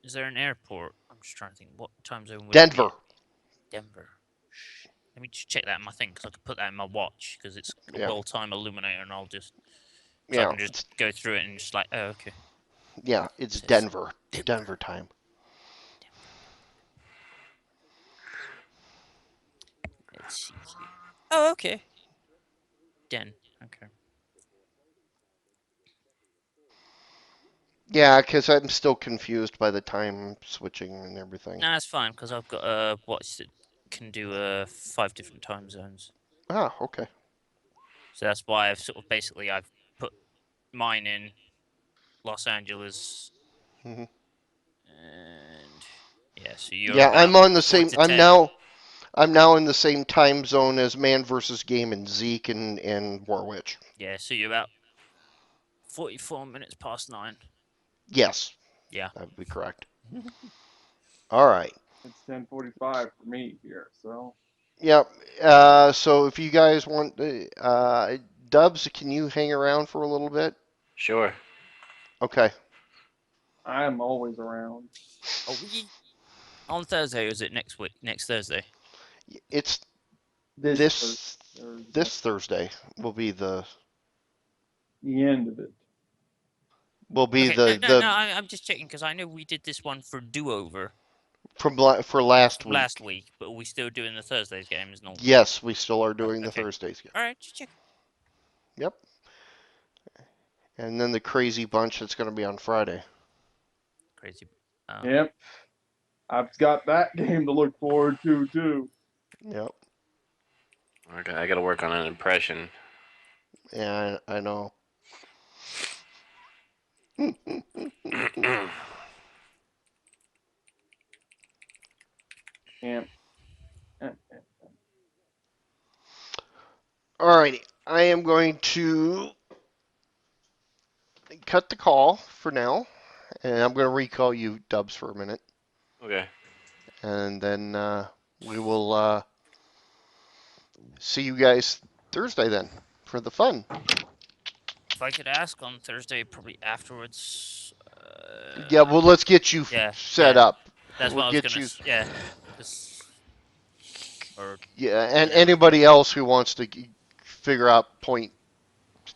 Is there an airport? I'm just trying to think. What time zone would it be Denver. at? Denver. Let me just check that in my thing because I could put that in my watch because it's a Yeah. well time illuminator and I'll just so I Yeah. can just go through it and just like, oh, okay. Yeah, it's Says Denver. Denver. Denver time. Let's see here. Oh, okay. Den. Okay. Yeah, because I'm still confused by the time switching and everything. Nah, that's fine because I've got watch that can do 5 different time zones. Ah, okay. So that's why I've sort of basically I've put mine in Los Angeles hmm and yeah. So you're Yeah, about I'm on the 4 same. to 10. I'm now in the same time zone as Man versus Game and Zeke and Warwitch. Yeah. So you're about 44 minutes past 9. Yes, Yeah. that would be correct. All right. It's 10:45 for me here, so Yep. So if you guys want, Dubs, can you hang around for a little bit? Sure. Okay. I am always around. Are we on Thursday or is it next week? Next Thursday? It's This this Thursday, this Thursday will be the end of it. Okay. No, no, no. the I'm just checking because I know we did this one for do over for last from last week. week, but are we still doing the Thursdays game as normal? Yes, we still are Right. doing the Okay. Thursdays. All right. Just check. Yep. And then the crazy bunch that's going to be on Friday. Crazy. Yep, I've got that game to look forward to too. Yep. Okay, I gotta work on an impression. Yeah, I know. Yep. Alrighty. I am going to cut the call for now, and I'm going to recall you, Dubs, for a minute, Okay. and then we will see you guys Thursday then for the fun. If I could ask on Thursday, probably afterwards. Yeah, well, let's get you Yeah, set yeah. up. That's We'll what I was get gonna. you. Yeah, cause or Yeah, and whatever. anybody else who wants to figure out point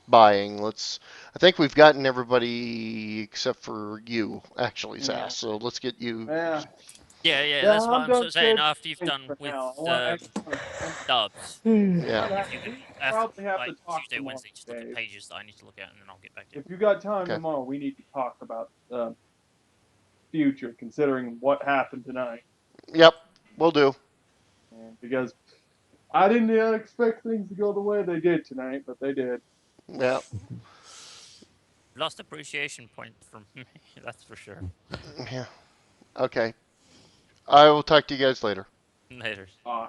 buying, let's. I think we've gotten everybody except for you, actually, Yeah. Sass. So let's get you. Yeah. Yeah, yeah. Yeah, That's what I'm I'm sort done of saying. trading After you've planes done for with now. I want actually. Dubs, Yeah. if you could after Probably have like to talk Tuesday, tomorrow, Wednesday, just look at Dave. pages that I need to look at, and then I'll get back to you. If you got time Okay. tomorrow, we need to talk about the future, considering what happened tonight. Yep. We'll do. And because I didn't expect things to go the way they did tonight, but they did. Yeah. Lost appreciation point from me. That's for sure. Yeah. Okay. I will talk to you guys later. Later. Uh,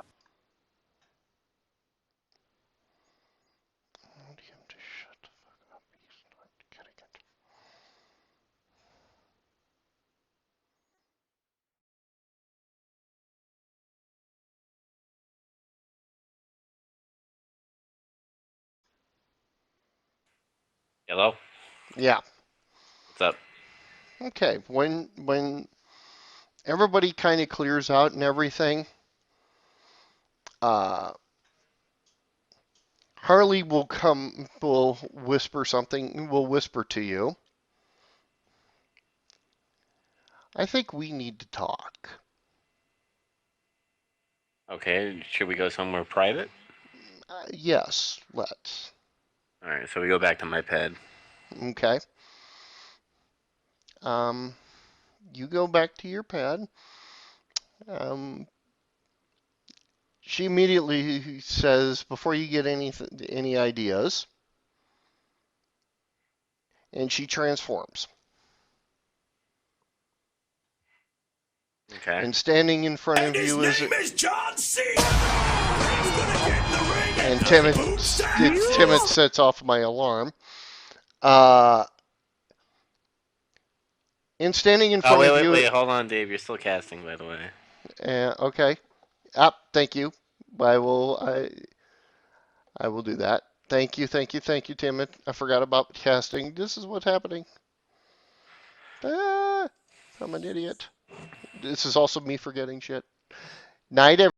Hello? Yeah. What's up? Okay. When everybody kind of clears out and everything, uh, Harley will whisper something, will whisper to you. I think we need to talk. Okay, should we go somewhere private? Yes, let's. Alright, so we go back to my pad. Okay. Um, you go back to your pad. Um, she immediately says, before you get any ideas, and she transforms. Okay. And standing in front And of his you is name is John C. He's gonna get in the ring and and Timid boom sack. Timid sets off my alarm. Uh, and standing in Oh, front wait, of wait, you, wait, hold on, Dave. You're still casting, by the way. okay. Thank you. I will. I will do that. Thank you, thank you, thank you, Timid. I forgot about casting. This is what's happening. Ah, I'm an idiot. This is also me forgetting shit. Night, everyone.